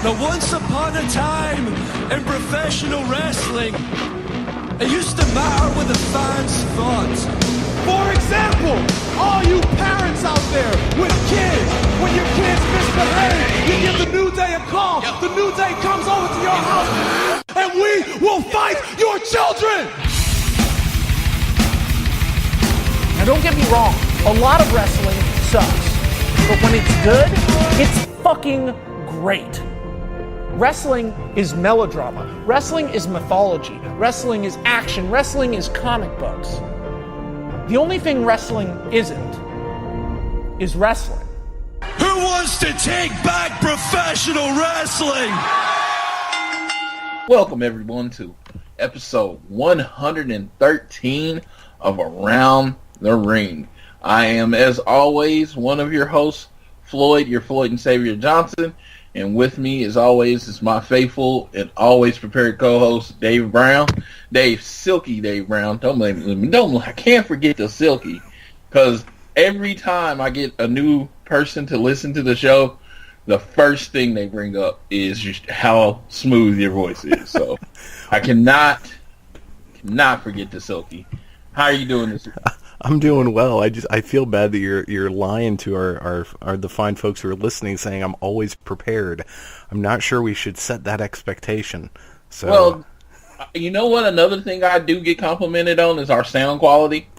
Now, once upon a time in professional wrestling, it used to matter what the fans thought. For example, all you parents out there with kids, when your kids misbehave, you give the New Day a call. The New Day comes over to your house, and we will fight your children. Now, don't get me wrong. A lot of wrestling sucks. But when it's good, it's fucking great. Wrestling is melodrama. Wrestling is mythology. Wrestling is action. Wrestling is comic books. The only thing wrestling isn't is wrestling. Who wants to take back professional wrestling? Welcome everyone to episode 113 of Around the Ring. I am, as always, one of your hosts, Floyd, your Floyd and Savior Johnson. And with me, as always, is my faithful and always prepared co-host, Dave Brown. Silky Dave Brown. I can't forget the Silky. Because every time I get a new person to listen to the show, the first thing they bring up is just how smooth your voice is. So I cannot forget the Silky. How are you doing this week? I'm doing well. I feel bad that you're lying to our the fine folks who are listening, saying I'm always prepared. I'm not sure we should set that expectation. So, well, you know what? Another thing I do get complimented on is our sound quality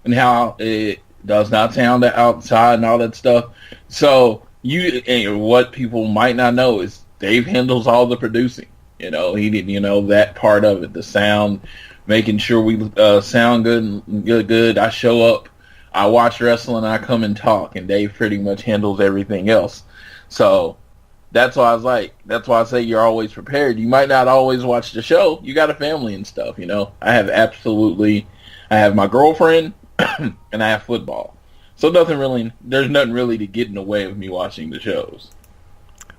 and how it does not sound outside and all that stuff. So what people might not know is Dave handles all the producing. He didn't, that part of it, the sound. Making sure we sound good and good. I show up, I watch wrestling, I come and talk, and Dave pretty much handles everything else. So that's why that's why I say you're always prepared. You might not always watch the show. You got a family and stuff, I have my girlfriend and I have football. So there's nothing really to get in the way of me watching the shows.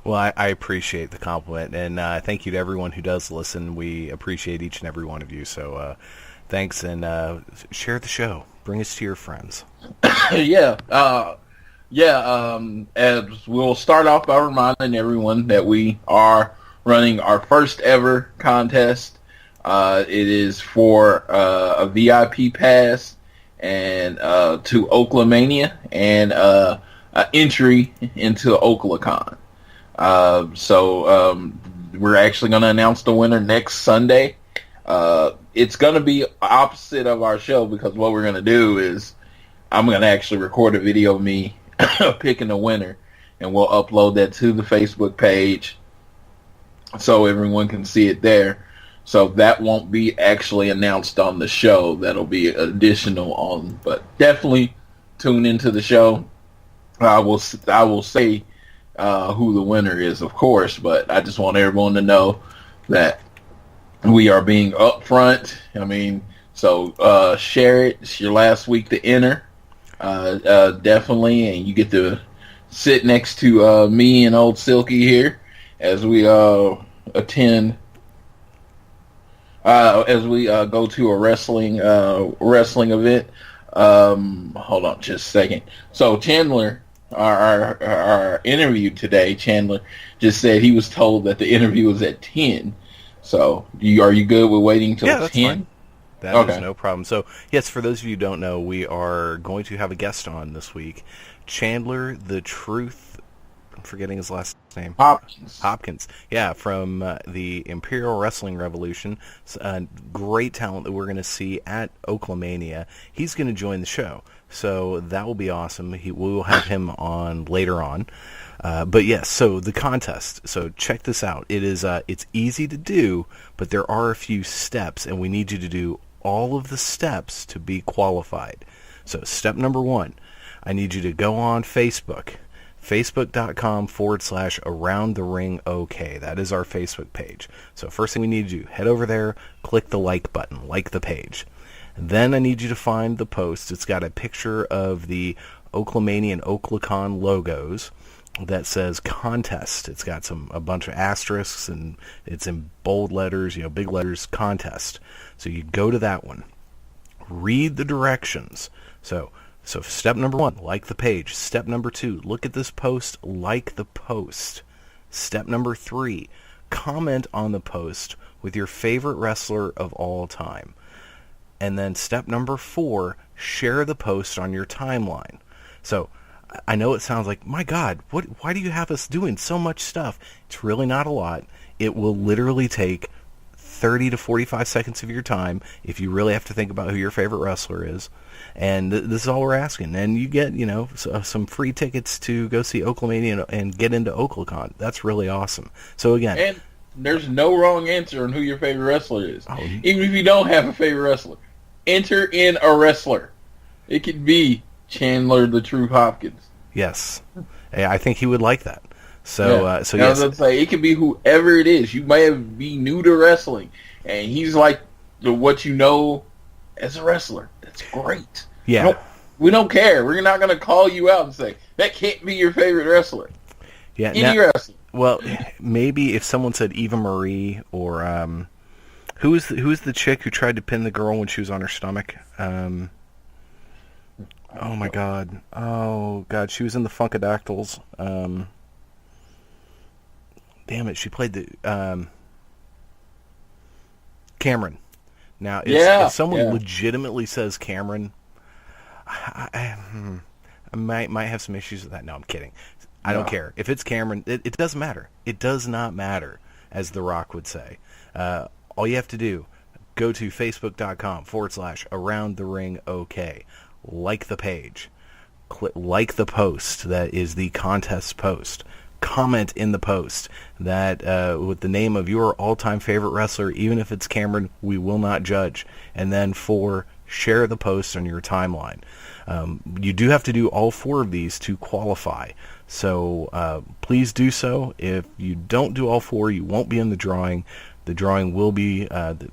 Well, I appreciate the compliment, and thank you to everyone who does listen. We appreciate each and every one of you. So thanks, and share the show. Bring us to your friends. As we'll start off by reminding everyone that we are running our first ever contest. It is for a VIP pass and to Oaklamania and an entry into Oaklacon. We're actually going to announce the winner next Sunday. It's going to be opposite of our show because what we're going to do is I'm going to actually record a video of me picking the winner, and we'll upload that to the Facebook page so everyone can see it there. So that won't be actually announced on the show. That'll be additional on, but definitely tune into the show. I will say who the winner is, of course, but I just want everyone to know that we are being upfront. Share it. It's your last week to enter, definitely, and you get to sit next to me and old Silky here as we attend, as we go to a wrestling event. Hold on just a second. So Chandler, our interview today, Chandler just said he was told that the interview was at 10. So are you good with waiting till 10? That's fine. That is no problem. So yes, for those of you who don't know, we are going to have a guest on this week. Chandler the Truth, I'm forgetting his last name. Hopkins. Yeah, from the Imperial Wrestling Revolution. Great talent that we're going to see at Oaklamania. He's going to join the show. So that will be awesome. We will have him on later on. But yes, so the contest. So check this out. It's easy to do, but there are a few steps, and we need you to do all of the steps to be qualified. So step number 1, I need you to go on Facebook. Facebook.com/AroundTheRingOK. That is our Facebook page. So first thing we need to do, head over there, click the like button, like the page. Then I need you to find the post. It's got a picture of the Oaklamania and Oaklacon logos that says contest. It's got a bunch of asterisks, and it's in bold letters, big letters, contest. So you go to that one. Read the directions. So step number 1, like the page. Step number 2, look at this post, like the post. Step number 3, comment on the post with your favorite wrestler of all time. And then step number 4, share the post on your timeline. So I know it sounds like, my God, why do you have us doing so much stuff? It's really not a lot. It will literally take 30 to 45 seconds of your time if you really have to think about who your favorite wrestler is. And this is all we're asking. And you get, some free tickets to go see Oaklamania and get into Oaklecon. That's really awesome. So again... And there's no wrong answer on who your favorite wrestler is. Even if you don't have a favorite wrestler. Enter in a wrestler. It could be Chandler the True Hopkins. Yes. I think he would like that. So, yeah. So yes. I was say, it could be whoever it is. You may be new to wrestling, and he's like what you know as a wrestler. That's great. Yeah. We don't care. We're not going to call you out and say, that can't be your favorite wrestler. Yeah. Any wrestler. Well, maybe if someone said Eva Marie or who is the chick who tried to pin the girl when she was on her stomach? Oh my God. Oh God, she was in the Funkadactyls. Damn it, she played the Cameron. Now, if someone legitimately says Cameron, I might have some issues with that. No, I'm kidding. I don't care. If it's Cameron, it doesn't matter. It does not matter, as The Rock would say. All you have to do, go to facebook.com/AroundTheRingOK. Like the page. Like the post. That is the contest post. Comment in the post that with the name of your all-time favorite wrestler, even if it's Cameron, we will not judge. And then 4, share the post on your timeline. You do have to do all 4 of these to qualify. So please do so. If you don't do all 4, you won't be in the drawing. The drawing will be the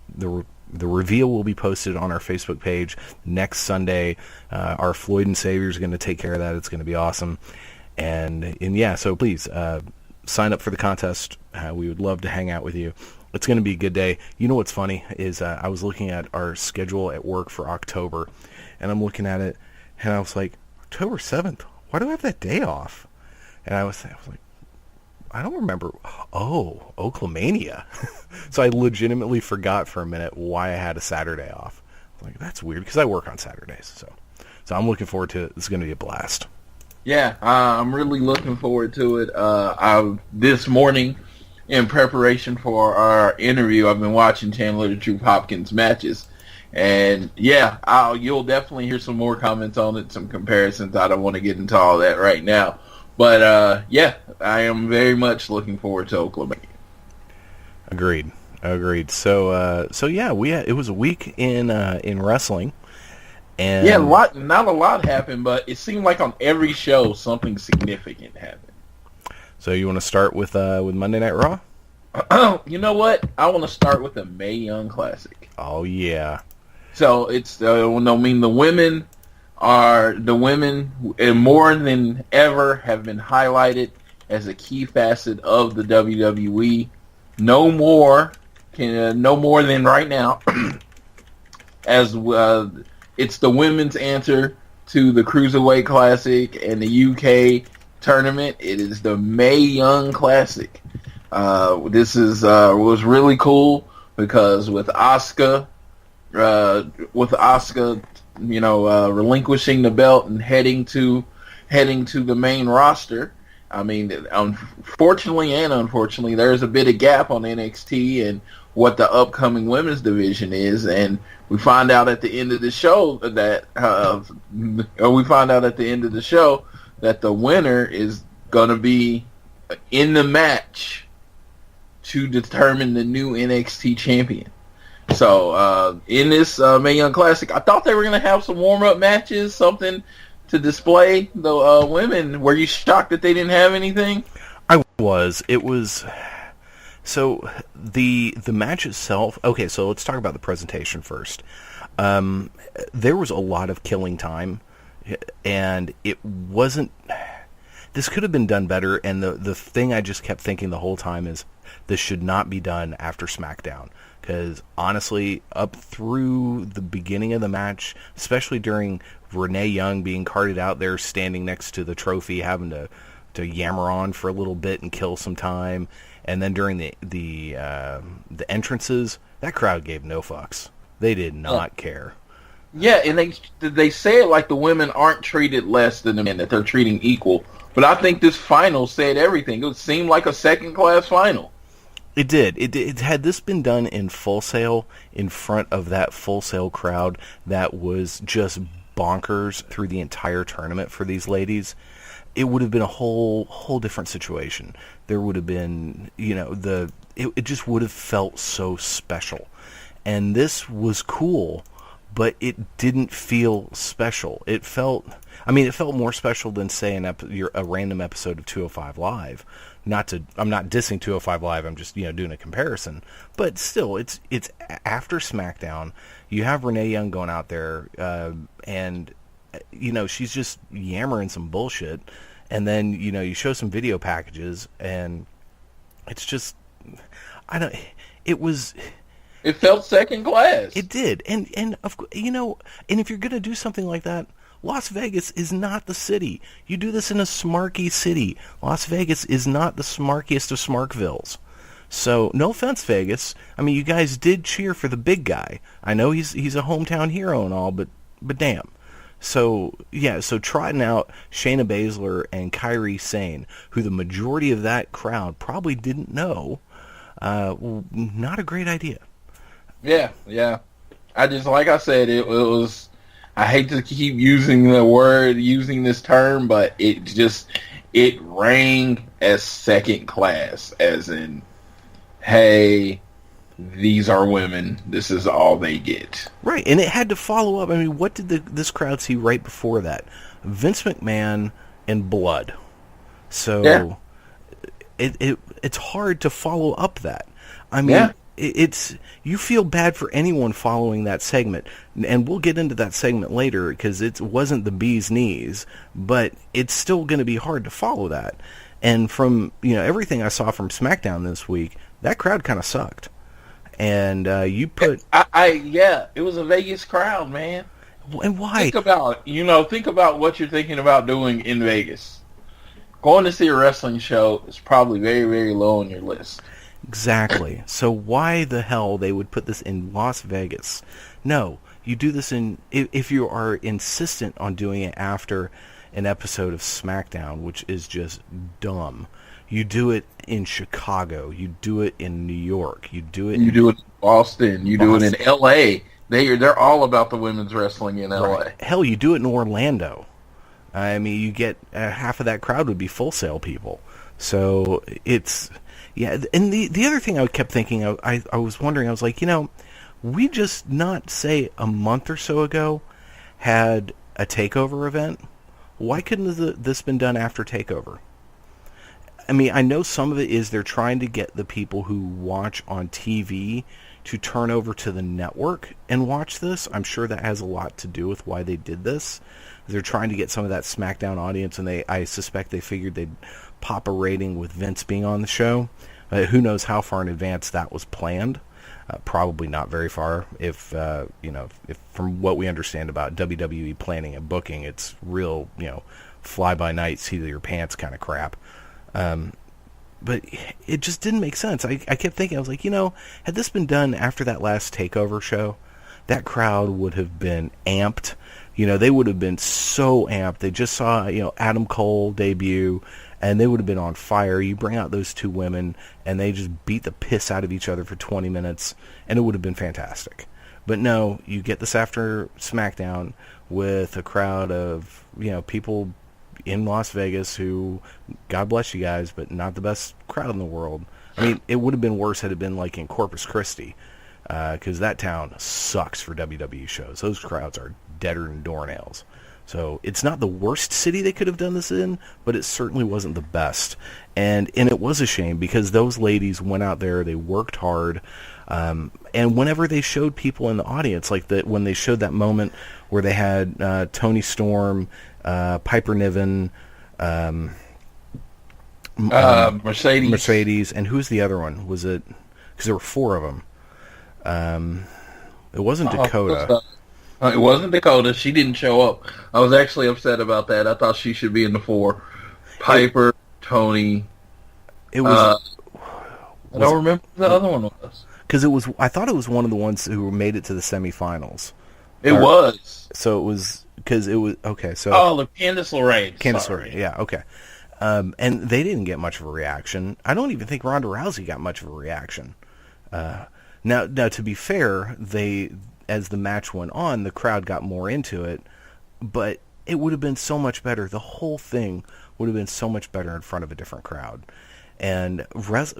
reveal will be posted on our Facebook page next Sunday. Our Floyd and Savior is going to take care of that. It's going to be awesome. And yeah, so please sign up for the contest. We would love to hang out with you. It's going to be a good day. You know what's funny is I was looking at our schedule at work for October, and I'm looking at it, and I was like, October 7th? Why do I have that day off? And I was like, I don't remember. Oh, Oaklamania. So I legitimately forgot for a minute why I had a Saturday off. I was like, that's weird, because I work on Saturdays. So I'm looking forward to it. It's going to be a blast. Yeah, I'm really looking forward to it. This morning, in preparation for our interview, I've been watching Chandler the Truth Hopkins matches. And yeah, you'll definitely hear some more comments on it, some comparisons. I don't want to get into all that right now. But yeah, I am very much looking forward to Oklahoma. Agreed. So yeah, it was a week in wrestling. And yeah, not a lot happened, but it seemed like on every show something significant happened. So you want to start with Monday Night Raw? You know what? I want to start with the Mae Young Classic. Oh yeah. So it's the women and more than ever have been highlighted as a key facet of the WWE. No more than right now. As it's the women's answer to the Cruiserweight Classic and the UK tournament. It is the Mae Young Classic. This was really cool because with Asuka, relinquishing the belt and heading to the main roster. I mean, unfortunately and unfortunately, there's a bit of gap on NXT and what the upcoming women's division is, and we find out at the end of the show that the winner is gonna be in the match to determine the new NXT champion. So in this Mae Young Classic, I thought they were gonna have some warm up matches, something to display the women. Were you shocked that they didn't have anything? I was. It was. So the match itself. Okay, so let's talk about the presentation first. There was a lot of killing time, and it wasn't. This could have been done better. And the thing I just kept thinking the whole time is this should not be done after SmackDown. Because honestly, up through the beginning of the match, especially during Renee Young being carted out there, standing next to the trophy, having to yammer on for a little bit and kill some time. And then during the entrances, that crowd gave no fucks. They did not care. Yeah, and they say it like the women aren't treated less than the men, that they're treating equal. But I think this final said everything. It seemed like a second-class final. It did. It had this been done in Full Sail, in front of that Full Sail crowd that was just bonkers through the entire tournament for these ladies, it would have been a whole different situation. There would have been, it just would have felt so special. And this was cool, but it didn't feel special. It felt more special than, say, a random episode of 205 Live. I'm not dissing 205 Live. I'm just doing a comparison. But still, it's after SmackDown. You have Renee Young going out there, and she's just yammering some bullshit, and then you show some video packages, and it's just It felt second class. It did, and if you're gonna do something like that, Las Vegas is not the city. You do this in a smarky city. Las Vegas is not the smarkiest of Smarkvilles. So, no offense, Vegas. I mean, you guys did cheer for the big guy. I know he's a hometown hero and all, but damn. So, yeah, trotting out Shayna Baszler and Kairi Sane, who the majority of that crowd probably didn't know, not a great idea. Yeah. I just, like I said, it was... I hate to keep using this term, but it rang as second class, as in, hey, these are women, this is all they get. Right, and it had to follow up. I mean, what did this crowd see right before that? Vince McMahon and blood. So, yeah. It's hard to follow up that. I mean... Yeah. You feel bad for anyone following that segment, and we'll get into that segment later because it wasn't the bee's knees, but it's still going to be hard to follow that. And from everything I saw from SmackDown this week, that crowd kind of sucked. And you put it was a Vegas crowd, man. And why? Think about what you're thinking about doing in Vegas. Going to see a wrestling show is probably very, very low on your list. Exactly. So why the hell they would put this in Las Vegas? No, you do this if you are insistent on doing it after an episode of SmackDown, which is just dumb. You do it in Chicago. You do it in New York. You do it in Boston. You do it in L.A. They're all about the women's wrestling in L.A. Right. Hell, you do it in Orlando. I mean, you get half of that crowd would be Full Sail people. So it's... Yeah, and the other thing I kept thinking, I was wondering, I was like, we just not, say, a month or so ago had a TakeOver event. Why couldn't this been done after TakeOver? I mean, I know some of it is they're trying to get the people who watch on TV to turn over to the network and watch this. I'm sure that has a lot to do with why they did this. They're trying to get some of that SmackDown audience, and I suspect they figured they'd pop a rating with Vince being on the show. Who knows how far in advance that was planned? Probably not very far. If from what we understand about WWE planning and booking, it's real, fly by night, seat of your pants kind of crap. But it just didn't make sense. I kept thinking, I was like, had this been done after that last TakeOver show, that crowd would have been amped. They would have been so amped. They just saw, Adam Cole debut, and they would have been on fire. You bring out those two women, and they just beat the piss out of each other for 20 minutes, and it would have been fantastic. But no, you get this after SmackDown with a crowd of, people in Las Vegas who, God bless you guys, but not the best crowd in the world. I mean, it would have been worse had it been like in Corpus Christi, because that town sucks for WWE shows. Those crowds are deader than doornails. So it's not the worst city they could have done this in, but it certainly wasn't the best. And it was a shame because those ladies went out there, they worked hard, and whenever they showed people in the audience, like when they showed that moment where they had Toni Storm, Piper Niven, Mercedes, and who's the other one? Was it? Because there were four of them. It wasn't Dakota. It wasn't Dakota. She didn't show up. I was actually upset about that. I thought she should be in the four. Piper, Tony. It was. I don't remember what the other one was. Because I thought it was one of the ones who made it to the semifinals. It was. So it was because it was okay. So Candice LeRae. Candice LeRae. Yeah. Okay. And they didn't get much of a reaction. I don't even think Ronda Rousey got much of a reaction. Now, to be fair, as the match went on, the crowd got more into it, but it would have been so much better. The whole thing would have been so much better in front of a different crowd. And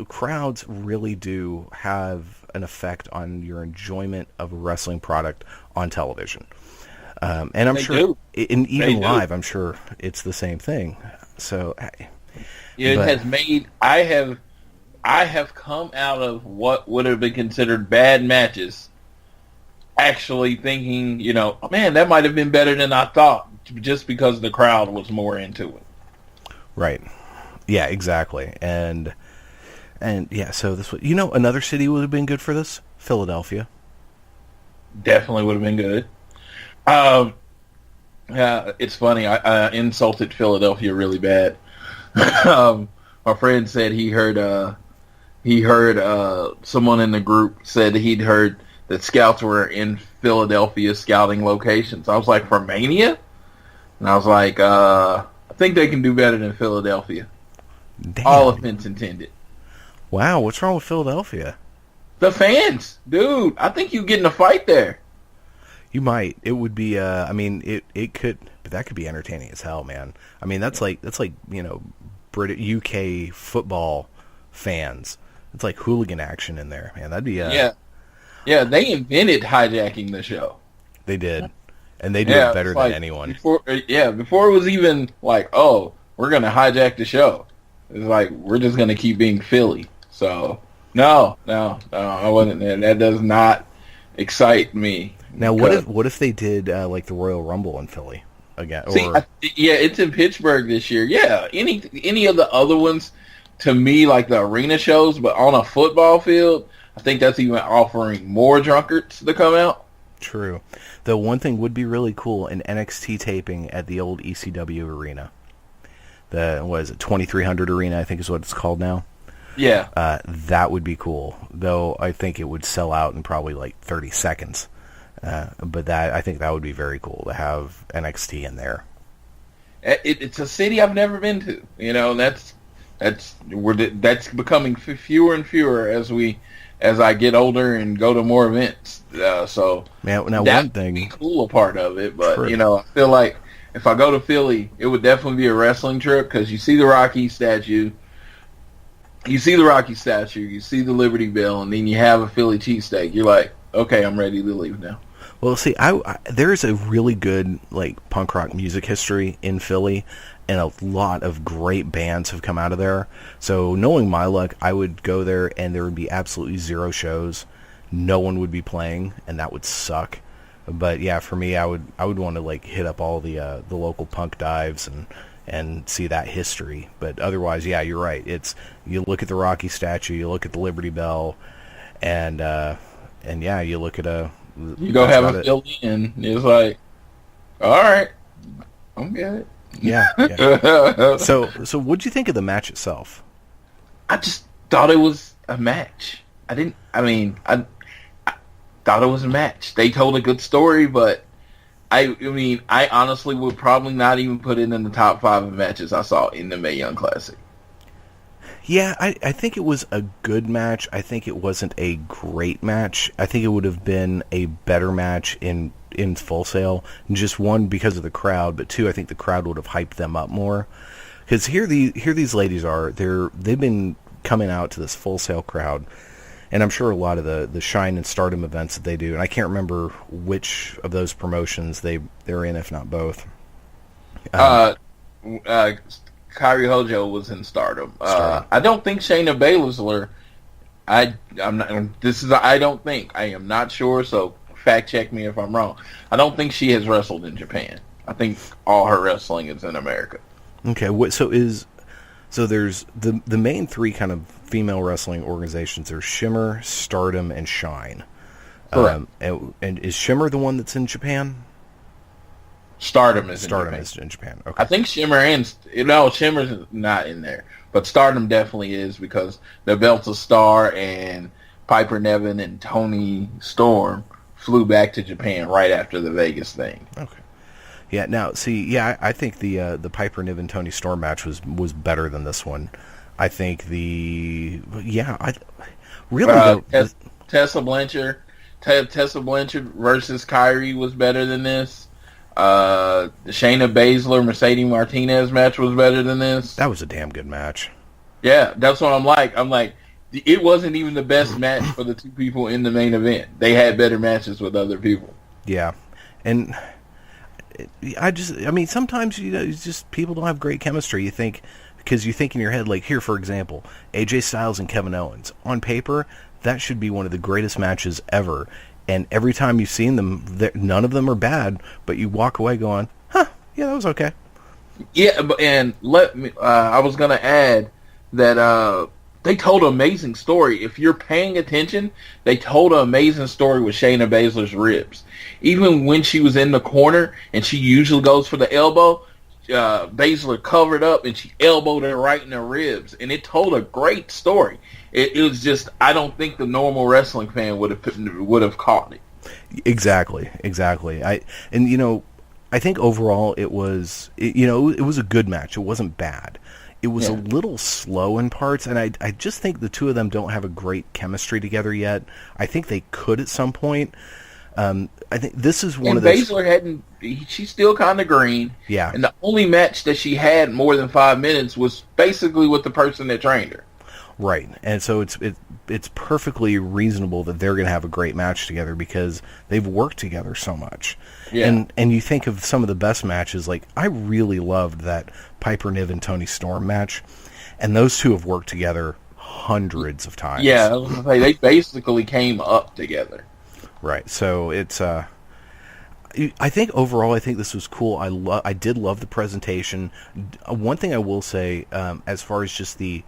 crowds really do have an effect on your enjoyment of a wrestling product on television. And I'm sure, even live, I'm sure it's the same thing. So, it has made. I have come out of what would have been considered bad matches, actually thinking, man, that might have been better than I thought, just because the crowd was more into it. Right. Yeah, exactly. And yeah, so this would, another city would have been good for this? Philadelphia. Definitely would have been good. It's funny. I insulted Philadelphia really bad. My friend said he heard someone in the group said he'd heard that scouts were in Philadelphia scouting locations. I was like, for Mania? And I was like, I think they can do better than Philadelphia. Damn. All offense intended. Wow, what's wrong with Philadelphia? The fans, dude. I think you get in a fight there. You might. It would be. It could, but that could be entertaining as hell, man. I mean, that's like British UK football fans. It's like hooligan action in there, man. That'd be. Yeah. They invented hijacking the show. They did, and they do it better than anyone. Before it was even like, oh, we're gonna hijack the show. It's like we're just gonna keep being Philly. So no, I wasn't there. That does not excite me. Now, what if they did like the Royal Rumble in Philly again? It's in Pittsburgh this year. Yeah, any of the other ones, to me, like the arena shows, but on a football field, I think that's even offering more drunkards to come out. True. Though one thing would be really cool, an NXT taping at the old ECW arena. The 2300 arena, I think is what it's called now. Yeah. That would be cool. Though I think it would sell out in probably like 30 seconds. But I think that would be very cool to have NXT in there. It's a city I've never been to. That's becoming fewer and fewer as I get older and go to more events. So now that one thing, would be cool part of it, but true. I feel like if I go to Philly, it would definitely be a wrestling trip because you see the Rocky statue. You see the Liberty Bell, and then you have a Philly cheesesteak. You're like, okay, I'm ready to leave now. Well, see, there's a really good punk rock music history in Philly, and a lot of great bands have come out of there. So knowing my luck, I would go there, and there would be absolutely zero shows. No one would be playing, and that would suck. But yeah, for me, I would want to hit up all the local punk dives and see that history. But otherwise, yeah, you're right. You look at the Rocky statue, you look at the Liberty Bell, and yeah, you look at you go have a Philly, and it's like, all right, I'm good. Yeah. So what'd you think of the match itself? I just thought it was a match. I thought it was a match. They told a good story, but I honestly would probably not even put it in the top 5 of matches I saw in the Mae Young Classic. Yeah, I think it was a good match. I think it wasn't a great match. I think it would have been a better match in Full Sail. Just one, because of the crowd, but two, I think the crowd would have hyped them up more. Because here these ladies are. They've been coming out to this Full Sail crowd, and I'm sure a lot of the Shine and Stardom events that they do, and I can't remember which of those promotions they're in, if not both. Kairi Hojo was in Stardom. I don't think Shayna Baszler. I don't think. I am not sure. So fact check me if I'm wrong. I don't think she has wrestled in Japan. I think all her wrestling is in America. Okay. So there's the main 3 kind of female wrestling organizations. There's Shimmer, Stardom, and Shine. Correct. And is Shimmer the one that's in Japan? Stardom is in Japan. Okay. I think Shimmer's not in there, but Stardom definitely is because the Belter Star and Piper Niven and Toni Storm flew back to Japan right after the Vegas thing. Okay. Yeah. Now, see, I think the Piper Niven Toni Storm match was better than this one. I think Tessa Blanchard versus Kyrie was better than this. The Shayna Baszler Mercedes Martinez match was better than this. That was a damn good match. Yeah, that's what I'm like. It wasn't even the best match for the two people in the main event. They had better matches with other people. Yeah, and sometimes it's just people don't have great chemistry. You think in your head, like here, for example, AJ Styles and Kevin Owens. On paper, that should be one of the greatest matches ever. And every time you've seen them, none of them are bad, but you walk away going, yeah, that was okay. Yeah, and I was going to add that they told an amazing story. If you're paying attention, they told an amazing story with Shayna Baszler's ribs. Even when she was in the corner, and she usually goes for the elbow, Baszler covered up, and she elbowed her right in the ribs. And it told a great story. It was just, I don't think the normal wrestling fan would have caught it. Exactly. I think overall it was a good match. It wasn't bad. It was a little slow in parts, and I just think the two of them don't have a great chemistry together yet. I think they could at some point. I think this is one of those. Baszler she's still kind of green. Yeah. And the only match that she had more than 5 minutes was basically with the person that trained her. Right, and so it's perfectly reasonable that they're going to have a great match together because they've worked together so much. Yeah. And you think of some of the best matches, like I really loved that Piper Niven Toni Storm match, and those two have worked together hundreds of times. Yeah, I was gonna say, they basically came up together. Right, so it's I think overall, I think this was cool. I did love the presentation. One thing I will say, as far as just the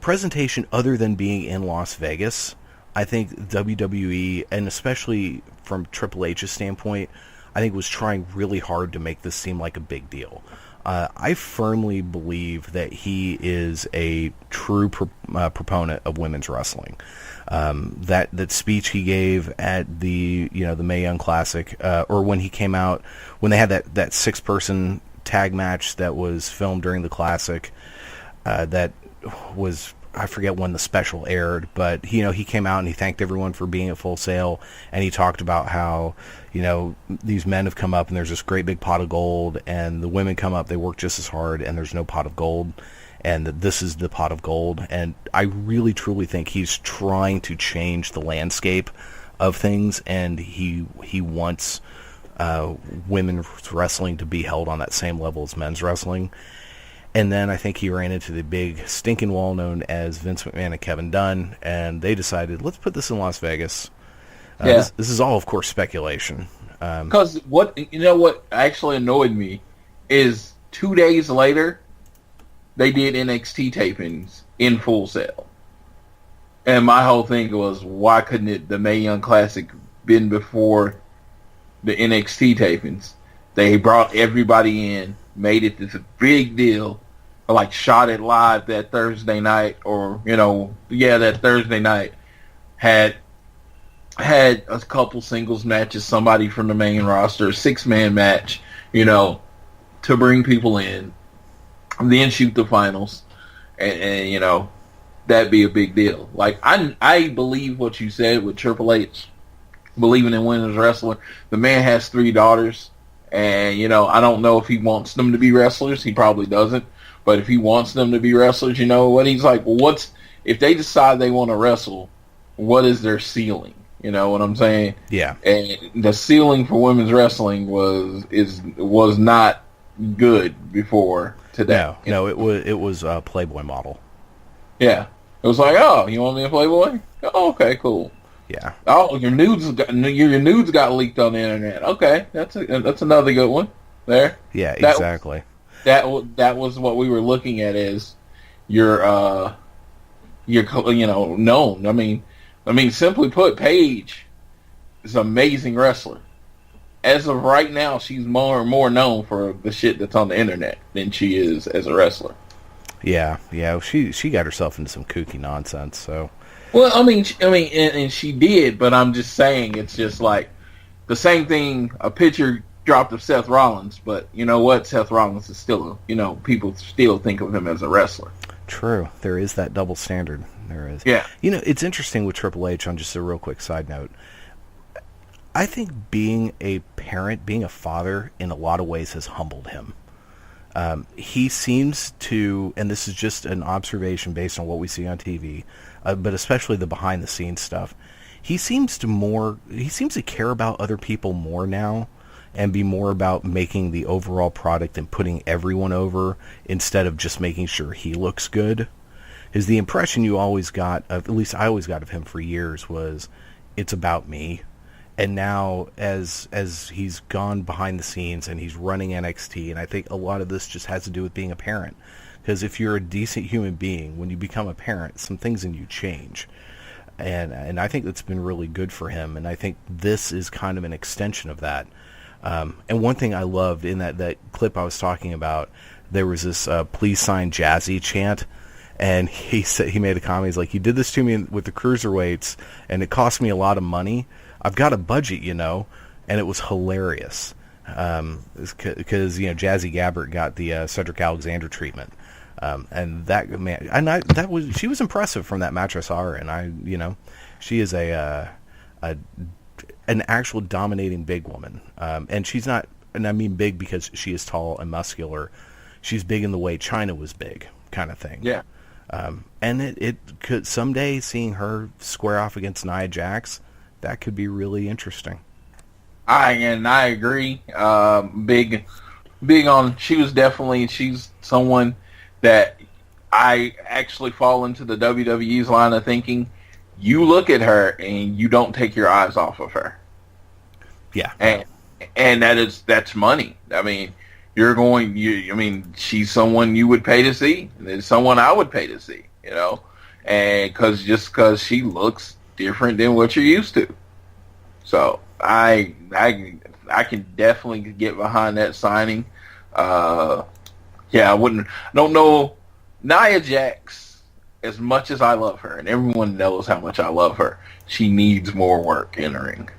presentation, other than being in Las Vegas, I think WWE, and especially from Triple H's standpoint, I think was trying really hard to make this seem like a big deal. I firmly believe that he is a true proponent of women's wrestling. That speech he gave at the Mae Young Classic, or when he came out, when they had that 6-person tag match that was filmed during the Classic, that was, I forget when the special aired, but he came out and he thanked everyone for being at Full Sail, and he talked about how these men have come up and there's this great big pot of gold, and the women come up, they work just as hard, and there's no pot of gold, and that this is the pot of gold. And I really truly think he's trying to change the landscape of things, and he wants women's wrestling to be held on that same level as men's wrestling. And then I think he ran into the big stinking wall known as Vince McMahon and Kevin Dunn, and they decided, let's put this in Las Vegas. This is all, of course, speculation. Because what actually annoyed me is 2 days later, they did NXT tapings in Full Sail. And my whole thing was, why couldn't the Mae Young Classic been before the NXT tapings? They brought everybody in, made it this big deal, like shot it live that Thursday night, or that Thursday night, had a couple singles matches, somebody from the main roster, a 6-man match, to bring people in, and then shoot the finals, and that'd be a big deal. Like I believe what you said with Triple H believing in women's wrestling. The man has 3 daughters. And, I don't know if he wants them to be wrestlers. He probably doesn't. But if he wants them to be wrestlers, what he's like, well, if they decide they want to wrestle, what is their ceiling? You know what I'm saying? Yeah. And the ceiling for women's wrestling was not good before today. No, it was a Playboy model. Yeah. It was like, oh, you want me a Playboy? Oh, okay, cool. Yeah. Oh, your nudes got leaked on the internet. Okay, that's another good one. There. Yeah, exactly. That was what we were looking at as your known. I mean, simply put, Paige is an amazing wrestler. as of right now, she's more and more known for the shit that's on the internet than she is as a wrestler. Yeah. She got herself into some kooky nonsense. So, well, and she did, but I'm just saying it's just like the same thing. A picture dropped of Seth Rollins, but you know what? Seth Rollins is still, people still think of him as a wrestler. True. There is that double standard. There is. Yeah. It's interesting with Triple H, on just a real quick side note. I think being a parent, being a father, in a lot of ways has humbled him. He seems to, and this is just an observation based on what we see on TV, but especially the behind-the-scenes stuff, he seems to care about other people more now and be more about making the overall product and putting everyone over instead of just making sure he looks good. Is the impression you always got, at least I always got of him for years, was it's about me. And now, as he's gone behind the scenes and he's running NXT, and I think a lot of this just has to do with being a parent. Because if you're a decent human being, when you become a parent, some things in you change. And I think that's been really good for him. And I think this is kind of an extension of that. And one thing I loved in that clip I was talking about, there was this "Please sign Jazzy" chant. And he made a comment. He's like, "You did this to me with the cruiserweights, and it cost me a lot of money. I've got a budget, and it was hilarious because Jazzy Gabbert got the Cedric Alexander treatment, and she was impressive from that match I saw her, and she is an actual dominating big woman, and she's not, and I mean big because she is tall and muscular. She's big in the way China was big, kind of thing. Yeah. And it could someday, seeing her square off against Nia Jax, that could be really interesting. I agree. Big on. She's someone that I actually fall into the WWE's line of thinking. You look at her and you don't take your eyes off of her. Yeah. And that's money. I mean, she's someone you would pay to see. It's someone I would pay to see, and because she looks different than what you're used to. So I can definitely get behind that signing. I don't know Nia Jax, as much as I love her, and everyone knows how much I love her, she needs more work in the ring.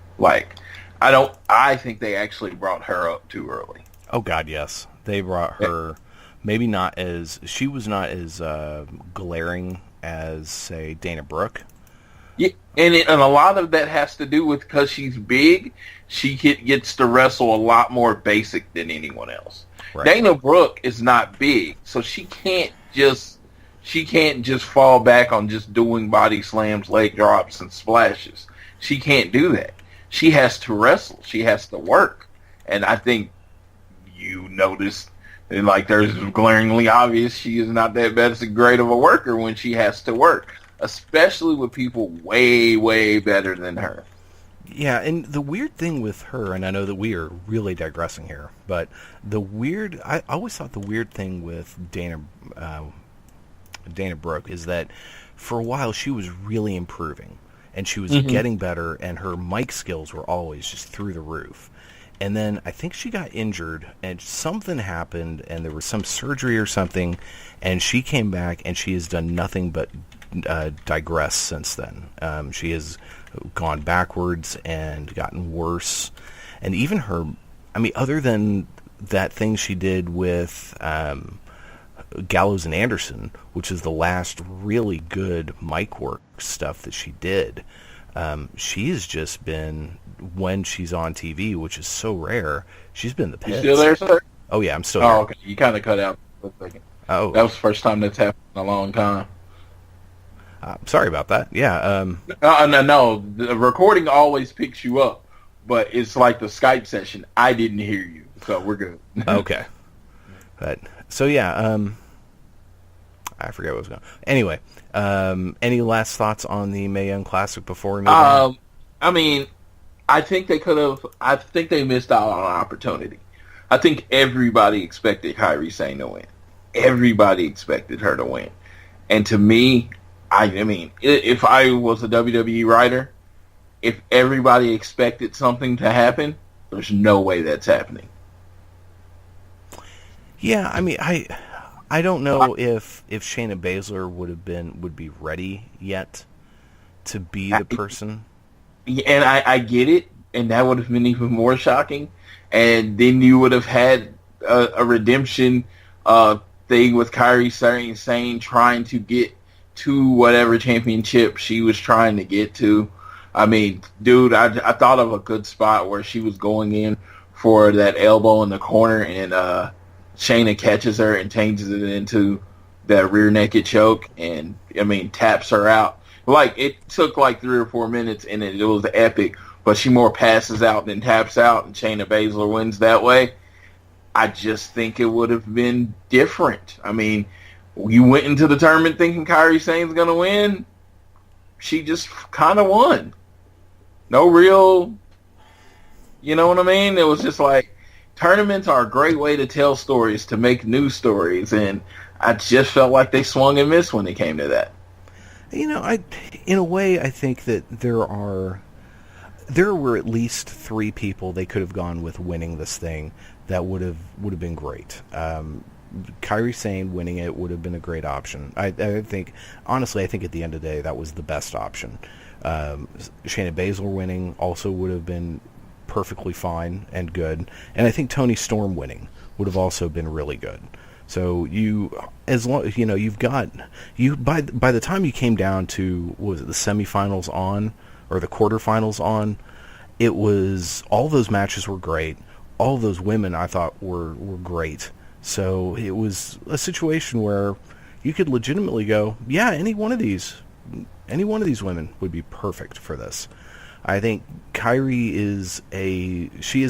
I think they actually brought her up too early. Oh God, yes. They brought her, maybe not as, she was not as glaring as, say, Dana Brooke. Yeah, and a lot of that has to do with because she's big, she gets to wrestle a lot more basic than anyone else. Right. Dana Brooke is not big, so she can't just fall back on just doing body slams, leg drops, and splashes. She can't do that. She has to wrestle. She has to work. And I think you notice, there's glaringly obvious she is not that great of a worker when she has to work, especially with people way, way better than her. Yeah, and the weird thing with her, and I know that we are really digressing here, but I always thought the weird thing with Dana Brooke is that for a while she was really improving, and she was getting better, and her mic skills were always just through the roof. And then I think she got injured, and something happened, and there was some surgery or something, and she came back, and she has done nothing but digress since then. She has gone backwards and gotten worse. And even her, other than that thing she did with Gallows and Anderson, which is the last really good mic work stuff that she did, she has just been, when she's on TV, which is so rare, she's been the pits. You still there, sir? Oh, yeah, I'm still here. Oh, okay. You kind of cut out for a second. Oh. That was the first time that's happened in a long time. Sorry about that. Yeah. No. The recording always picks you up, but it's like the Skype session. I didn't hear you, so we're good. Okay. So, yeah, I forget what was going on. Anyway, any last thoughts on the Mae Young Classic before we move on? I think they missed out on an opportunity. I think everybody expected Kairi Sane to win. Everybody expected her to win. And to me, if I was a WWE writer, if everybody expected something to happen, There's no way that's happening. Yeah, I mean, I don't know if Shayna Baszler would be ready yet to be the person. And I get it, and that would have been even more shocking. And then you would have had a redemption thing with Kairi Sane trying to get to whatever championship she was trying to get to. I mean, dude, I thought of a good spot where she was going in for that elbow in the corner, and Shayna catches her and changes it into that rear naked choke, and I mean taps her out. Like, it took like 3 or 4 minutes, and it was epic. But she more passes out than taps out, and Shayna Baszler wins that way. I just think it would have been different. I mean, you went into the tournament thinking Kairi Sane's going to win. She just kind of won. No real, you know what I mean? It was just like, tournaments are a great way to tell stories, to make new stories, and I just felt like they swung and missed when it came to that. You know, in a way, I think that there were at least 3 people they could have gone with winning this thing that would have been great. Kairi Sane winning it would have been a great option. I think, honestly, I think at the end of the day that was the best option. Shayna Baszler winning also would have been perfectly fine and good, and I think Toni Storm winning would have also been really good. So as long you know, by the time you came down to, what was it, the semifinals on, or the quarterfinals on, it was, all those matches were great. All those women I thought were great. So it was a situation where you could legitimately go, yeah, any one of these women would be perfect for this. I think Kairi is a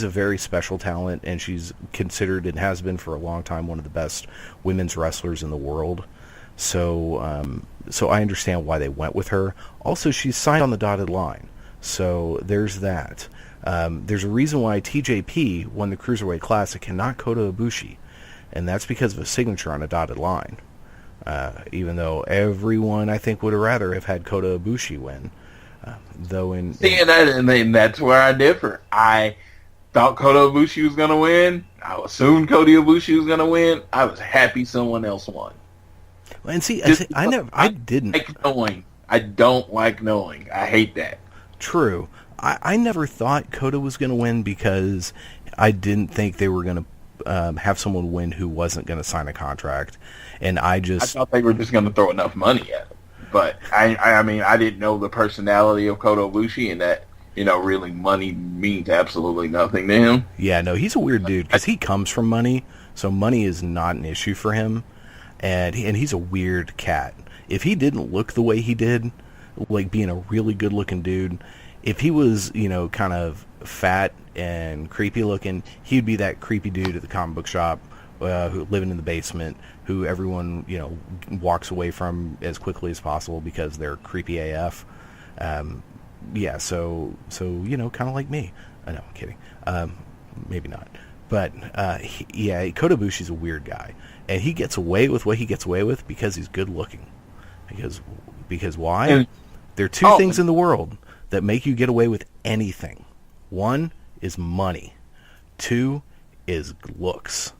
very special talent, and she's considered, and has been for a long time, one of the best women's wrestlers in the world. So I understand why they went with her. Also, she's signed on the dotted line, so there's that. There's a reason why TJP won the Cruiserweight Classic and not Kota Ibushi, and that's because of a signature on a dotted line. Even though everyone, I think, would have rather have had Kota Ibushi win. And that's where I differ. I thought Kota Ibushi was going to win. I assumed Kota Ibushi was going to win. I was happy someone else won. And see, I didn't like knowing. I don't like knowing. I hate that. True. I never thought Kota was going to win because I didn't think they were going to have someone win who wasn't going to sign a contract, and I thought they were just going to throw enough money at him. But I mean, I didn't know the personality of Kota Ibushi, and that, you know, really money means absolutely nothing to him. Yeah, no, he's a weird dude because he comes from money, so money is not an issue for him, and he's a weird cat. If he didn't look the way he did, like being a really good-looking dude, if he was, you know, kind of fat and creepy looking, he'd be that creepy dude at the comic book shop who living in the basement, who everyone, you know, walks away from as quickly as possible because they're creepy AF. Yeah, so you know, kind of like me. I know, I'm kidding. Maybe not. But yeah, Kota Ibushi's a weird guy, and he gets away with what he gets away with because he's good looking. Because why? There are 2 things in the world that make you get away with anything. 1 is money. 2 is looks.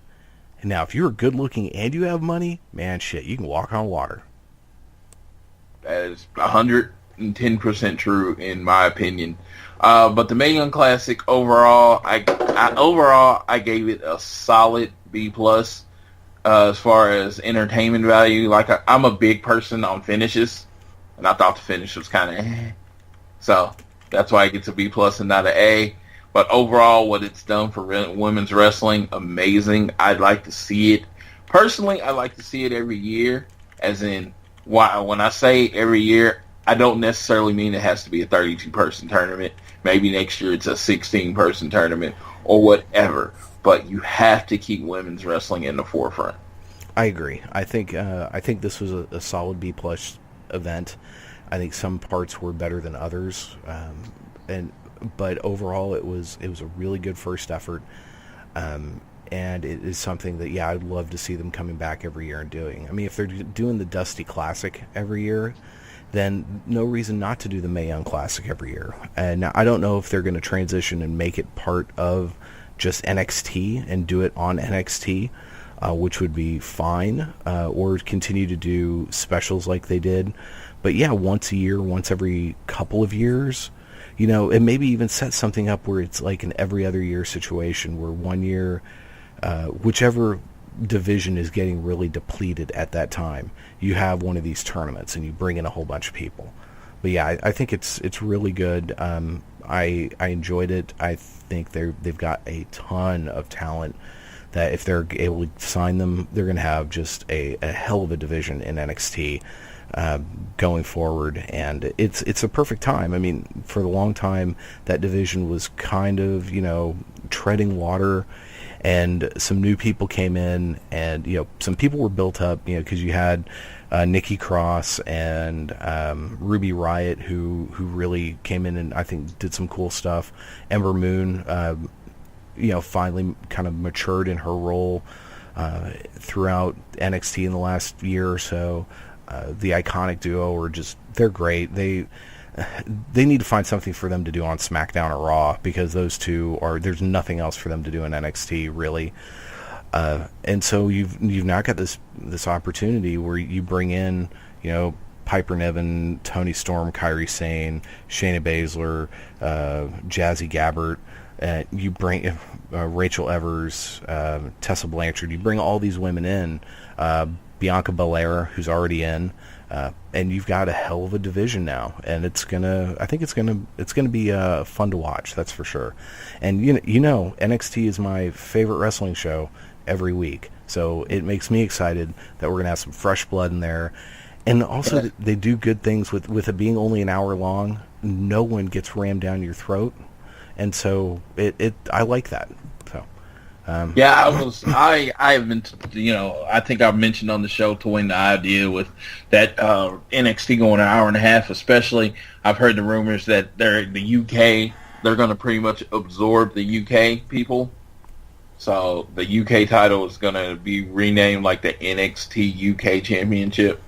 Now, if you're good looking and you have money, man, shit, you can walk on water. That is 110% true in my opinion. But the Mae Young Classic overall, I gave it a solid B+. As far as entertainment value, like I'm a big person on finishes, and I thought the finish was kind of so that's why it gets a B+ and not an A. But overall, what it's done for women's wrestling, amazing. I'd like to see it. Personally, I like to see it every year. As in, when I say every year, I don't necessarily mean it has to be a 32-person tournament. Maybe next year it's a 16-person tournament or whatever. But you have to keep women's wrestling in the forefront. I agree. I think this was a solid B+ event. I think some parts were better than others, but overall it was a really good first effort, and it is something that, yeah, I'd love to see them coming back every year and doing. I mean, if they're doing the Dusty Classic every year, then no reason not to do the Mae Young Classic every year. And now, I don't know if they're going to transition and make it part of just NXT and do it on NXT, which would be fine, or continue to do specials like they did. But yeah, once a year, once every couple of years, and maybe even set something up where it's like an every other year situation where one year, whichever division is getting really depleted at that time, you have one of these tournaments and you bring in a whole bunch of people. But yeah, I think it's really good. I enjoyed it. I think they've got a ton of talent that if they're able to sign them, they're going to have just a hell of a division in NXT going forward. And it's a perfect time. I mean, for a long time, that division was kind of, treading water, and some new people came in, and, some people were built up, because you had Nikki Cross and Ruby Riott, who really came in and I think did some cool stuff. Ember Moon, finally kind of matured in her role throughout NXT in the last year or so. The Iconic duo they're great. They need to find something for them to do on SmackDown or Raw, because those two there's nothing else for them to do in NXT really. And so you've now got this opportunity where you bring in, Piper Niven, Toni Storm, Kairi Sane, Shayna Baszler, Jazzy Gabbert. You bring Rachel Evers, Tessa Blanchard. You bring all these women in, Bianca Belair, who's already in, and you've got a hell of a division now. And I think it's gonna be fun to watch. That's for sure. And NXT is my favorite wrestling show every week, so it makes me excited that we're gonna have some fresh blood in there. And also, they do good things with it being only an hour long. No one gets rammed down your throat. And so I like that. So, I have been, I think I've mentioned on the show toying the idea with that NXT going an hour and a half. Especially, I've heard the rumors that they're going to pretty much absorb the UK people. So the UK title is going to be renamed like the NXT UK Championship.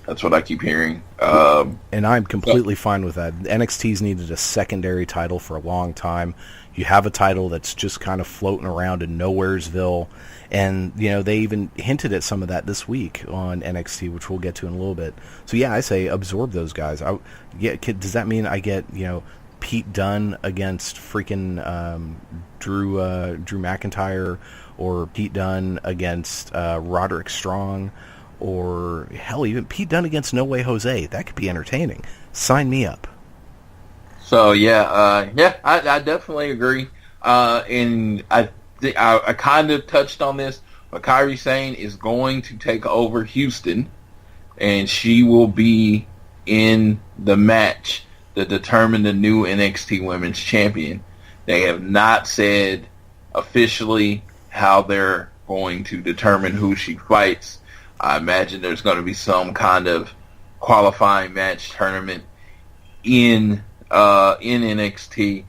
That's what I keep hearing. And I'm completely fine with that. NXT's needed a secondary title for a long time. You have a title that's just kind of floating around in Nowheresville. And, they even hinted at some of that this week on NXT, which we'll get to in a little bit. So, yeah, I say absorb those guys. Does that mean I get, Pete Dunne against freaking Drew McIntyre, or Pete Dunne against Roderick Strong? Or, hell, even Pete Dunne against No Way Jose. That could be entertaining. Sign me up. So, I definitely agree. And I kind of touched on this, but Kairi Sane is going to take over Houston, and she will be in the match to determine the new NXT Women's Champion. They have not said officially how they're going to determine who she fights. I imagine there's going to be some kind of qualifying match tournament in NXT.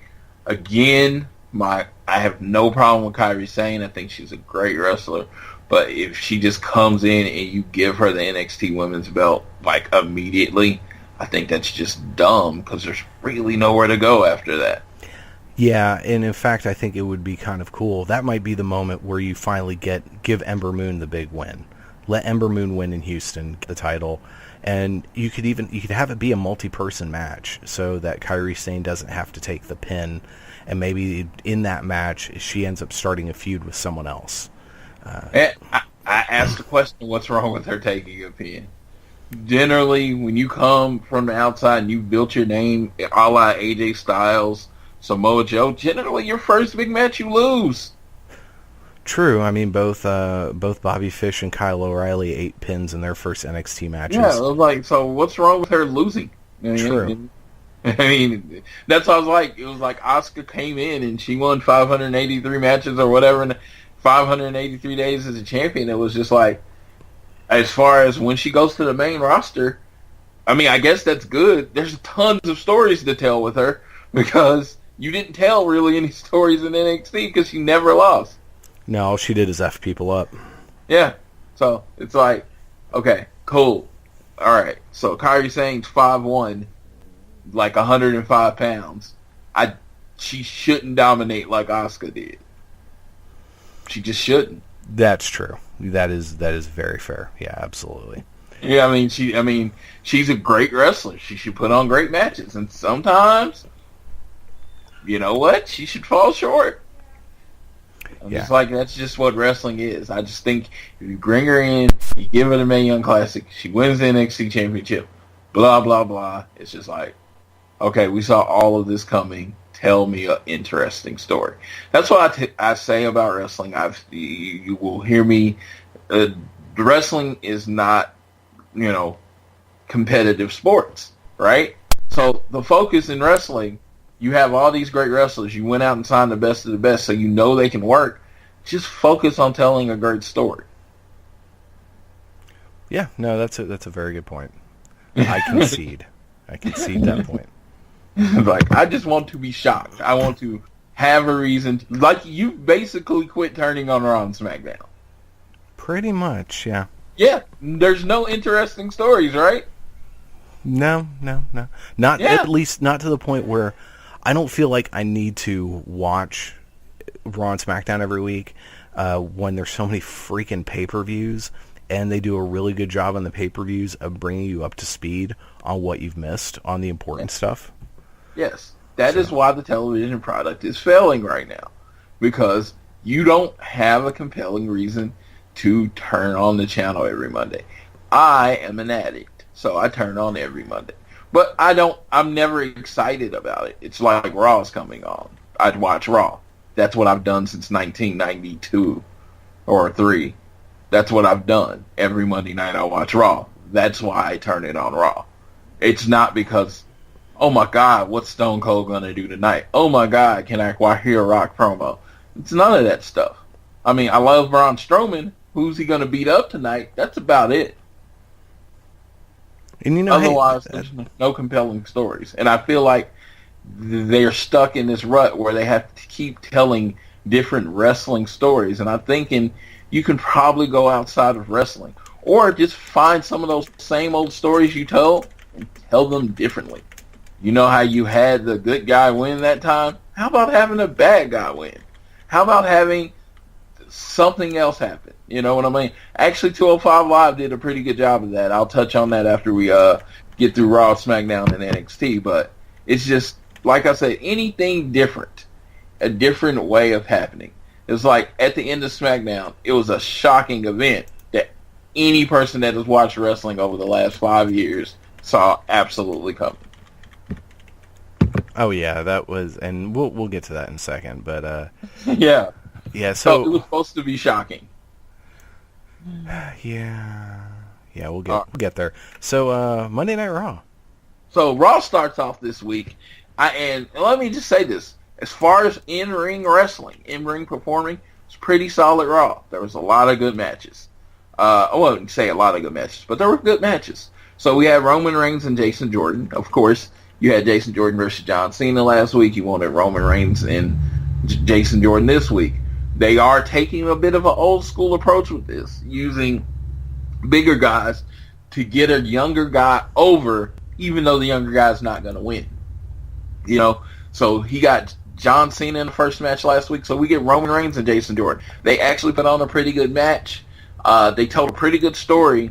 Again, I have no problem with Kairi Sane. I think she's a great wrestler. But if she just comes in and you give her the NXT Women's belt like immediately, I think that's just dumb, because there's really nowhere to go after that. Yeah, and in fact, I think it would be kind of cool. That might be the moment where you finally give Ember Moon the big win. Let Ember Moon win in Houston, get the title, and you could have it be a multi-person match so that Kairi Sane doesn't have to take the pin, and maybe in that match she ends up starting a feud with someone else. I asked the question, what's wrong with her taking a pin? Generally, when you come from the outside and you built your name a la AJ Styles, Samoa Joe, generally your first big match you lose. True. I mean, both Bobby Fish and Kyle O'Reilly ate pins in their first NXT matches. Yeah, it was like, so what's wrong with her losing? True. I mean, that's what I was like. It was like Asuka came in and she won 583 matches or whatever in 583 days as a champion. It was just like, as far as when she goes to the main roster, I mean, I guess that's good. There's tons of stories to tell with her, because you didn't tell really any stories in NXT because she never lost. No, all she did is F people up. Yeah. So it's like, okay, cool. all right, so Kairi Sane's 5'1", like 105 pounds. She shouldn't dominate like Asuka did. She just shouldn't. That's true. That is very fair. Yeah, absolutely. Yeah, I mean, she's a great wrestler. She should put on great matches, and sometimes, you know what? She should fall short. Just like that's just what wrestling is. I just think if you bring her in, you give her the Mae Young Classic, she wins the NXT Championship, blah blah blah. It's just like, okay, we saw all of this coming. Tell me an interesting story. That's what I say about wrestling. You will hear me. The wrestling is not, competitive sports, right? So the focus in wrestling. You have all these great wrestlers. You went out and signed the best of the best, so you know they can work. Just focus on telling a great story. Yeah, no, that's a very good point. I concede that point. Like, I just want to be shocked. I want to have a reason. Like, you basically quit turning on Raw and SmackDown. Pretty much, yeah. Yeah, there's no interesting stories, right? No. Not at least not to the point where I don't feel like I need to watch Raw and SmackDown every week when there's so many freaking pay-per-views, and they do a really good job on the pay-per-views of bringing you up to speed on what you've missed on the important stuff. Yes, that is why the television product is failing right now, because you don't have a compelling reason to turn on the channel every Monday. I am an addict, so I turn on every Monday. But I'm never excited about it. It's like Raw's coming on. I'd watch Raw. That's what I've done since 1992 or 3. That's what I've done. Every Monday night I watch Raw. That's why I turn it on Raw. It's not because, oh my God, what's Stone Cold going to do tonight? Oh my God, can I hear a Rock promo? It's none of that stuff. I mean, I love Braun Strowman. Who's he going to beat up tonight? That's about it. And otherwise, there's no compelling stories. And I feel like they're stuck in this rut where they have to keep telling different wrestling stories. And I'm thinking you can probably go outside of wrestling or just find some of those same old stories you told and tell them differently. You know how you had the good guy win that time? How about having a bad guy win? How about having something else happen? You know what I mean? Actually, 205 Live did a pretty good job of that. I'll touch on that after we get through Raw, SmackDown, and NXT. But it's just, like I said, anything different, a different way of happening. It's like at the end of SmackDown, it was a shocking event that any person that has watched wrestling over the last 5 years saw absolutely coming. Oh yeah, that was, and we'll get to that in a second. But yeah. So it was supposed to be shocking. Yeah, we'll get there. So Monday Night Raw. So Raw starts off this week, and let me just say this: as far as in-ring wrestling, in-ring performing, it's pretty solid Raw. There was a lot of good matches. I wouldn't say a lot of good matches, but there were good matches. So we had Roman Reigns and Jason Jordan. Of course, you had Jason Jordan versus John Cena last week. You wanted Roman Reigns and Jason Jordan this week. They are taking a bit of an old school approach with this, using bigger guys to get a younger guy over, even though the younger guy's not going to win. So he got John Cena in the first match last week, so we get Roman Reigns and Jason Jordan. They actually put on a pretty good match. They told a pretty good story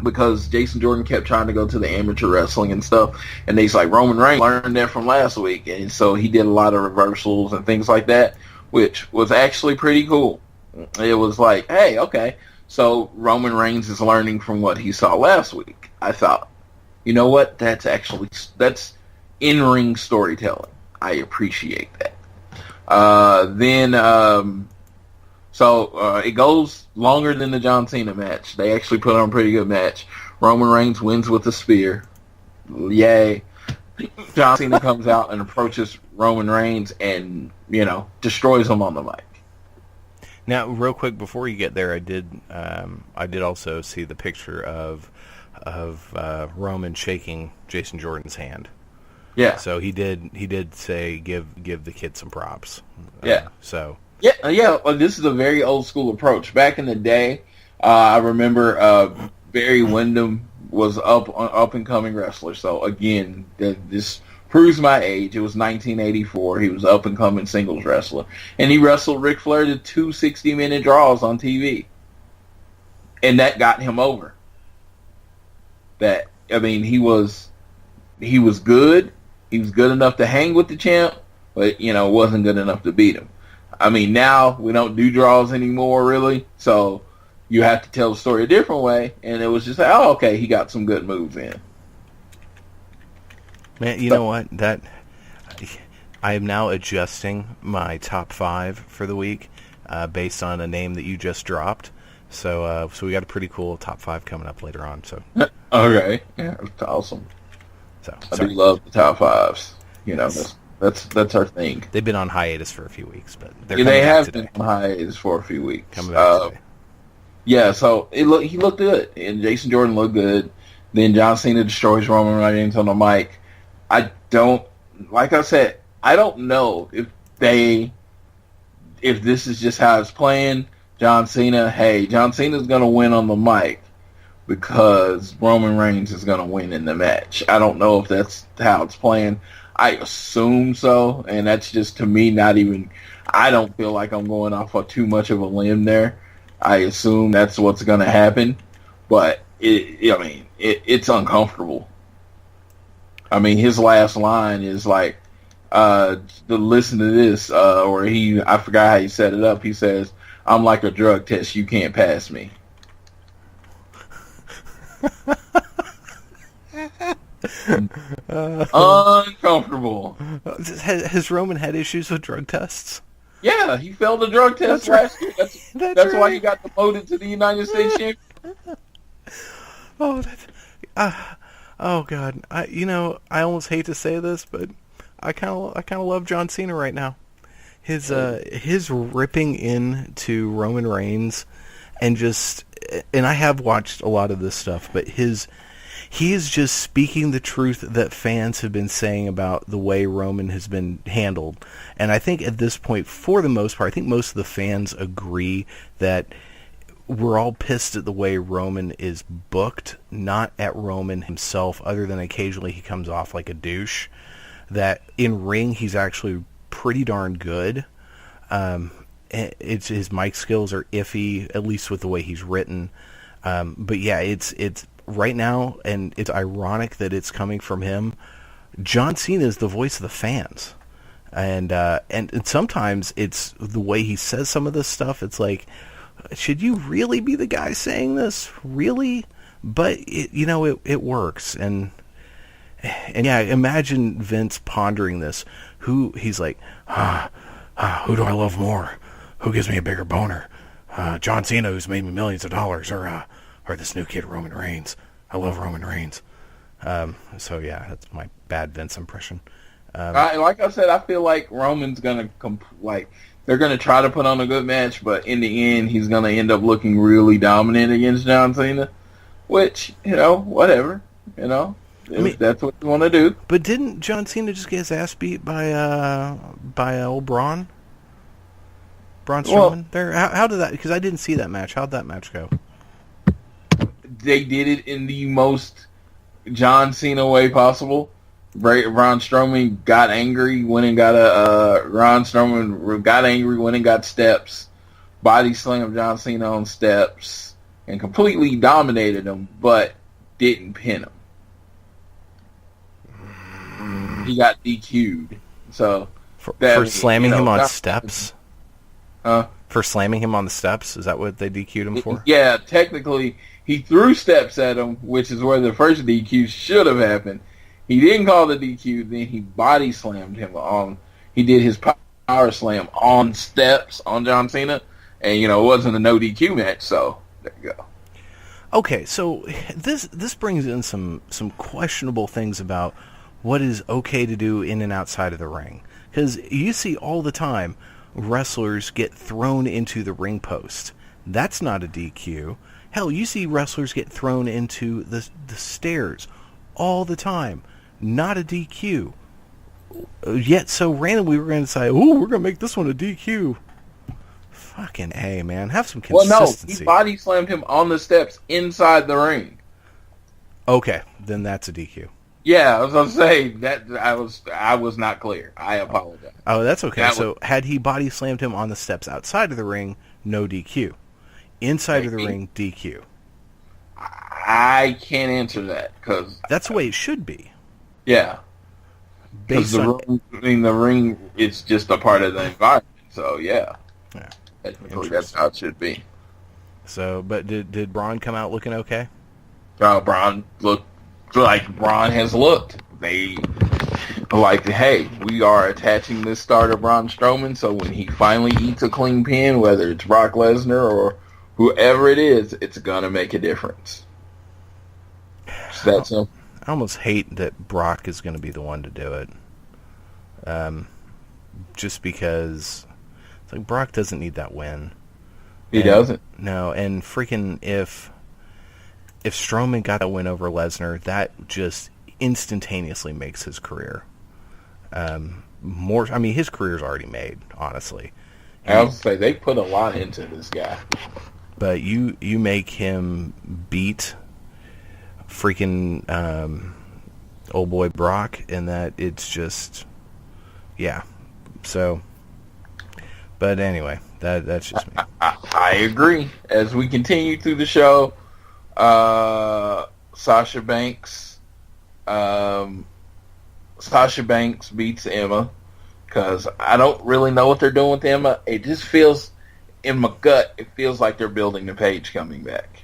because Jason Jordan kept trying to go to the amateur wrestling and stuff, and he's like, Roman Reigns learned that from last week, and so he did a lot of reversals and things like that, which was actually pretty cool. It was like, hey, okay, so Roman Reigns is learning from what he saw last week. I thought, you know what, that's in-ring storytelling. I appreciate that. So it goes longer than the John Cena match. They actually put on a pretty good match. Roman Reigns wins with a spear. Yay. John Cena comes out and approaches Roman Reigns and, destroys him on the mic. Now, real quick, before you get there, I did also see the picture of Roman shaking Jason Jordan's hand. Yeah. So he did say give the kid some props. Yeah. Yeah. Well, this is a very old school approach. Back in the day, I remember Barry Windham was up and coming wrestler. So again, this proves my age. It was 1984. He was up and coming singles wrestler, and he wrestled Ric Flair to 2 60-minute draws on TV, and that got him over. He was good. He was good enough to hang with the champ, but wasn't good enough to beat him. I mean, now we don't do draws anymore, really. So you have to tell the story a different way, and it was just like, oh, okay, he got some good moves in. Man, you know what? I am now adjusting my top 5 for the week based on a name that you just dropped. So we got a pretty cool top 5 coming up later on. So okay, yeah, that's awesome. So I do love the top 5s. That's our thing. They've been on hiatus for a few weeks, but they have been on hiatus for a few weeks. Coming back today. Yeah, so he looked good, and Jason Jordan looked good. Then John Cena destroys Roman Reigns on the mic. Like I said, I don't know if this is just how it's playing. John Cena's going to win on the mic because Roman Reigns is going to win in the match. I don't know if that's how it's playing. I assume so, and that's just, to me, I don't feel like I'm going off of too much of a limb there. I assume that's what's going to happen, but it's uncomfortable. I mean, his last line is like, listen to this, or I forgot how he set it up. He says, "I'm like a drug test. You can't pass me." Uncomfortable. Has Roman had issues with drug tests? Yeah, he failed the drug test last year. That's why he got demoted to the United States champion. Oh God! I almost hate to say this, but I kind of love John Cena right now. His ripping into Roman Reigns, and I have watched a lot of this stuff, but he is just speaking the truth that fans have been saying about the way Roman has been handled. And I think at this point, for the most part, I think most of the fans agree that we're all pissed at the way Roman is booked, not at Roman himself, other than occasionally he comes off like a douche. That in ring, he's actually pretty darn good. His mic skills are iffy, at least with the way he's written. But yeah, it's right now, and it's ironic that it's coming from him. John Cena is the voice of the fans, and sometimes it's the way he says some of this stuff. It's like, should you really be the guy saying this? Really? But it works, and yeah, imagine Vince pondering this. He's like, who do I love more? Who gives me a bigger boner? John Cena, who's made me millions of dollars, or this new kid, Roman Reigns. I love Roman Reigns. So yeah, that's my bad Vince impression. Like I said, I feel like Roman's gonna they're gonna try to put on a good match, but in the end, he's gonna end up looking really dominant against John Cena. Which whatever, if that's what you want to do. But didn't John Cena just get his ass beat by old Braun? Braun Strowman? How did that? Because I didn't see that match. How'd that match go? They did it in the most John Cena way possible. Braun Strowman got angry, went and got steps, body slammed John Cena on steps, and completely dominated him, but didn't pin him. He got DQ'd. So for slamming him on steps? For slamming him on the steps? Is that what they DQ'd him for? Yeah, technically, he threw steps at him, which is where the first DQ should have happened. He didn't call the DQ, then he body slammed him he did his power slam on steps on John Cena, and it wasn't a no DQ match, so there you go. Okay, so this brings in some questionable things about what is okay to do in and outside of the ring. Because you see all the time wrestlers get thrown into the ring post. That's not a DQ. Hell, you see wrestlers get thrown into the stairs all the time. Not a DQ. Yet so randomly we're going to say, we're going to make this one a DQ. Fucking A, man. Have some Well, no, consistency. he body slammed him on the steps inside the ring. Okay, then that's a DQ. Yeah, I was gonna say that I was not clear. I apologize. Oh, that's okay. So had he body slammed him on the steps outside of the ring, no DQ. Inside of the ring, DQ. I can't answer that because that's the way it should be. Yeah, because the ring is just a part of the environment. So yeah. Technically, that's how it should be. So, but did Braun come out looking okay? Braun looked like Braun has looked. They like, hey, we are attaching this star to Braun Strowman, so when he finally eats a clean pin, whether it's Brock Lesnar or whoever it is, it's gonna make a difference. So that's simple. I almost hate that Brock is going to be the one to do it. Just because it's like Brock doesn't need that win. He doesn't. No, and freaking if Strowman got that win over Lesnar, that just instantaneously makes his career more. I mean, his career's already made, honestly. I would say they put a lot into this guy. But you make him beat freaking old boy Brock, and that it's just, yeah. So, but anyway, that's just me. I agree. As we continue through the show, Sasha Banks beats Emma, because I don't really know what they're doing with Emma. It just feels, in my gut, it feels like they're building the Page coming back.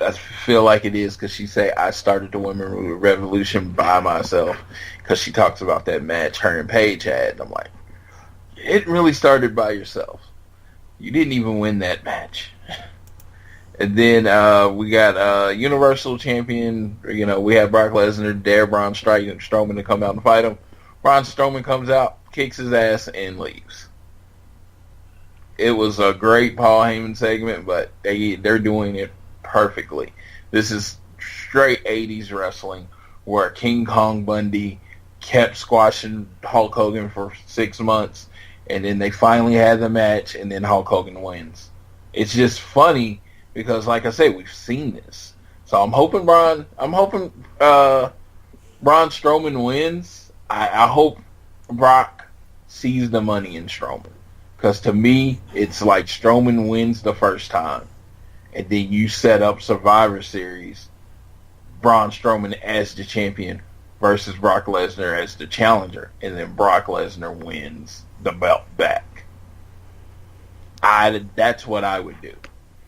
I feel like it is, because she say I started the Women Revolution by myself, because she talks about that match her and Paige had. And I'm like, it really started by yourself. You didn't even win that match. And then we got Universal Champion. You know, we have Brock Lesnar dare Braun Strowman to come out and fight him. Braun Strowman comes out, kicks his ass, and leaves. It was a great Paul Heyman segment, but they're doing it perfectly. This is straight 80s wrestling, where King Kong Bundy kept squashing Hulk Hogan for 6 months, and then they finally had the match, and then Hulk Hogan wins. It's just funny because, like I say, we've seen this. So I'm hoping Braun Strowman wins. I hope Brock sees the money in Strowman, because to me, it's like Strowman wins the first time, and then you set up Survivor Series, Braun Strowman as the champion versus Brock Lesnar as the challenger, and then Brock Lesnar wins the belt back. That's what I would do.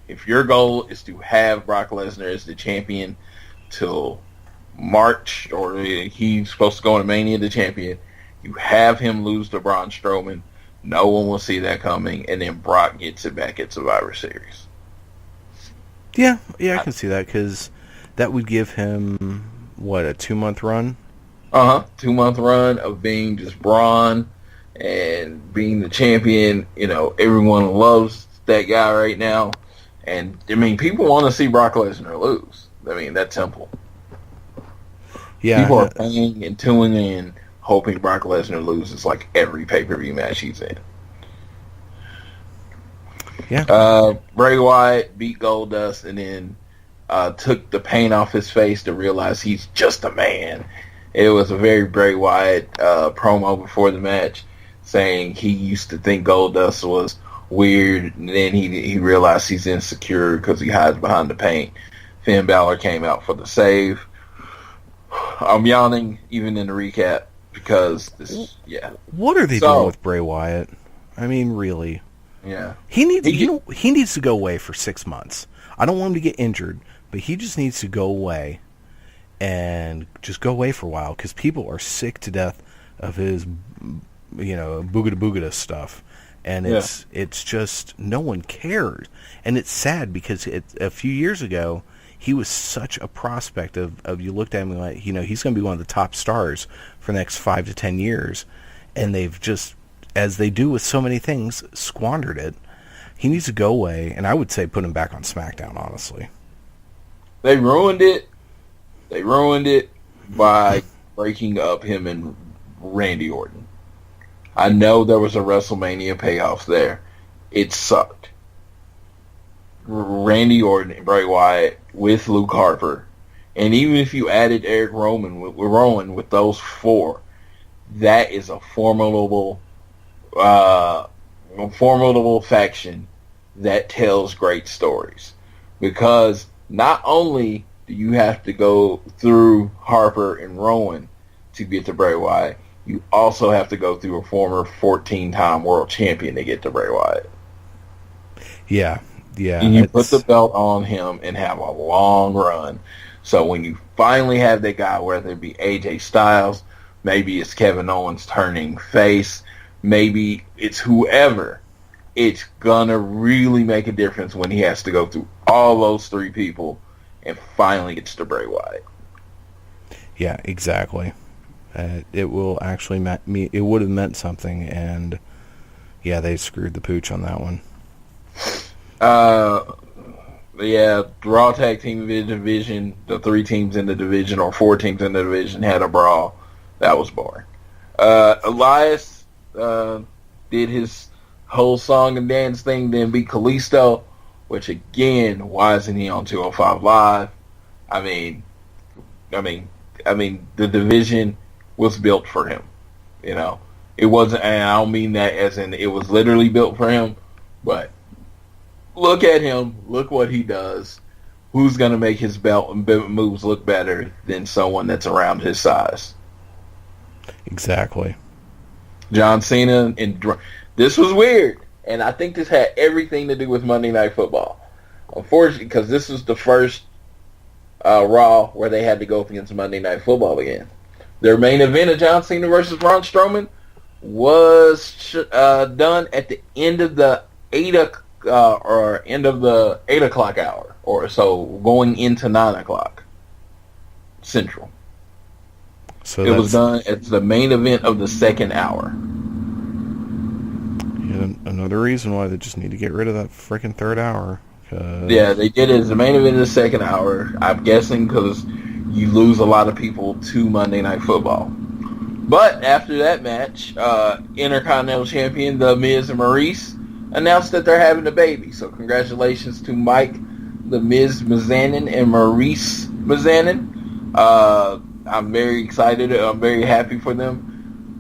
If your goal is to have Brock Lesnar as the champion till March, or he's supposed to go into Mania the champion, you have him lose to Braun Strowman. No one will see that coming, and then Brock gets it back at Survivor Series. Yeah, I can see that, because that would give him, what, a 2-month run? 2-month run of being just Braun and being the champion. You know, everyone loves that guy right now. And, I mean, people want to see Brock Lesnar lose. I mean, that's simple. Yeah. People are paying and tuning in, hoping Brock Lesnar loses like every pay-per-view match he's in. Yeah. Bray Wyatt beat Goldust, and then took the paint off his face to realize he's just a man. It was a very Bray Wyatt promo before the match, saying he used to think Goldust was weird, and then he realized he's insecure because he hides behind the paint. Finn Balor came out for the save. I'm yawning even in the recap because this, yeah. What are they doing with Bray Wyatt? I mean, really? Yeah. He needs to go away for 6 months. I don't want him to get injured, but he just needs to go away and just go away for a while, because people are sick to death of his, boogada stuff. And it's just, no one cares. And it's sad, because a few years ago, he was such a prospect of you looked at him like, he's going to be one of the top stars for the next 5 to 10 years. And they've just, as they do with so many things, squandered it. He needs to go away, and I would say put him back on SmackDown, honestly. They ruined it. They ruined it by breaking up him and Randy Orton. I know there was a WrestleMania payoff there. It sucked. Randy Orton and Bray Wyatt with Luke Harper, and even if you added Eric Rowan with those four, that is a formidable faction that tells great stories. Because not only do you have to go through Harper and Rowan to get to Bray Wyatt, you also have to go through a former 14-time world champion to get to Bray Wyatt. Yeah. And you put the belt on him and have a long run. So when you finally have that guy, whether it be AJ Styles, maybe it's Kevin Owens turning face, maybe it's whoever, it's gonna really make a difference when he has to go through all those three people and finally gets to Bray Wyatt. Yeah, exactly. It will actually it would have meant something, and yeah, they screwed the pooch on that one. Yeah, Raw Tag Team Division, the 3 teams in the division or 4 teams in the division had a brawl. That was boring. Elias did his whole song and dance thing, then beat Kalisto, which again, why isn't he on 205 Live? I mean, the division was built for him. You know, it wasn't, and I don't mean that as in it was literally built for him, but look at him. Look what he does. Who's going to make his belt and moves look better than someone that's around his size? Exactly. John Cena, and this was weird, and I think this had everything to do with Monday Night Football. Unfortunately, because this was the first Raw where they had to go up against Monday Night Football again. Their main event of John Cena versus Braun Strowman was done at the end of the 8 o'clock hour, or so, going into 9 o'clock Central. So it was done at the main event of the second hour. Another reason why they just need to get rid of that freaking third hour. Yeah, they did it as the main event of the second hour. I'm guessing because you lose a lot of people to Monday Night Football. But after that match, Intercontinental Champion The Miz and Maurice announced that they're having a baby. So congratulations to Mike, The Miz Mizanin, and Maurice Mizanin. I'm very excited. I'm very happy for them.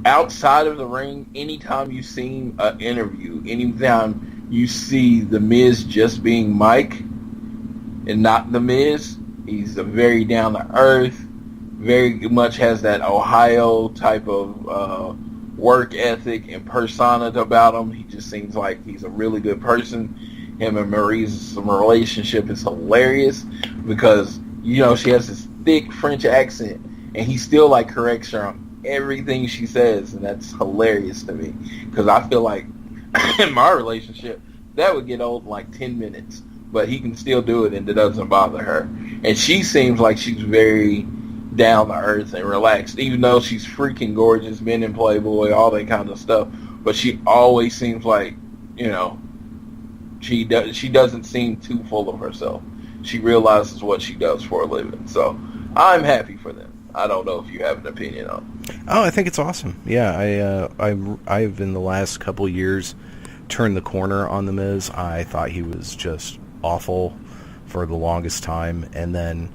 Outside of the ring, anytime you've seen an interview, anytime you see The Miz just being Mike and not The Miz, he's a very down-to-earth, very much has that Ohio type of work ethic and persona about him. He just seems like he's a really good person. Him and Marie's relationship is hilarious because, you know, she has this thick French accent and he still like corrects her on everything she says, and that's hilarious to me because I feel like in my relationship that would get old in like 10 minutes, but he can still do it and it doesn't bother her. And she seems like she's very down to earth and relaxed, even though she's freaking gorgeous, been in Playboy, all that kind of stuff, but she always seems like, you know, she doesn't seem too full of herself. She realizes what she does for a living. So I'm happy for them. I don't know if you have an opinion on it. Oh, I think it's awesome. Yeah, I've in the last couple of years turned the corner on The Miz. I thought he was just awful for the longest time, and then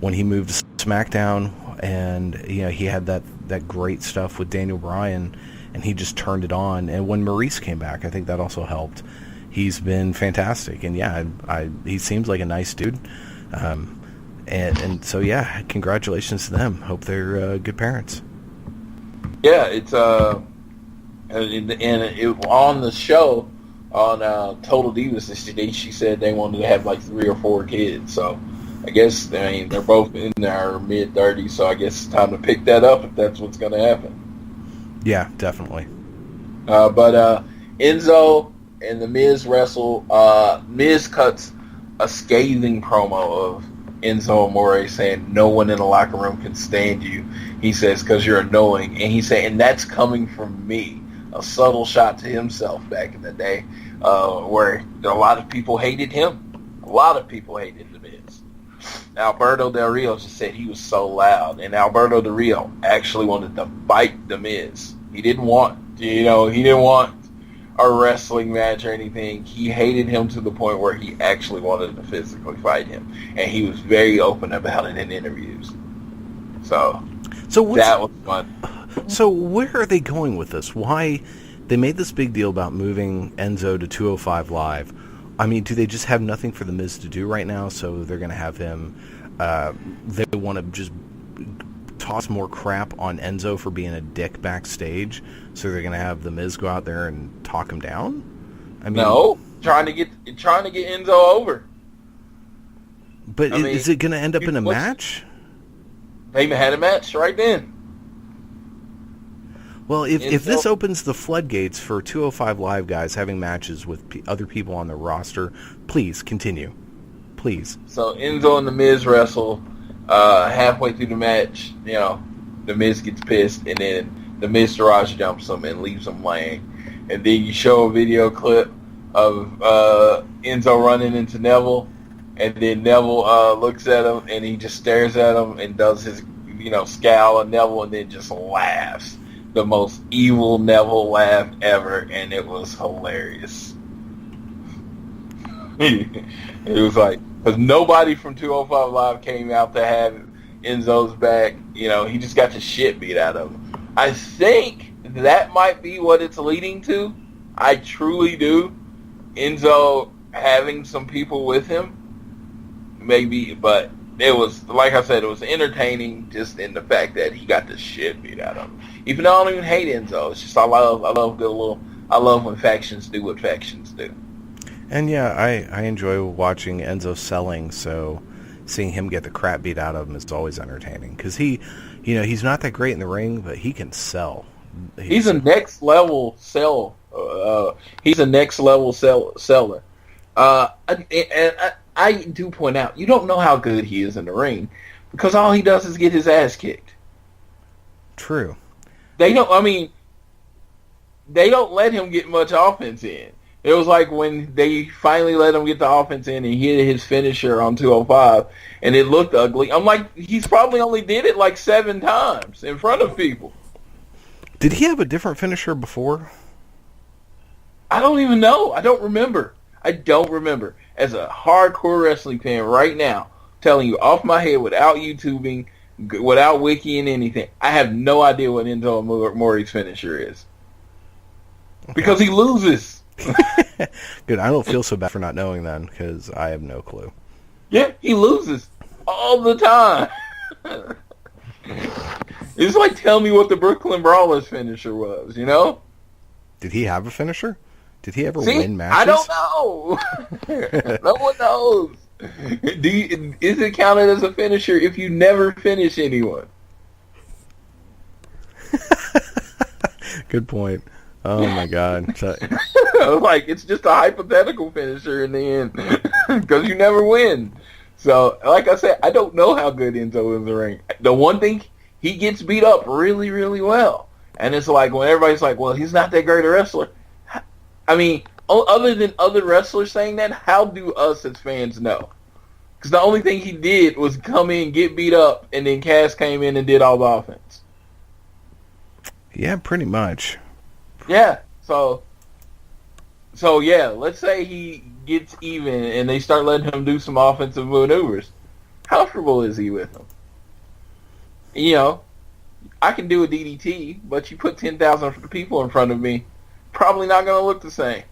when he moved to SmackDown, and you know, he had that great stuff with Daniel Bryan, and he just turned it on. And when Maurice came back, I think that also helped. He's been fantastic, and yeah, he seems like a nice dude. And so yeah, congratulations to them. Hope they're good parents. Yeah, it's on the show on Total Divas, she said they wanted to have like 3 or 4 kids. So I guess they're both in their mid-30s. So I guess it's time to pick that up if that's what's going to happen. Yeah, definitely. But Enzo and The Miz wrestle. Miz cuts a scathing promo of Enzo Amore saying no one in the locker room can stand you. He says, because you're annoying. And he said, and that's coming from me. A subtle shot to himself back in the day where a lot of people hated him. A lot of people hated The Miz. Alberto Del Rio just said he was so loud. And Alberto Del Rio actually wanted to fight The Miz. He didn't want You know, he didn't want a wrestling match or anything. He hated him to the point where he actually wanted to physically fight him, and he was very open about it in interviews. So that was fun. So where are they going with this? Why they made this big deal about moving Enzo to 205 Live? I mean, do they just have nothing for The Miz to do right now? So they're going to have him. They want to just toss more crap on Enzo for being a dick backstage. So they're going to have The Miz go out there and talk him down. I mean, no, trying to get Enzo over. But is it going to end up in a match? They had a match right then. Well, if this opens the floodgates for 205 Live guys having matches with other people on the roster, please continue. Please. So Enzo and The Miz wrestle. Halfway through the match, you know, The Miz gets pissed, and then The Miz garage jumps him and leaves him laying. And then you show a video clip of Enzo running into Neville, and then Neville looks at him, and he just stares at him and does his, you know, scowl at Neville, and then just laughs. The most evil Neville laugh ever, and it was hilarious. It was like, because nobody from 205 Live came out to have Enzo's back. You know, he just got the shit beat out of him. I think that might be what it's leading to. I truly do. Enzo having some people with him, maybe, but it was, like I said, it was entertaining just in the fact that he got the shit beat out of him. Even though I don't even hate Enzo, it's just I love when factions do what factions do. And yeah, I enjoy watching Enzo selling, so seeing him get the crap beat out of him is always entertaining. Because he's not that great in the ring, but he can sell. He's a next level seller. He's a next level seller. And I do point out, you don't know how good he is in the ring because all he does is get his ass kicked. True. They don't let him get much offense in. It was like when they finally let him get the offense in and he hit his finisher on 205 and it looked ugly. I'm like, he's probably only did it like 7 times in front of people. Did he have a different finisher before? I don't even know. I don't remember. As a hardcore wrestling fan right now, telling you off my head without YouTubing, without wikiing anything, I have no idea what Enzo Amore's finisher is. Okay. Because he loses. Good. I don't feel so bad for not knowing then, because I have no clue. Yeah, he loses all the time. It's like, tell me what the Brooklyn Brawlers finisher was, you know? Did he have a finisher? Did he ever win matches? I don't know. No one knows. Is it counted as a finisher if you never finish anyone? Good point. Oh my God. Like, it's just a hypothetical finisher in the end because you never win. So, like I said, I don't know how good Enzo is in the ring. The one thing, he gets beat up really, really well. And it's like, when everybody's like, well, he's not that great a wrestler. I mean, other than other wrestlers saying that, how do us as fans know? Because the only thing he did was come in, get beat up, and then Cass came in and did all the offense. Yeah, pretty much. Yeah, so yeah, let's say he gets even and they start letting him do some offensive maneuvers. How comfortable is he with them? You know, I can do a DDT, but you put 10,000 people in front of me, probably not going to look the same.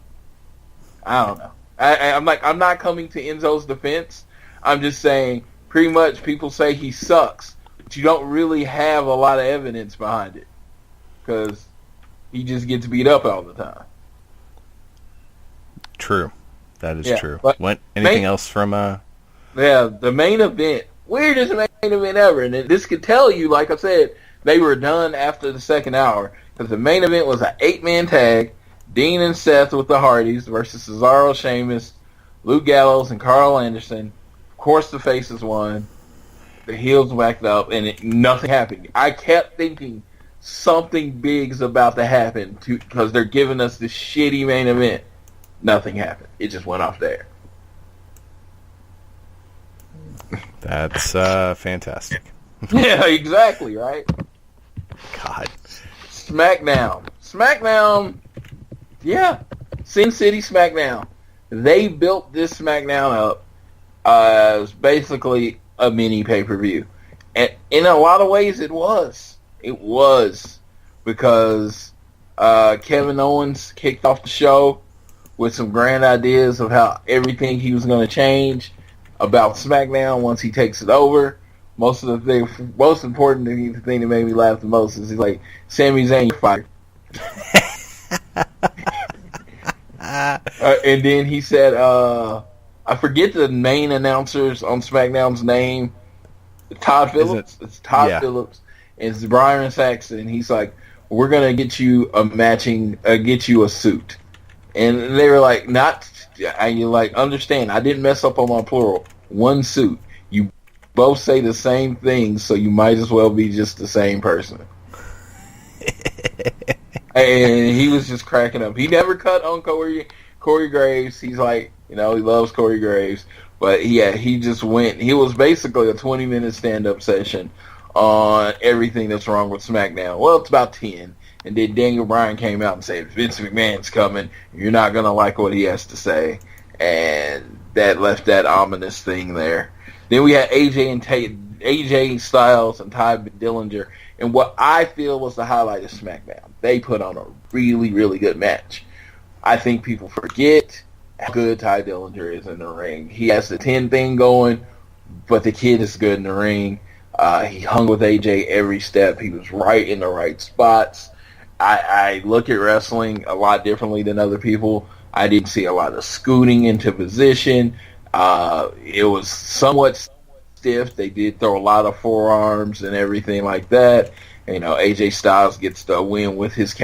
I don't know. I'm not coming to Enzo's defense. I'm just saying, pretty much people say he sucks, but you don't really have a lot of evidence behind it because he just gets beat up all the time. True. That is true. Anything else from... Yeah, the main event. Weirdest main event ever. And this could tell you, like I said, they were done after the second hour. Because the main event was an 8-man tag. Dean and Seth with the Hardys versus Cesaro, Sheamus, Luke Gallows, and Carl Anderson. Of course the faces won. The heels backed up, and nothing happened. I kept thinking something big's about to happen because they're giving us this shitty main event. Nothing happened. It just went off there. That's fantastic. Yeah, exactly, right? God. SmackDown, yeah, Sin City SmackDown. They built this SmackDown up as basically a mini pay-per-view. And in a lot of ways it was. It was. Because Kevin Owens kicked off the show with some grand ideas of how everything he was going to change about SmackDown once he takes it over. Most important thing that made me laugh the most is he's like, Sami Zayn, you're fired. And then he said, I forget the main announcers on SmackDown's name. Todd Phillips. It's Todd Phillips. And it's Byron Saxton. He's like, we're gonna get you get you a suit. And they were like, you like, understand, I didn't mess up on my plural. One suit. You both say the same thing, so you might as well be just the same person. And he was just cracking up. He never cut on Corey Graves. He's like, he loves Corey Graves. But yeah, he just went. He was basically a 20-minute stand-up session on everything that's wrong with SmackDown. Well, it's about 10. And then Daniel Bryan came out and said, Vince McMahon's coming. You're not going to like what he has to say. And that left that ominous thing there. Then we had AJ Styles and Ty Dillinger. And what I feel was the highlight of SmackDown. They put on a really, really good match. I think people forget how good Ty Dillinger is in the ring. He has the 10 thing going, but the kid is good in the ring. He hung with AJ every step. He was right in the right spots. I look at wrestling a lot differently than other people. I didn't see a lot of scooting into position. It was somewhat stiff. They did throw a lot of forearms and everything like that. AJ Styles gets the win with his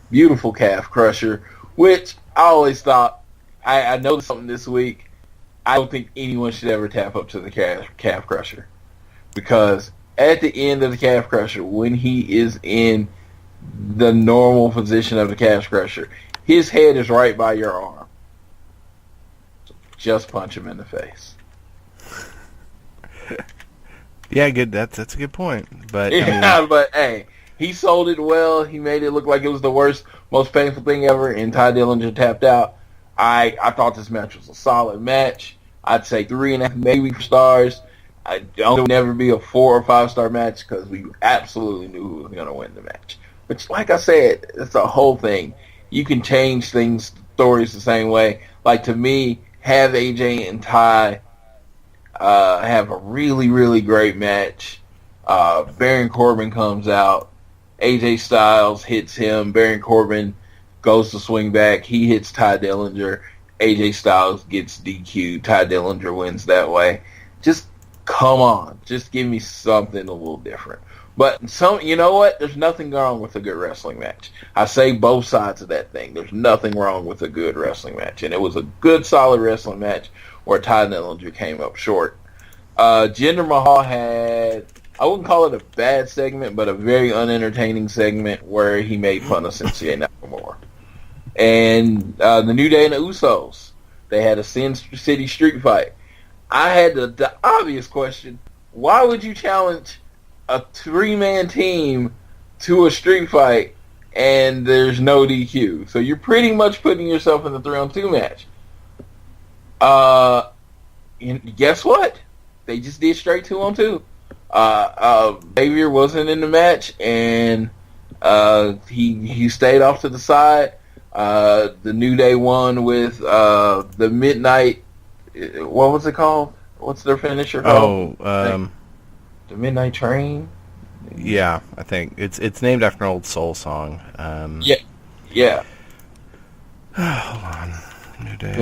beautiful calf crusher, which I always thought, I noticed something this week. I don't think anyone should ever tap up to the calf crusher. Because at the end of the calf crusher, when he is in the normal position of the calf crusher, his head is right by your arm. So just punch him in the face. Yeah, good. That's a good point. But but hey, he sold it well. He made it look like it was the worst, most painful thing ever, and Ty Dillinger tapped out. I thought this match was a solid match. I'd say 3.5 maybe stars. I don't never be a 4 or 5 star match because we absolutely knew who was going to win the match. Which, like I said, it's the whole thing. You can change stories the same way. Like, to me, have AJ and Ty have a really, really great match. Baron Corbin comes out. AJ Styles hits him. Baron Corbin goes to swing back. He hits Ty Dillinger. AJ Styles gets DQ'd. Ty Dillinger wins that way. Just come on. Just give me something a little different. But you know what? There's nothing wrong with a good wrestling match. I say both sides of that thing. There's nothing wrong with a good wrestling match. And it was a good, solid wrestling match where Ty Dillinger came up short. Jinder Mahal had, I wouldn't call it a bad segment, but a very unentertaining segment where he made fun of Shinsuke Nakamura. And the New Day and the Usos, they had a Sin City street fight. I had the obvious question, why would you challenge a 3-man team to a street fight and there's no DQ? So you're pretty much putting yourself in the 3-on-2 match. And guess what? They just did straight 2-on-2. Xavier wasn't in the match, and he stayed off to the side. The New Day won with the Midnight. What was it called? What's their finisher called? The Midnight Train. Yeah, I think it's named after an old soul song. Yeah. Hold on, New Day.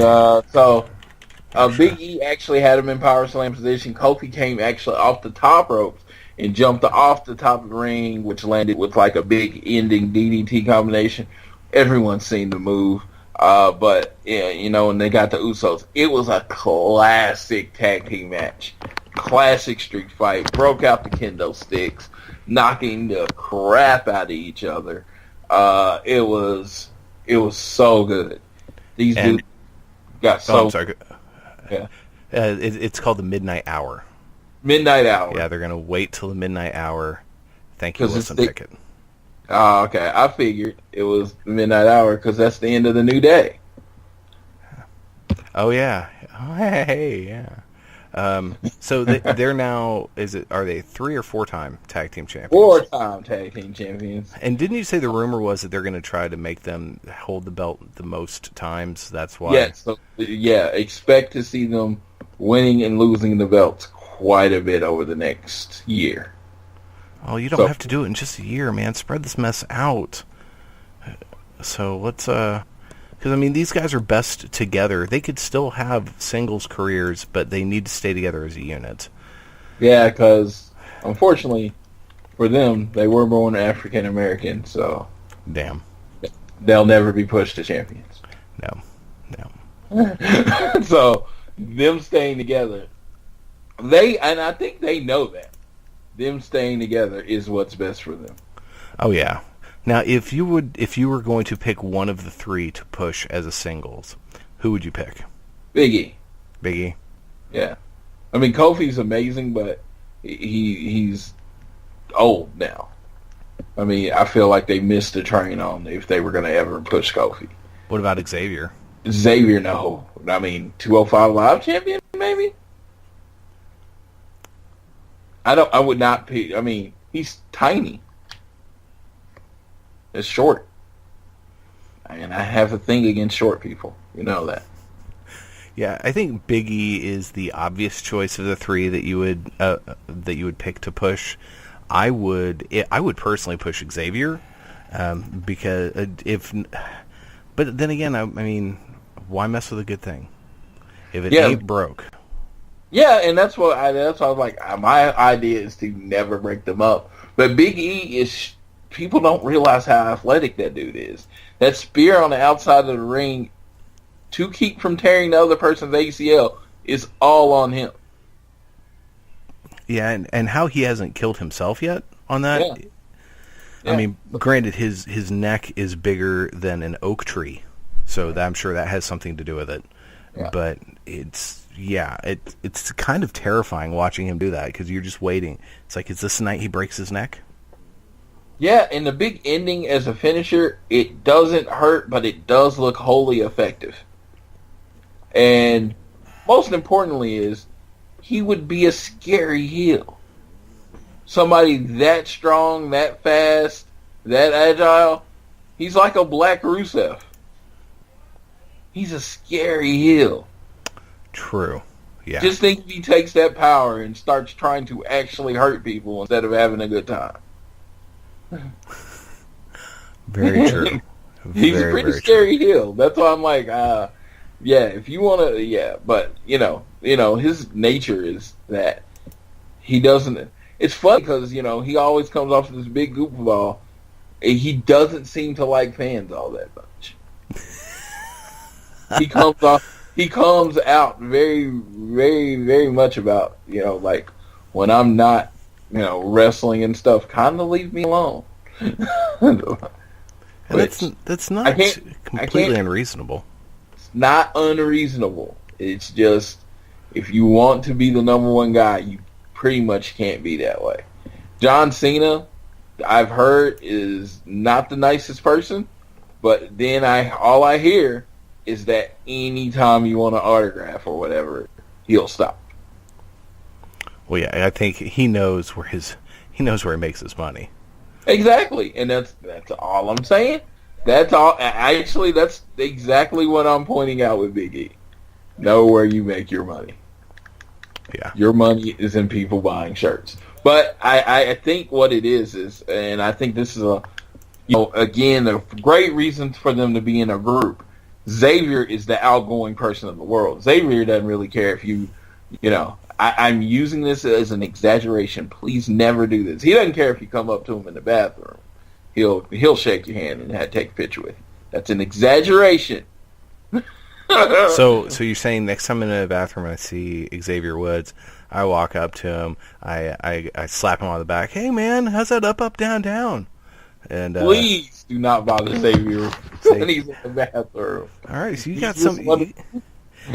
Big E actually had him in power slam position. Kofi came actually off the top ropes and jumped off the top of the ring, which landed with like a big ending DDT combination. Everyone's seen the move. But, yeah, and they got the Usos. It was a classic tag team match. Classic street fight. Broke out the kendo sticks. Knocking the crap out of each other. It was so good. These dudes got so... I'm sorry. Yeah. It's called the Midnight Hour. Midnight Hour. Yeah, they're going to wait till the Midnight Hour. Thank you, Wilson Pickett. Oh, okay. I figured it was midnight hour because that's the end of the New Day. Oh yeah. Oh, hey, yeah. So they're now, are they 3 or 4-time tag team champions? 4-time tag team champions. And didn't you say the rumor was that they're going to try to make them hold the belt the most times? That's why. Yeah, so, expect to see them winning and losing the belts quite a bit over the next year. Oh, you don't have to do it in just a year, man. Spread this mess out. So let's, because, I mean, these guys are best together. They could still have singles careers, but they need to stay together as a unit. Yeah, because, unfortunately, for them, they were born African American, so... Damn. They'll never be pushed to champions. No. So, them staying together, and I think they know that. Them staying together is what's best for them. Oh, yeah. Now, if you were going to pick one of the 3 to push as a singles, who would you pick? Big E. Yeah. I mean, Kofi's amazing, but he's old now. I mean, I feel like they missed the train on if they were going to ever push Kofi. What about Xavier? Xavier, no. I mean, 205 Live champion, maybe? I would not pick. I mean, he's tiny. It's short. And I have a thing against short people. You know that. Yeah, I think Big E is the obvious choice of the 3 that you would pick to push. I would personally push Xavier because but then again, I mean, why mess with a good thing if it ain't broke? Yeah, and that's what I was like. My idea is to never break them up. But Big E is. People don't realize how athletic that dude is. That spear on the outside of the ring to keep from tearing the other person's ACL is all on him. Yeah, and how he hasn't killed himself yet on that. Yeah. I mean, granted, his neck is bigger than an oak tree, so I'm sure that has something to do with it. Yeah. But it's kind of terrifying watching him do that because you're just waiting. It's like, is this the night he breaks his neck? Yeah, and the big ending as a finisher, it doesn't hurt, but it does look wholly effective. And most importantly is, he would be a scary heel. Somebody that strong, that fast, that agile, he's like a Black Rusev. He's a scary heel. True. Yeah. Just think if he takes that power and starts trying to actually hurt people instead of having a good time. Very true. He's a pretty scary heel. That's why I'm like, if you want to, but his nature is that he doesn't. It's funny because he always comes off this big goofball. And he doesn't seem to like fans all that much. He comes out very, very, very much about like when I'm not. Wrestling and stuff, kind of leave me alone. That's not completely unreasonable. It's not unreasonable. It's just, if you want to be the number one guy, you pretty much can't be that way. John Cena, I've heard, is not the nicest person, but then all I hear is that anytime you want an autograph or whatever, he'll stop. Well, yeah, I think he knows where he makes his money. Exactly, and that's all I'm saying. That's all. Actually, that's exactly what I'm pointing out with Big E. Know where you make your money. Yeah, your money is in people buying shirts. But I think what it is, and I think this is again a great reason for them to be in a group. Xavier is the outgoing person of the world. Xavier doesn't really care if I'm using this as an exaggeration. Please never do this. He doesn't care if you come up to him in the bathroom. He'll shake your hand and take a picture with you. That's an exaggeration. So you're saying next time I'm in the bathroom and I see Xavier Woods, I walk up to him, I slap him on the back. Hey man, how's that up, down, down? And please do not bother Xavier when he's in the bathroom. All right, so you got some.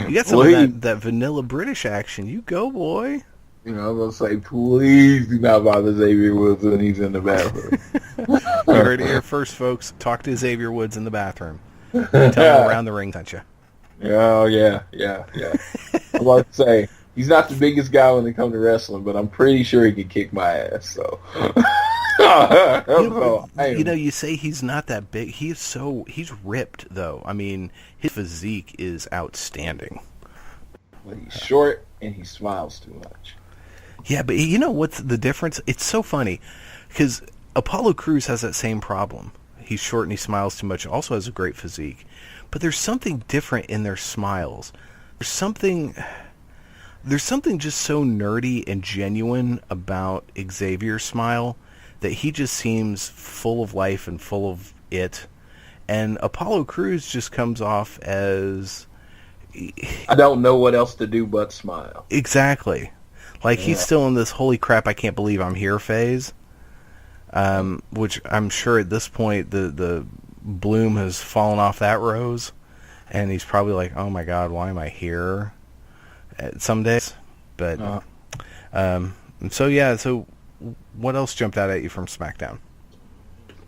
You got some of that vanilla British action. You go, boy. I'm going to say, please do not bother Xavier Woods when he's in the bathroom. You heard it here first, folks. Talk to Xavier Woods in the bathroom. Tell him around the ring sent you. Oh, yeah. I'm about to say, he's not the biggest guy when it comes to wrestling, but I'm pretty sure he can kick my ass, so. You say he's not that big. He's ripped, though. I mean, his physique is outstanding. But he's short, and he smiles too much. Yeah, but you know what's the difference? It's so funny, because Apollo Crews has that same problem. He's short and he smiles too much, also has a great physique. But there's something different in their smiles. There's something just so nerdy and genuine about Xavier's smile that he just seems full of life and full of it. And Apollo Crews just comes off as... I don't know what else to do but smile. Exactly. Like, he's still in this holy crap, I can't believe I'm here phase. Which I'm sure at this point the bloom has fallen off that rose. And he's probably like, oh my god, why am I here? Some days. But, so what else jumped out at you from SmackDown?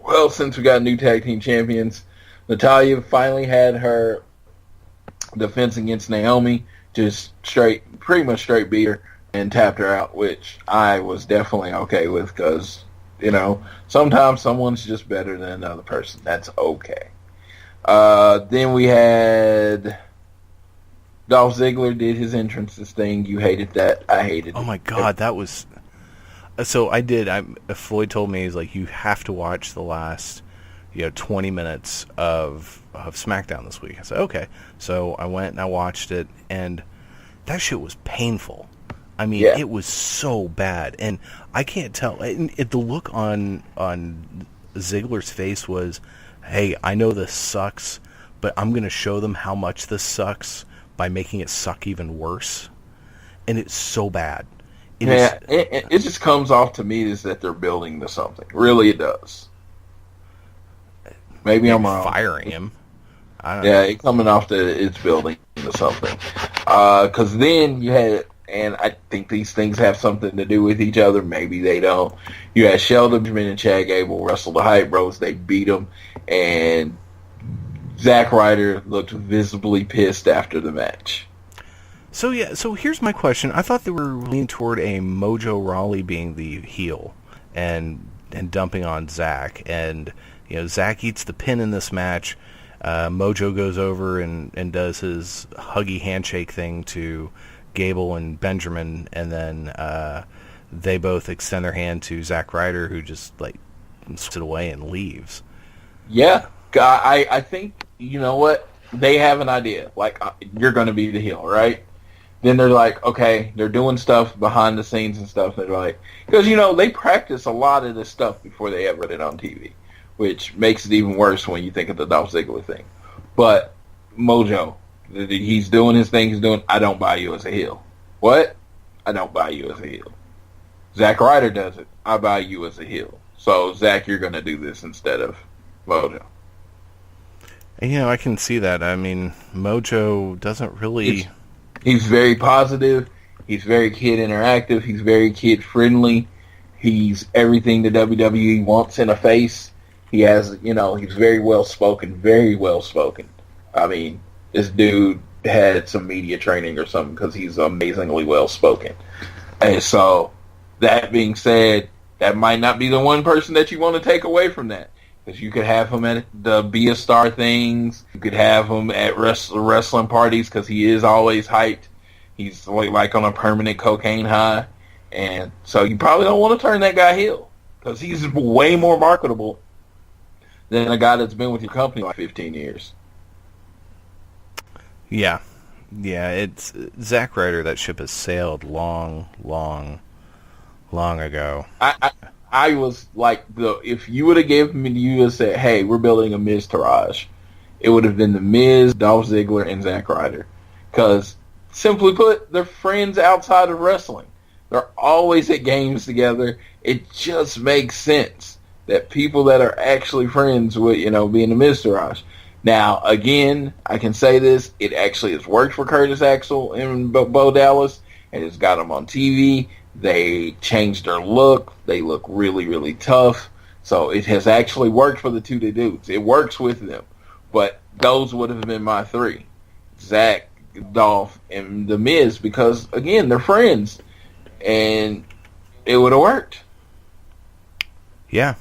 Well, since we got new tag team champions, Natalya finally had her defense against Naomi, just pretty much straight beat her and tapped her out, which I was definitely okay with because, sometimes someone's just better than another person. That's okay. Then we had Dolph Ziggler did his entrances thing. You hated that. I hated it. Oh my god, that was... So I did. Floyd told me, he's like, you have to watch the last 20 minutes of SmackDown this week. I said, okay. So I went and I watched it, and that shit was painful. I mean, It was so bad. And I can't tell. The look on Ziggler's face was, hey, I know this sucks, but I'm going to show them how much this sucks by making it suck even worse. And it's so bad. It just comes off to me is that they're building to something. Really, it does. Maybe I'm wrong. Firing him. I don't know. Yeah, it's coming off that it's building to something. Because then you had, and I think these things have something to do with each other. Maybe they don't. You had Shelton Benjamin and Chad Gable wrestle the Hype Bros. They beat them, and Zack Ryder looked visibly pissed after the match. So here's my question. I thought they were leaning toward a Mojo Rawley being the heel and dumping on Zack. And, Zack eats the pin in this match. Mojo goes over and does his huggy handshake thing to Gable and Benjamin. And then they both extend their hand to Zack Ryder, who just, puts it away and leaves. Yeah. I think, you know what? They have an idea. You're going to be the heel, right? Then they're like, okay, they're doing stuff behind the scenes and stuff. They're like, because, they practice a lot of this stuff before they ever put it on TV, which makes it even worse when you think of the Dolph Ziggler thing. But Mojo, he's doing his thing. I don't buy you as a heel. What? I don't buy you as a heel. Zack Ryder does it. I buy you as a heel. So, Zack, you're going to do this instead of Mojo. And, I can see that. I mean, Mojo doesn't really... He's very positive. He's very kid interactive. He's very kid friendly. He's everything the WWE wants in a face. He has, he's very well spoken. Very well spoken. I mean, this dude had some media training or something because he's amazingly well spoken. And so, that being said, that might not be the one person that you want to take away from that. Because you could have him at the Be a Star things. You could have him at wrestling parties because he is always hyped. He's like on a permanent cocaine high. And so you probably don't want to turn that guy heel because he's way more marketable than a guy that's been with your company like 15 years. Yeah. Yeah, it's Zack Ryder. That ship has sailed long, long, long ago. I was like, if you would have given me you and said, hey, we're building a Miz Taraj, it would have been the Miz, Dolph Ziggler, and Zack Ryder. Because, simply put, they're friends outside of wrestling. They're always at games together. It just makes sense that people that are actually friends with, being a Miz Taraj. Now, again, I can say this, it actually has worked for Curtis Axel and Bo Dallas, and it's got them on TV. They changed their look. They look really, really tough. So it has actually worked for the two dudes. It works with them. But those would have been my three. Zach, Dolph, and The Miz, because, again, they're friends. And it would have worked. Yeah.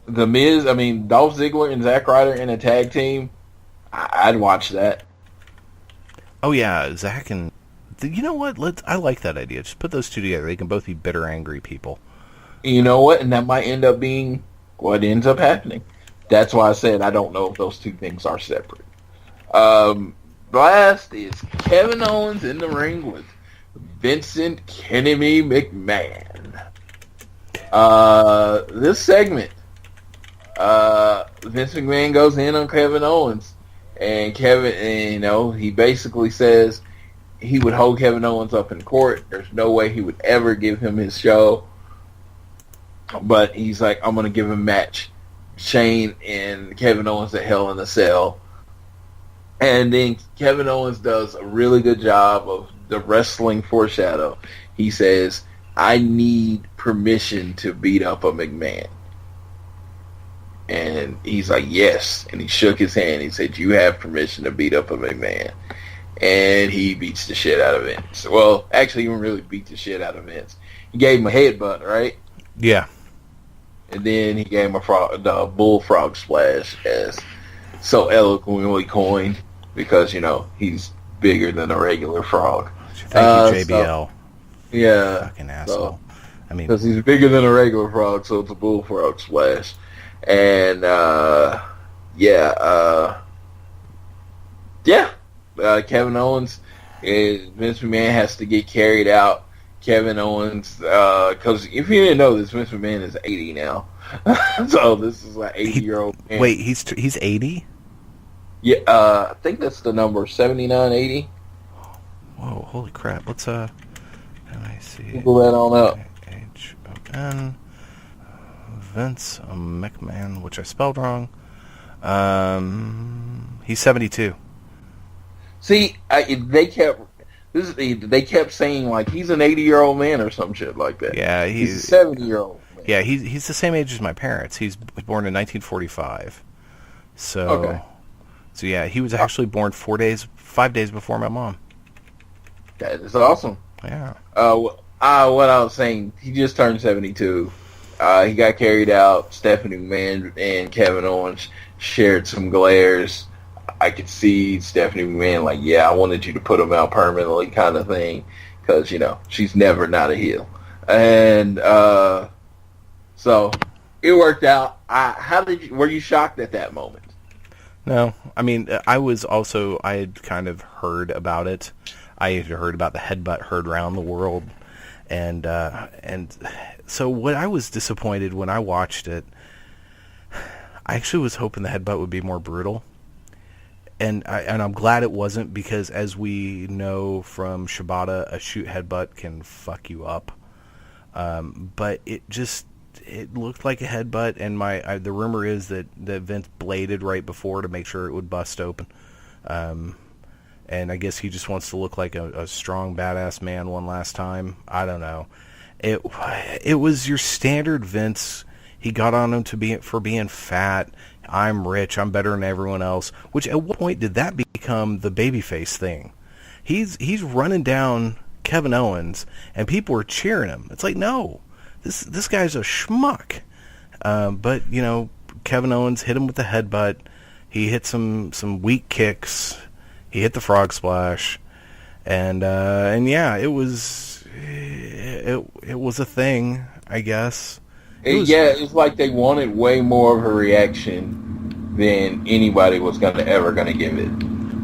The Miz, Dolph Ziggler and Zack Ryder in a tag team, I'd watch that. Oh, yeah, Zach and... You know what? I like that idea. Just put those two together. They can both be bitter, angry people. You know what? And that might end up being what ends up happening. That's why I said I don't know if those two things are separate. Last is Kevin Owens in the ring with Vincent Kennedy McMahon. This segment, Vince McMahon goes in on Kevin Owens, and he basically says he would hold Kevin Owens up in court. There's no way he would ever give him his show. But he's like, I'm going to give him a match. Shane and Kevin Owens at Hell in a Cell. And then Kevin Owens does a really good job of the wrestling foreshadow. He says, I need permission to beat up a McMahon. And he's like, yes. And he shook his hand. He said, you have permission to beat up a McMahon. And he beats the shit out of Vince. Well, actually, he didn't really beat the shit out of Vince. He gave him a headbutt, right? Yeah. And then he gave him the bullfrog splash, as so eloquently coined, because, he's bigger than a regular frog. Thank you, JBL. Yeah. Fucking asshole. Because he's bigger than a regular frog, so it's a bullfrog splash. And, Kevin Owens, Vince McMahon has to get carried out. Kevin Owens, because if you didn't know this, Vince McMahon is 80 now. So this is like 80-year-old man. Wait, he's 80? Yeah, I think that's the number, 79, 80. Whoa, holy crap. Let's, let me see. Pull that on up. H-O-N, Vince McMahon, which I spelled wrong. He's 72. See, they kept saying like he's an 80-year-old man or some shit like that. Yeah, he's a 70-year-old man. Yeah, he's the same age as my parents. He's born in 1945. So, okay. So yeah, he was actually born 5 days before my mom. That is awesome. Yeah. What I was saying, he just turned 72. He got carried out. Stephanie McMahon and Kevin Owens shared some glares. I could see Stephanie McMahon like, yeah, I wanted you to put him out permanently kind of thing, because, she's never not a heel. And so it worked out. Were you shocked at that moment? No. I had kind of heard about it. I had heard about the headbutt heard around the world. And so what I was disappointed when I watched it, I actually was hoping the headbutt would be more brutal. And I'm glad it wasn't, because as we know from Shibata, a shoot headbutt can fuck you up. But it looked like a headbutt, and the rumor is that Vince bladed right before to make sure it would bust open. And I guess he just wants to look like a strong, badass man one last time. I don't know. It was your standard Vince. He got on him for being fat. I'm rich. I'm better than everyone else. Which, at what point did that become the babyface thing? He's running down Kevin Owens, and people are cheering him. It's like, no, this guy's a schmuck. But Kevin Owens hit him with the headbutt. He hit some weak kicks. He hit the frog splash, and yeah, it was a thing, I guess. It's like they wanted way more of a reaction than anybody was ever gonna give it.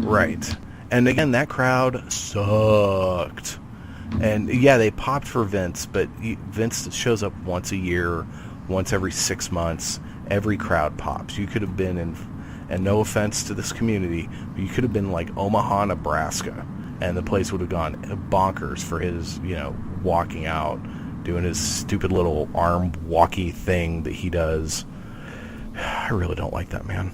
Right. And again, that crowd sucked. And yeah, they popped for Vince, but Vince shows up once a year, once every 6 months. Every crowd pops. You could have been in, and no offense to this community, but you could have been like Omaha, Nebraska, and the place would have gone bonkers for his, walking out, doing his stupid little arm walkie thing that he does. I really don't like that man.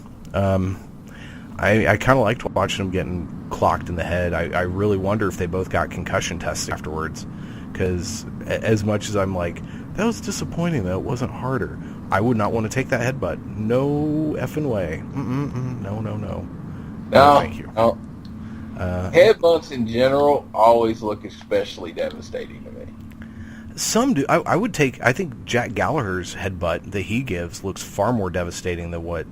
I kind of liked watching him getting clocked in the head. I really wonder if they both got concussion tested afterwards, because as much as I'm like, that was disappointing that it wasn't harder, I would not want to take that headbutt. No effing way. No. No, thank you. No. Headbutts in general always look especially devastating to me. Some do. I would take. I think Jack Gallagher's headbutt that he gives looks far more devastating than what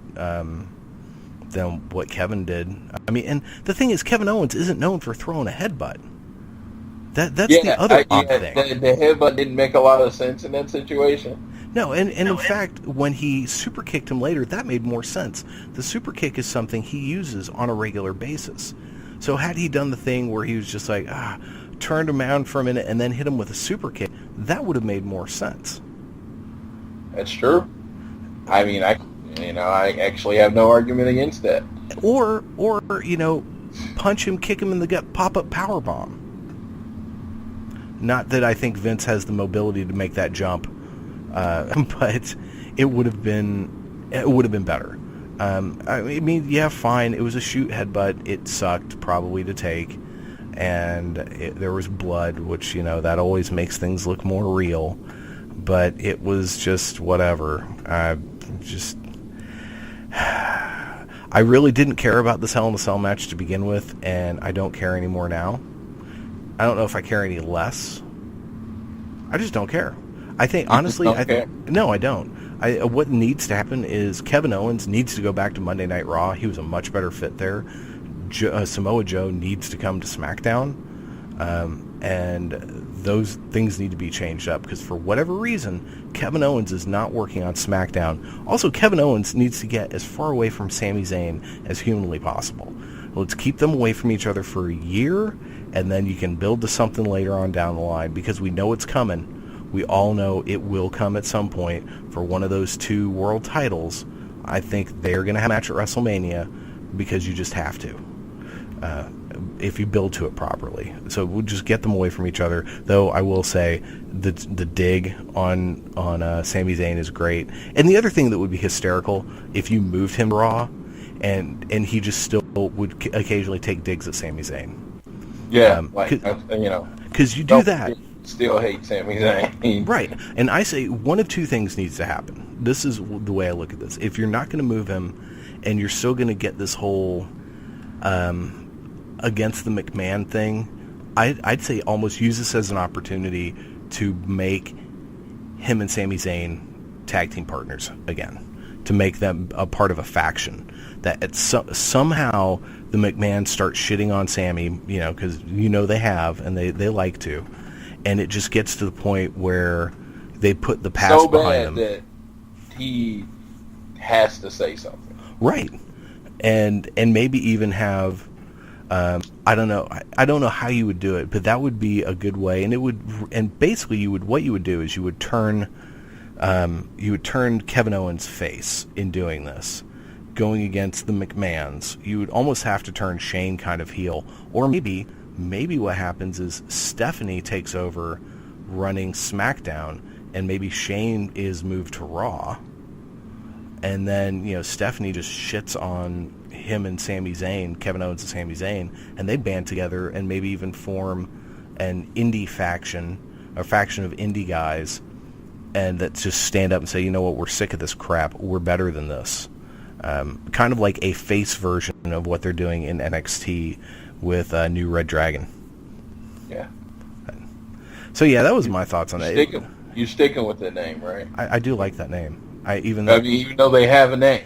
Kevin did. I mean, and the thing is, Kevin Owens isn't known for throwing a headbutt. That's the other odd thing. The headbutt didn't make a lot of sense in that situation. No, and in fact, when he super kicked him later, that made more sense. The super kick is something he uses on a regular basis. So had he done the thing where he was just like, turned him around for a minute and then hit him with a super kick, that would have made more sense. That's true. I mean, I actually have no argument against that. Or punch him, kick him in the gut, pop up power bomb. Not that I think Vince has the mobility to make that jump, but it would have been better. I mean, yeah, fine. It was a shoot headbutt. It sucked probably to take, and there was blood, which that always makes things look more real. But it was just whatever. I really didn't care about this Hell in a Cell match to begin with, and I don't care anymore now. I don't know if I care any less. I just don't care. I think, honestly, no, I don't. What needs to happen is Kevin Owens needs to go back to Monday Night Raw. He was a much better fit there. Samoa Joe needs to come to SmackDown. And those things need to be changed up because for whatever reason, Kevin Owens is not working on SmackDown. Also, Kevin Owens needs to get as far away from Sami Zayn as humanly possible. Let's keep them away from each other for a year, and then you can build to something later on down the line because we know it's coming. We all know it will come at some point for one of those two world titles. I think they're going to have a match at WrestleMania because you just have to. If you build to it properly. So we'll just get them away from each other. Though I will say the dig on Sami Zayn is great. And the other thing that would be hysterical if you moved him to Raw and he just still would occasionally take digs at Sami Zayn. Yeah, because you do that. Still hate Sami Zayn. Right. And I say one of two things needs to happen. This is the way I look at this. If you're not going to move him and you're still going to get this whole against the McMahon thing, I'd say almost use this as an opportunity to make him and Sami Zayn tag team partners again, to make them a part of a faction. That somehow the McMahon start shitting on Sami, because they have and they like to, and it just gets to the point where they put the past so behind them. That he has to say something, right? And maybe even have. I don't know how you would do it, but that would be a good way. And basically what you would do is you would turn Kevin Owens' face in doing this, going against the McMahons. You would almost have to turn Shane kind of heel, or maybe what happens is Stephanie takes over running SmackDown, and maybe Shane is moved to Raw, and then Stephanie just shits on him and Sami Zayn, Kevin Owens and Sami Zayn, and they band together and maybe even form an indie faction, a faction of indie guys, and that just stand up and say, we're sick of this crap, we're better than this. Kind of like a face version of what they're doing in NXT with New Red Dragon. Yeah. So yeah, that was my thoughts on that. You're sticking with the name, right? I do like that name. Even though they have a name.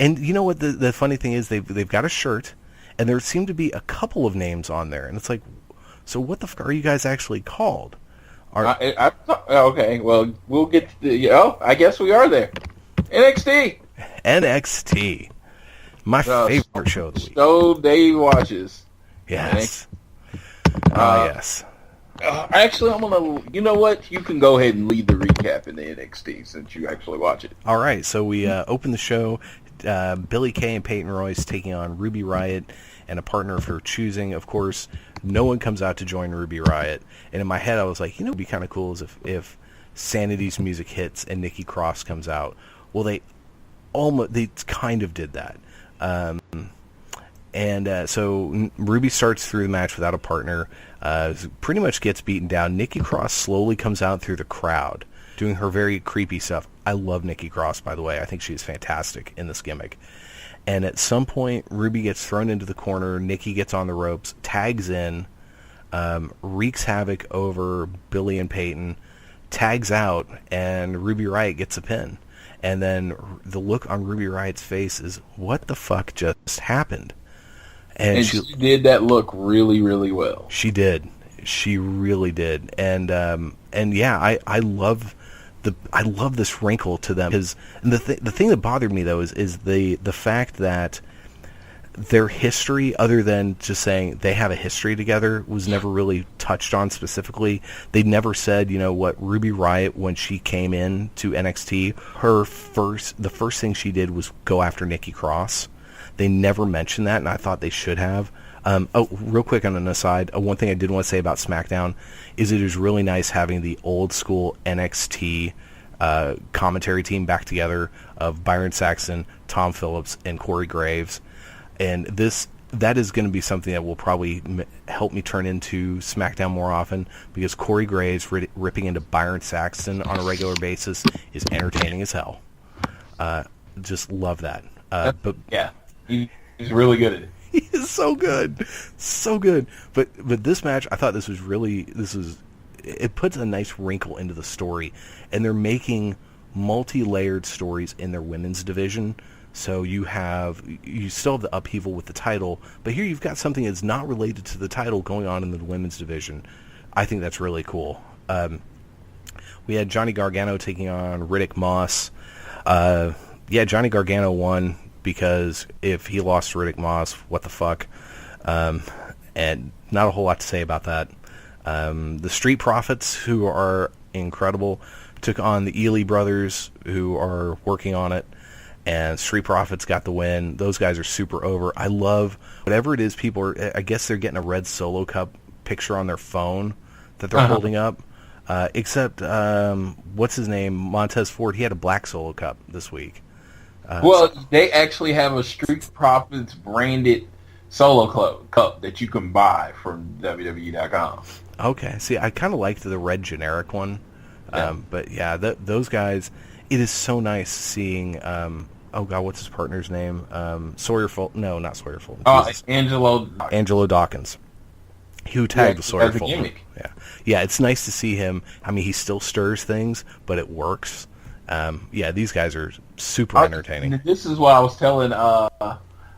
And you know what the funny thing is, they've got a shirt, and there seem to be a couple of names on there, and it's like, so what the fuck are you guys actually called? Okay, well, we'll get to I guess we are there. NXT. My favorite show of the week. So Dave watches. Yes. Yes. Actually, I'm gonna. You know what? You can go ahead and lead the recap in the NXT since you actually watch it. All right. So we open the show. Billie Kay and Peyton Royce taking on Ruby Riott and a partner of her choosing. Of course, no one comes out to join Ruby Riott. And in my head, I was like, it'd be kind of cool is if Sanity's music hits and Nikki Cross comes out. Well, they kind of did that. So Ruby starts through the match without a partner, pretty much gets beaten down. Nikki Cross slowly comes out through the crowd doing her very creepy stuff. I love Nikki Cross, by the way. I think she's fantastic in this gimmick. And at some point, Ruby gets thrown into the corner. Nikki gets on the ropes, tags in, wreaks havoc over Billy and Peyton, tags out, and Ruby Riott gets a pin. And then the look on Ruby Riott's face is, what the fuck just happened? And she did that look really, really well. She did. She really did. And yeah, I love this wrinkle to them. Because the thing that bothered me, though, is the fact that their history, other than just saying they have a history together, was never really touched on specifically. They never said, what Ruby Riott, when she came in to NXT, the first thing she did was go after Nikki Cross. They never mentioned that, and I thought they should have. Real quick on an aside, one thing I did want to say about SmackDown is it is really nice having the old school NXT commentary team back together of Byron Saxton, Tom Phillips, and Corey Graves. And that is going to be something that will probably help me turn into SmackDown more often, because Corey Graves ripping into Byron Saxton on a regular basis is entertaining as hell. Just love that. But yeah, he's really good at it. He is so good, so good. But this match, I thought it puts a nice wrinkle into the story, and they're making multi-layered stories in their women's division. So you still have the upheaval with the title, but here you've got something that's not related to the title going on in the women's division. I think that's really cool. We had Johnny Gargano taking on Riddick Moss. Johnny Gargano won, because if he lost to Riddick Moss, what the fuck? And not a whole lot to say about that. The Street Profits, who are incredible, took on the Ely brothers, who are working on it. And Street Profits got the win. Those guys are super over. I love whatever it is. I guess they're getting a red Solo Cup picture on their phone that they're holding up. Except, what's his name? Montez Ford. He had a black Solo Cup this week. They actually have a Street Profits branded Solo Cup that you can buy from WWE.com. Okay. See, I kind of liked the red generic one. Yeah. But yeah, those guys, it is so nice seeing, what's his partner's name? Sawyer Fulton. No, not Sawyer Fulton. Angelo Dawkins. Who tagged with Sawyer Fulton. Yeah, it's nice to see him. I mean, he still stirs things, but it works. These guys are super entertaining. This is what I was telling, I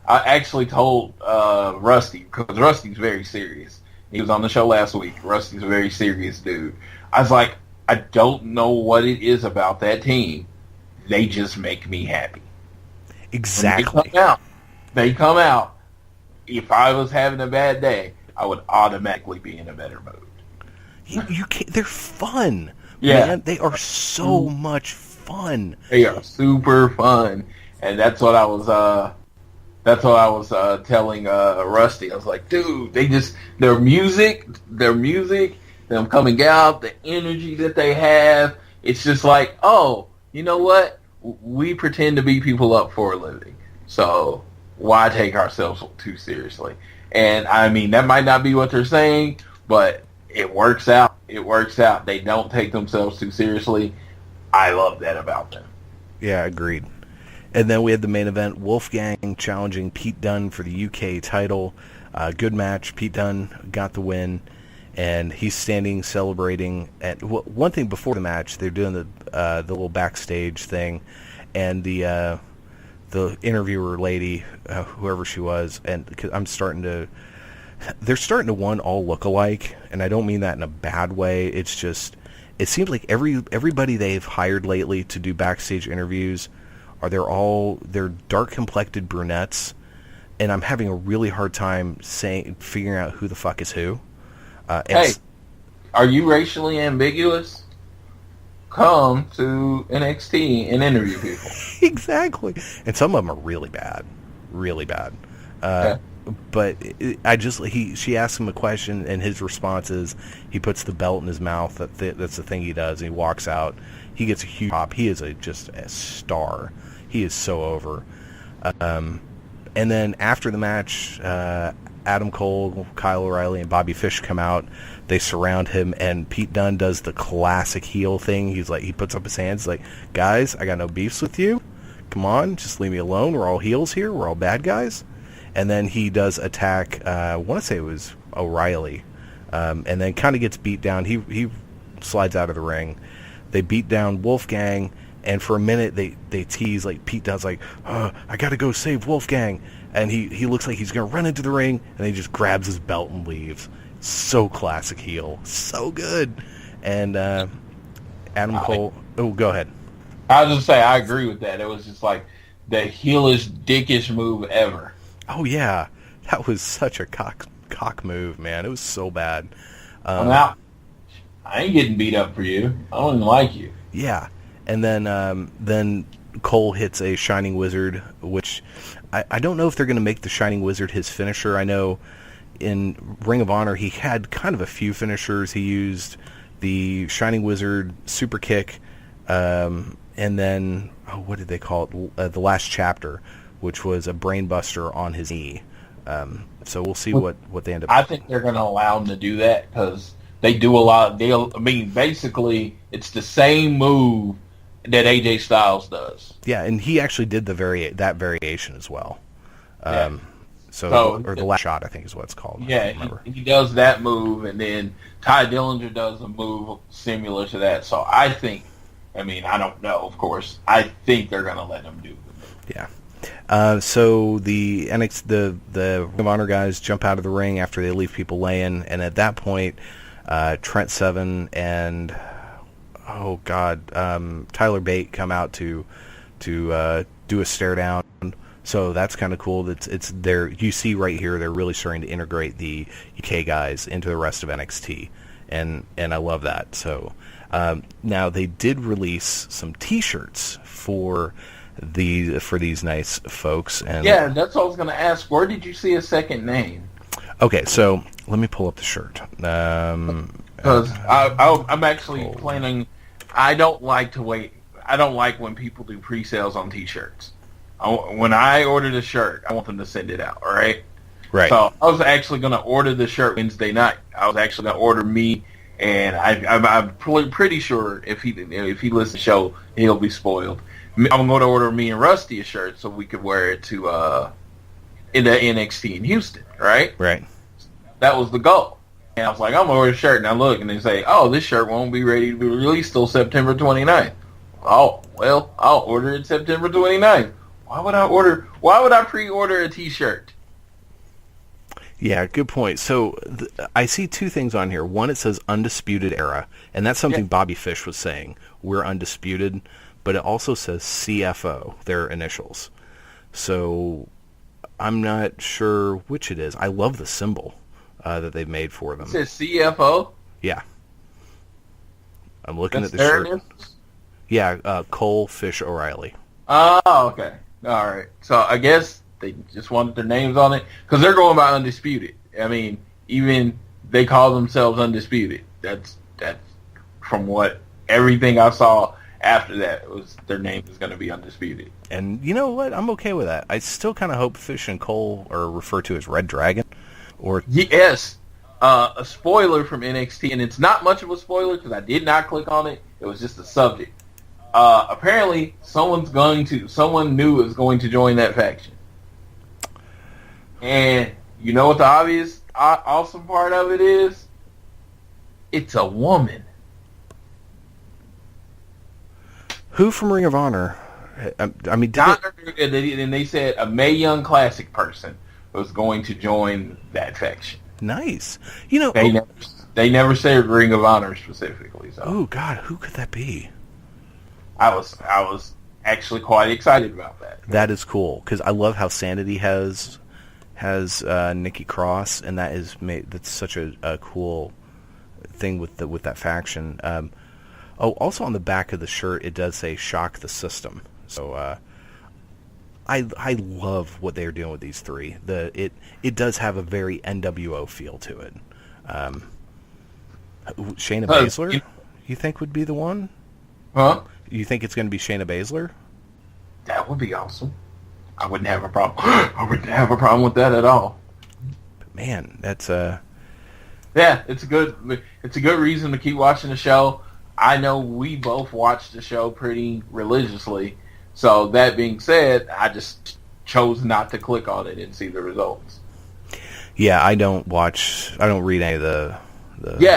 actually told Rusty, because Rusty's very serious. He was on the show last week. Rusty's a very serious dude. I was like, I don't know what it is about that team. They just make me happy. Exactly. They come out. If I was having a bad day, I would automatically be in a better mood. You can't, they're fun. Yeah. Man, they are so much fun. They are super fun. And that's what I was telling Rusty. I was like, dude, their music, them coming out, the energy that they have, it's just like, oh, you know what? We pretend to be people up for a living. So why take ourselves too seriously? And I mean, that might not be what they're saying, but it works out. It works out. They don't take themselves too seriously. I love that about them. Yeah, agreed. And then we had the main event, Wolfgang challenging Pete Dunne for the UK title. Good match. Pete Dunne got the win, and he's standing celebrating. And one thing before the match, they're doing the little backstage thing, and the interviewer lady, whoever she was, and cause they're starting to all look alike, and I don't mean that in a bad way. It's just, it seems like everybody they've hired lately to do backstage interviews they're dark complected brunettes, and I'm having a really hard time figuring out who the fuck is who. Hey, are you racially ambiguous? Come to NXT and interview people. Exactly. And some of them are really bad. Really bad. Okay. But she asks him a question, and his response is he puts the belt in his mouth. That's the thing he does. And he walks out. He gets a huge pop. He is just a star. He is so over. And then after the match, Adam Cole, Kyle O'Reilly, and Bobby Fish come out. They surround him, and Pete Dunne does the classic heel thing. He's like, he puts up his hands like, guys, I got no beefs with you. Come on, just leave me alone. We're all heels here. We're all bad guys. And then he does attack, I want to say it was O'Reilly, and then kind of gets beat down. He slides out of the ring. They beat down Wolfgang, and for a minute they tease, like Pete Dunne's like, I got to go save Wolfgang. And he looks like he's going to run into the ring, and he just grabs his belt and leaves. So classic heel. So good. And Adam Cole... Oh, go ahead. I was just say I agree with that. It was just like the heelish, dickish move ever. Oh, yeah. That was such a cock move, man. It was so bad. Now, I ain't getting beat up for you. I don't even like you. Yeah. And then Cole hits a Shining Wizard, which I don't know if they're going to make the Shining Wizard his finisher. I know in Ring of Honor he had kind of a few finishers. He used the Shining Wizard super kick, and then, what did they call it? The Last Chapter, which was a brainbuster on his knee. So we'll see what they end up. I think they're going to allow him to do that because they do a lot. Basically, it's the same move that AJ Styles does. Yeah, and he actually did that variation as well. Yeah. Or the last shot, I think is what it's called. Yeah, he does that move, and then Ty Dillinger does a move similar to that. So I think, I don't know, of course. I think they're going to let him do it. Yeah. So the Ring of Honor guys jump out of the ring after they leave people laying, and at that point, Trent Seven and Tyler Bate come out to do a stare down. So that's kind of cool. It's there. You see right here, they're really starting to integrate the UK guys into the rest of NXT, and I love that. So now they did release some T-shirts for these nice folks. And yeah, that's what I was going to ask. Where did you see a second name? Okay, so let me pull up the shirt. Because I'm actually planning. I don't like to wait. I don't like when people do pre-sales on T-shirts. When I order the shirt, I want them to send it out. All right. Right. So I was actually going to order the shirt Wednesday night. I was actually going to order me, and I'm pretty sure if he listens to the show, he'll be spoiled. I'm going to order me and Rusty a shirt so we could wear it to in the NXT in Houston. Right. Right. That was the goal. And I was like, I'm going to order a shirt, and I look, and they say, oh, this shirt won't be ready to be released till September 29th. Oh, well, I'll order it September 29th. Why would I pre-order a T-shirt? Yeah, good point. So I see two things on here. One, it says Undisputed Era, and that's something Bobby Fish was saying. We're undisputed, but it also says CFO, their initials. So I'm not sure which it is. I love the symbol that they've made for them. It says CFO? Yeah. I'm looking That's at the shirt. Initials? Yeah, Cole, Fish, O'Reilly. Oh, okay. All right. So I guess they just wanted their names on it because they're going by Undisputed. Even they call themselves Undisputed. That's from what everything I saw after that was their name is going to be Undisputed. And you know what? I'm okay with that. I still kind of hope Fish and Cole are referred to as Red Dragon. Or yes. A spoiler from NXT, and it's not much of a spoiler because I did not click on it. It was just a subject. Apparently, someone new is going to join that faction. And you know what the obvious, awesome part of it is? It's a woman. Who from Ring of Honor? And they said a Mae Young Classic person was going to join that faction. Nice. They never said Ring of Honor specifically. So. Oh God, who could that be? I was actually quite excited about that. That is cool because I love how Sanity has Nikki Cross, and that's such a cool thing with that faction. Also on the back of the shirt it does say "Shock the System." So I love what they're doing with these three. It does have a very NWO feel to it. Shayna Baszler, you think would be the one? Huh? You think it's going to be Shayna Baszler? That would be awesome. I wouldn't have a problem. I wouldn't have a problem with that at all. man, that's Yeah, it's a good reason to keep watching the show. I know we both watch the show pretty religiously. So that being said, I just chose not to click on it and see the results. Yeah, I don't read any of the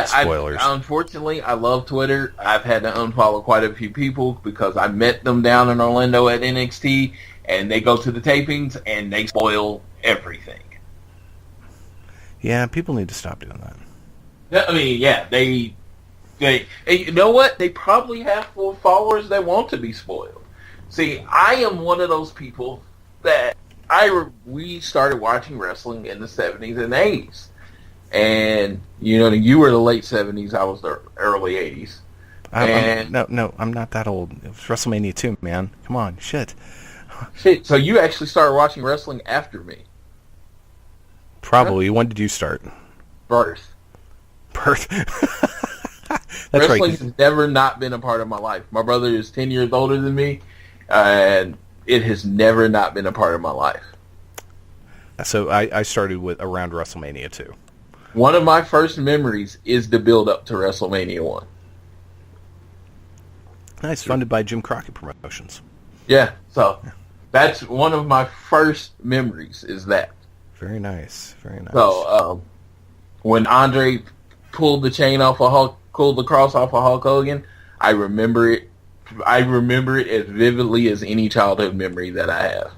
spoilers. Unfortunately, I love Twitter. I've had to unfollow quite a few people because I met them down in Orlando at NXT, and they go to the tapings and they spoil everything. Yeah, people need to stop doing that. I mean, yeah, they you know what? They probably have followers that want to be spoiled. See, I am one of those people that we started watching wrestling in the 70s and 80s. And, you know, you were the late 70s, I was the early 80s. No, I'm not that old. It was WrestleMania 2, man. Come on, shit. So you actually started watching wrestling after me. Probably. When did you start? Birth. That's wrestling right. has never not been a part of my life. My brother is 10 years older than me, and it has never not been a part of my life. So I started with around WrestleMania 2. One of my first memories is the build-up to WrestleMania 1. Nice, funded by Jim Crockett Promotions. Yeah, so that's one of my first memories is that. Very nice, very nice. So when Andre pulled the cross off of Hulk Hogan, I remember it as vividly as any childhood memory that I have.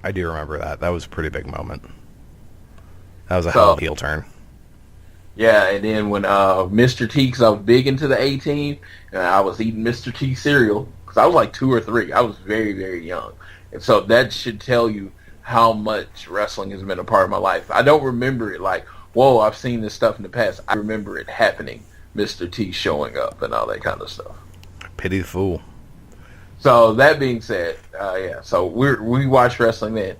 I do remember that. That was a pretty big moment. That was a hell of a heel turn. Yeah, and then when Mr. T, because I was big into the A-Team, and I was eating Mr. T cereal, because I was like 2 or 3. I was very, very young. And so that should tell you how much wrestling has been a part of my life. I don't remember it like, whoa, I've seen this stuff in the past. I remember it happening, Mr. T showing up and all that kind of stuff. Pity the fool. So that being said, so we watch wrestling then.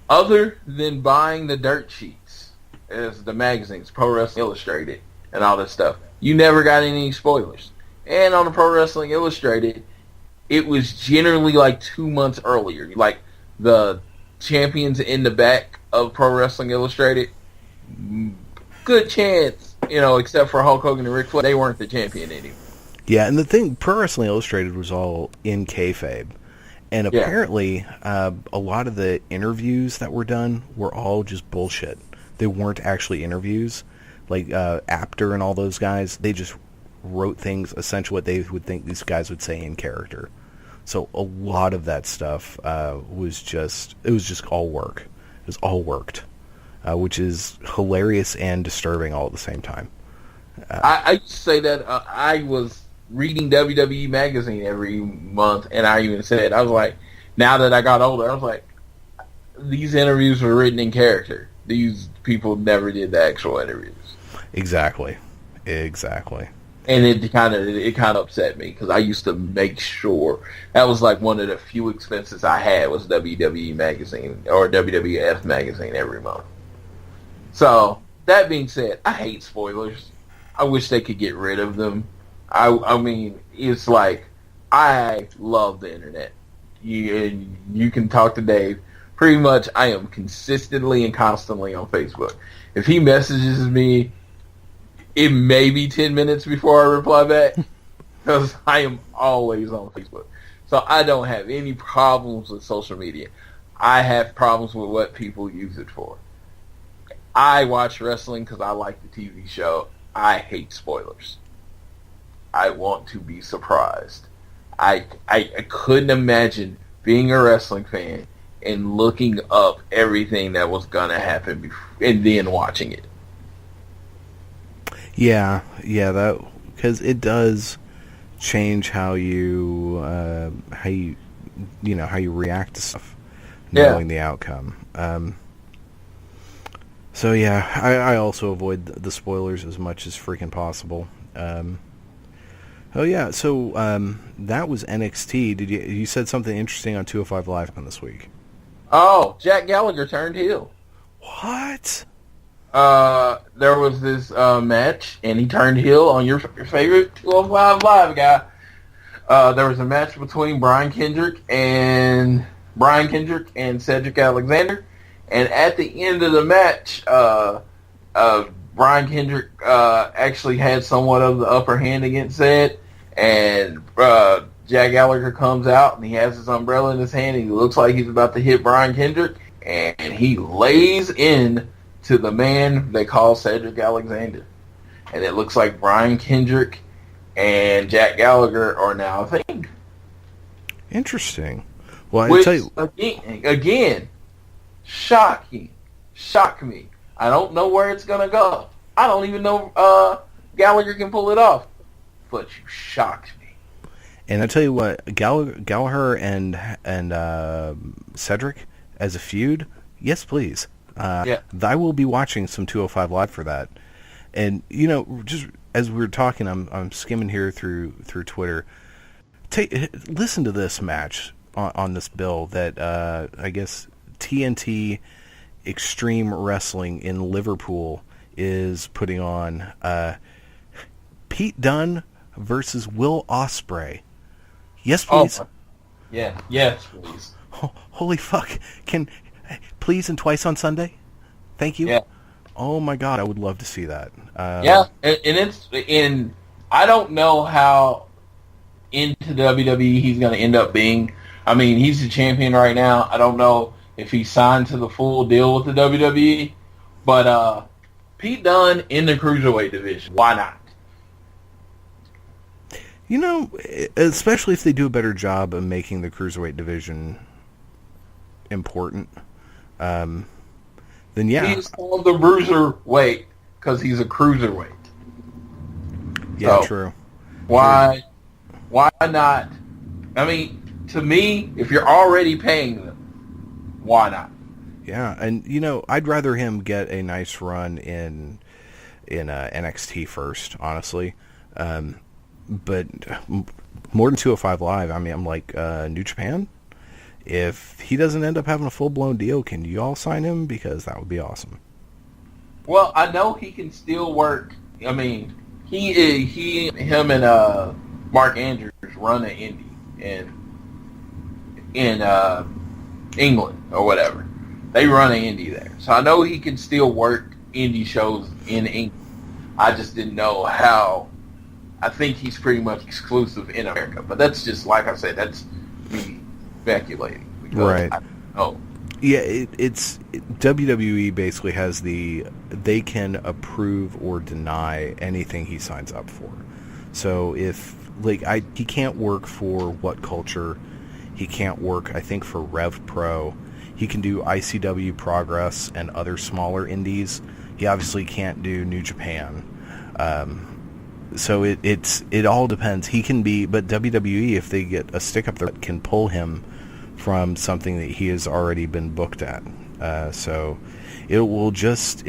Other than buying the dirt sheets, as the magazines, Pro Wrestling Illustrated, and all that stuff, you never got any spoilers. And on the Pro Wrestling Illustrated, it was generally like 2 months earlier. Like the champions in the back of Pro Wrestling Illustrated, good chance, except for Hulk Hogan and Ric Flair, they weren't the champion anymore. Yeah, and the thing, Pro Wrestling Illustrated was all in kayfabe. And apparently, a lot of the interviews that were done were all just bullshit. They weren't actually interviews. Like Apter and all those guys, they just wrote things, essentially what they would think these guys would say in character. So a lot of that stuff was just all work. It was all worked, which is hilarious and disturbing all at the same time. I used to say that I was reading WWE Magazine every month, and I even said, I was like, now that I got older, I was like, these interviews were written in character. These people never did the actual interviews. Exactly. And it kind of upset me because I used to make sure that was like one of the few expenses I had was WWE Magazine or WWF Magazine every month. So that being said, I hate spoilers. I wish they could get rid of them. I mean, it's like I love the internet. You can talk to Dave. Pretty much, I am consistently and constantly on Facebook. If he messages me, it may be 10 minutes before I reply back because I am always on Facebook. So I don't have any problems with social media. I have problems with what people use it for. I watch wrestling because I like the TV show. I hate spoilers. I want to be surprised. I couldn't imagine being a wrestling fan and looking up everything that was going to happen and then watching it. Yeah, that because it does change how you react to stuff, knowing the outcome. So yeah, I also avoid the spoilers as much as freaking possible. So that was NXT. You said something interesting on 205 Live on this week? Oh, Jack Gallagher turned heel. What? There was this match, and he turned heel on your favorite 205 Live guy. There was a match between Brian Kendrick and Cedric Alexander, And at the end of the match, Brian Kendrick actually had somewhat of the upper hand against Zed, and Jack Gallagher comes out and he has his umbrella in his hand and he looks like he's about to hit Brian Kendrick, and he lays in to the man they call Cedric Alexander. And it looks like Brian Kendrick and Jack Gallagher are now a thing. Interesting. Well, I Which, tell you, again, shocked me. I don't know where it's gonna go. I don't even know Gallagher can pull it off. But you shocked me. and I tell you what, Gallagher and Cedric as a feud, yes, please. I will be watching some 205 Live for that. And just as we were talking, I'm skimming here through Twitter. Listen to this match on this bill that I guess TNT Extreme Wrestling in Liverpool is putting on. Pete Dunne versus Will Ospreay. Yes, please. Oh, yeah. Yes, please. Oh, holy fuck! Please and twice on Sunday. Thank you. Yeah. Oh my god, I would love to see that. Yeah, and I don't know how into WWE he's going to end up being. I mean, he's the champion right now. I don't know if he's signed to the full deal with the WWE, but Pete Dunne in the Cruiserweight division, why not? Especially if they do a better job of making the Cruiserweight division important, then yeah. He's called the Bruiserweight because he's a Cruiserweight. Yeah, so, true. Why not? I mean, to me, if you're already paying them, why not? Yeah, and I'd rather him get a nice run in NXT first, honestly. But more than 205 Live, I mean, I'm like New Japan. If he doesn't end up having a full-blown deal, can you all sign him? Because that would be awesome. Well, I know he can still work. I mean, him and Mark Andrews run an indie in England or whatever. They run an indie there. So I know he can still work indie shows in England. I just didn't know how. I think he's pretty much exclusive in America. But that's just, like I said, that's me speculating. Right. Oh. Yeah, it's WWE basically has they can approve or deny anything he signs up for. So if he can't work for What Culture, he can't work I think for Rev Pro. He can do ICW Progress and other smaller indies. He obviously can't do New Japan. So it all depends. He can be, but WWE, if they get a stick up there, can pull him from something that he has already been booked at. So it all just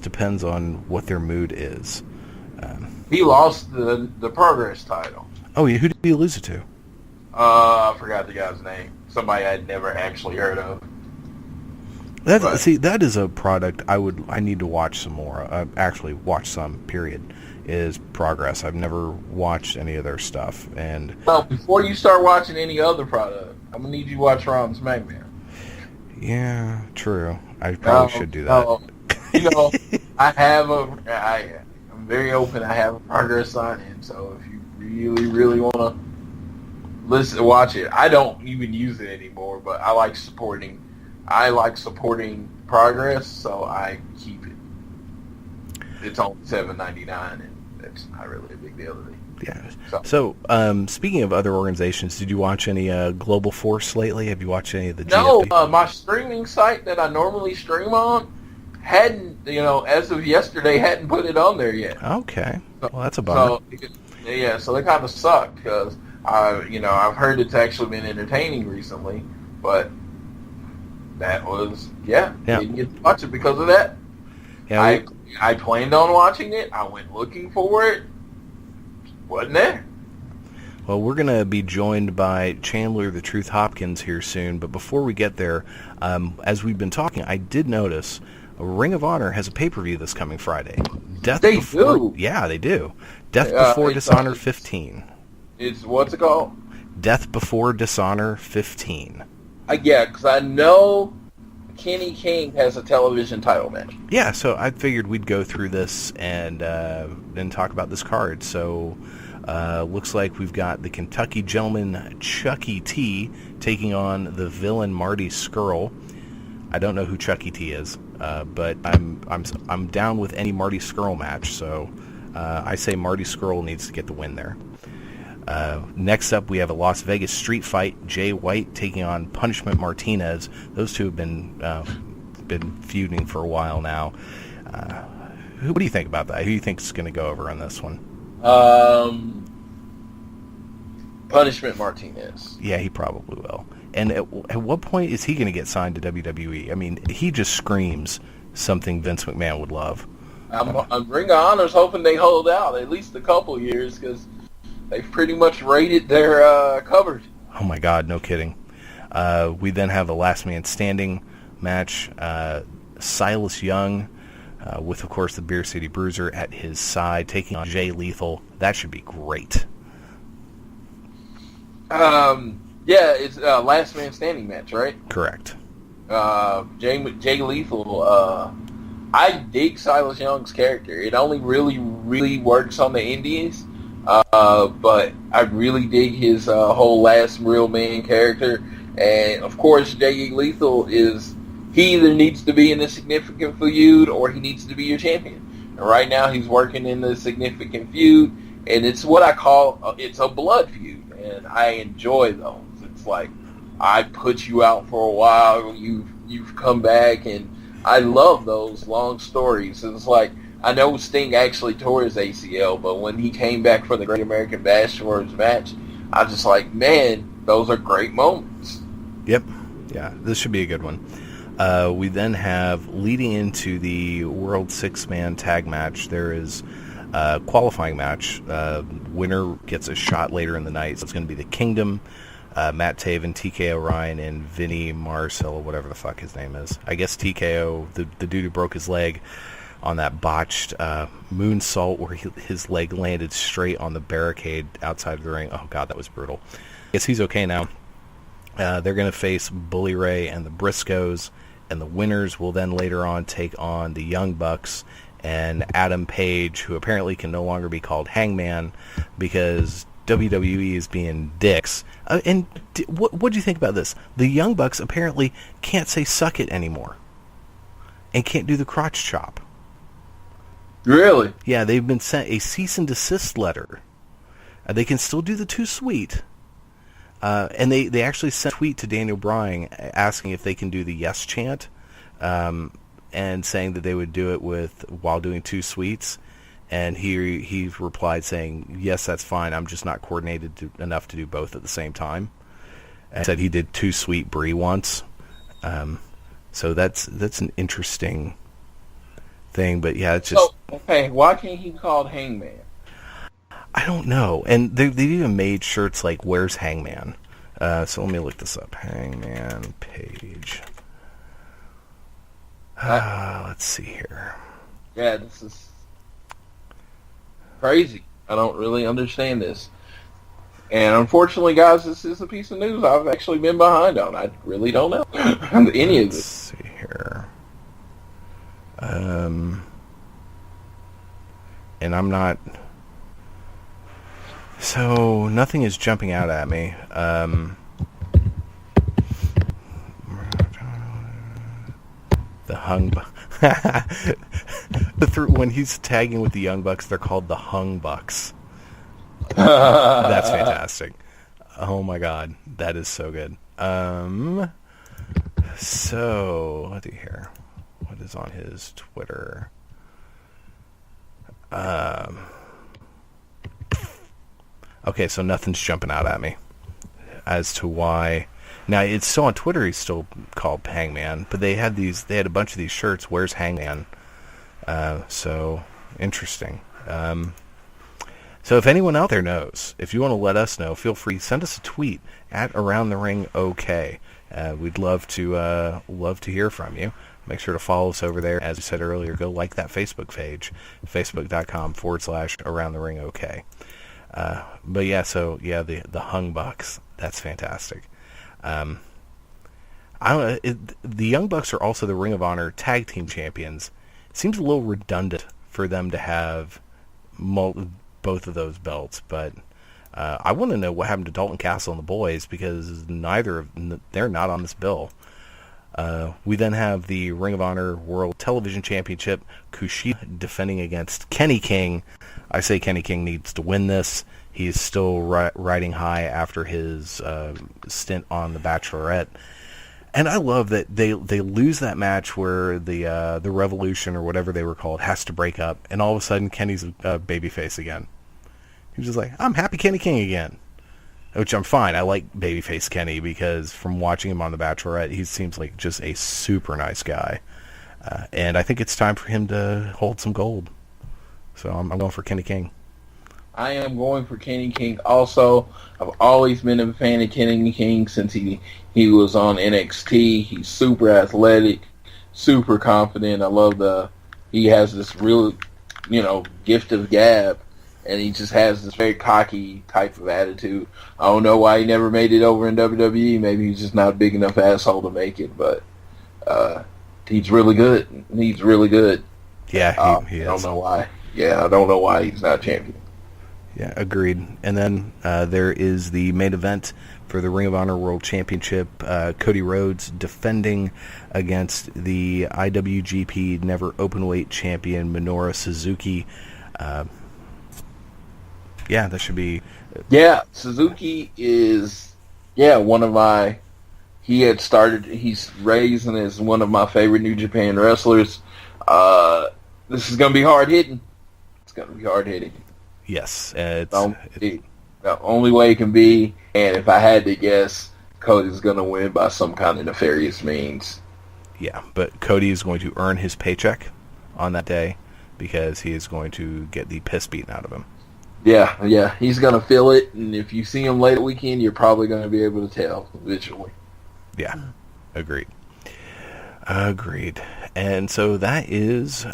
depends on what their mood is. He lost the Progress title. Oh yeah, who did he lose it to? I forgot the guy's name. Somebody I'd never actually heard of. That is a product I need to watch some more. Actually, watch some. Period. Is Progress. I've never watched any of their stuff. And well, before you start watching any other product, I'm gonna need you to watch Raw and SmackDown. Yeah, true. I probably should do that. I'm very open. I have a Progress sign-in, so if you really, really want to watch it. I don't even use it anymore, but I like supporting Progress, so I keep it. It's only $7.99, and that's not really a big deal to me. Yeah. So speaking of other organizations, did you watch any Global Force lately? Have you watched any of the GFP? No, my streaming site that I normally stream on hadn't, as of yesterday, hadn't put it on there yet. Okay. Well, that's a bummer. So they kind of suck because I've heard it's actually been entertaining recently, but that was didn't get to watch it because of that. Yeah. I planned on watching it. I went looking for it. Wasn't there. Well, we're going to be joined by Chandler, the Truth Hopkins, here soon. But before we get there, as we've been talking, I did notice Ring of Honor has a pay-per-view this coming Friday. They do? Yeah, they do. Death Before Dishonor 15. What's it called? Death Before Dishonor 15. Yeah, because I know Kenny King has a television title match. Yeah, so I figured we'd go through this and then talk about this card. So looks like we've got the Kentucky Gentleman Chucky T taking on the villain Marty Scurll. I don't know who Chucky T is, but I'm down with any Marty Scurll match. So I say Marty Scurll needs to get the win there. Next up, we have a Las Vegas street fight. Jay White taking on Punishment Martinez. Those two have been feuding for a while now. What do you think about that? Who do you think is going to go over on this one? Punishment Martinez. Yeah, he probably will. And at what point is he going to get signed to WWE? I mean, he just screams something Vince McMahon would love. Ring of Honor's hoping they hold out at least a couple years because they've pretty much raided their cupboard. Oh my God, no kidding. We then have a last man standing match. Silas Young, with of course the Beer City Bruiser at his side, taking on Jay Lethal. That should be great. Yeah, it's a last man standing match, right? Correct. Jay Lethal. I dig Silas Young's character. It only really works on the Indies. But I really dig his whole last real man character. And, of course, Jay Lethal he either needs to be in a significant feud or he needs to be your champion. And right now he's working in the significant feud, and it's what I call, it's a blood feud. And I enjoy those. It's like, I put you out for a while, you've come back, and I love those long stories. It's like, I know Sting actually tore his ACL, but when he came back for the Great American Bash for his match, I was just like, man, those are great moments. Yep. Yeah, this should be a good one. We then have, leading into the World Six-Man Tag Match, there is a qualifying match. Winner gets a shot later in the night, so it's going to be the Kingdom, Matt Taven, TKO Ryan, and Vinny Marcel, whatever the fuck his name is. I guess TKO, the dude who broke his leg on that botched moonsault where his leg landed straight on the barricade outside of the ring. Oh, God, that was brutal. I guess he's okay now. They're going to face Bully Ray and the Briscoes, and the winners will then later on take on the Young Bucks and Adam Page, who apparently can no longer be called Hangman because WWE is being dicks. What do you think about this? The Young Bucks apparently can't say suck it anymore and can't do the crotch chop. Really? Yeah, they've been sent a cease and desist letter. They can still do the too sweet. And they actually sent a tweet to Daniel Bryan asking if they can do the yes chant, and saying that they would do it while doing two sweets. And he replied saying, yes, that's fine. I'm just not coordinated enough to do both at the same time. And said he did two sweet Brie once. So that's an interesting thing, but yeah, it's just... So, okay, why can't he be called Hangman? I don't know. And they've even made shirts like, where's Hangman? So let me look this up. Hangman Page. Let's see here. Yeah, this is crazy. I don't really understand this. And unfortunately, guys, this is a piece of news I've actually been behind on. I really don't know any of this. Let's see here. And I'm not... So, nothing is jumping out at me. The Hung Bucks. When he's tagging with the Young Bucks, they're called the Hung Bucks. That's fantastic. Oh my God, that is so good. So, let's see here. What is on his Twitter? Okay, so nothing's jumping out at me as to why. Now, it's still on Twitter, he's still called Hangman, but they had a bunch of these shirts, where's Hangman? So, interesting. So if anyone out there knows, if you want to let us know, feel free, send us a tweet at Around the Ring OK. We'd love to hear from you. Make sure to follow us over there. As we said earlier, go like that Facebook page, facebook.com/Around the Ring OK. But yeah, so yeah, the Hung Bucks, that's fantastic. I don't know. The Young Bucks are also the Ring of Honor Tag Team Champions. It seems a little redundant for them to have both of those belts, but I want to know what happened to Dalton Castle and the boys, because they're not on this bill. We then have the Ring of Honor World Television Championship, Kushida defending against Kenny King. I say Kenny King needs to win this. He's still riding high after his stint on The Bachelorette. And I love that they lose that match where the Revolution, or whatever they were called, has to break up, and all of a sudden Kenny's a babyface again. He's just like, I'm happy Kenny King again. Which I'm fine. I like babyface Kenny, because from watching him on The Bachelorette, he seems like just a super nice guy. And I think it's time for him to hold some gold. So I'm going for Kenny King. I am going for Kenny King also. I've always been a fan of Kenny King since he was on NXT. He's super athletic, super confident. I love he has this real, gift of gab, and he just has this very cocky type of attitude. I don't know why he never made it over in WWE. Maybe he's just not a big enough asshole to make it, but he's really good. He's really good. Yeah, he is. I don't know why. Yeah, I don't know why he's not champion. Yeah, agreed. And then there is the main event for the Ring of Honor World Championship. Cody Rhodes defending against the IWGP Never Openweight Champion Minoru Suzuki. That should be... Yeah, Suzuki is, one of my... He's raised as one of my favorite New Japan wrestlers. This is going to be hard-hitting. It's going to be hard-hitting. Yes. The only way it can be, and if I had to guess, Cody's going to win by some kind of nefarious means. Yeah, but Cody is going to earn his paycheck on that day, because he is going to get the piss beaten out of him. Yeah, he's going to feel it, and if you see him late at weekend, you're probably going to be able to tell visually. Yeah, agreed. And so that is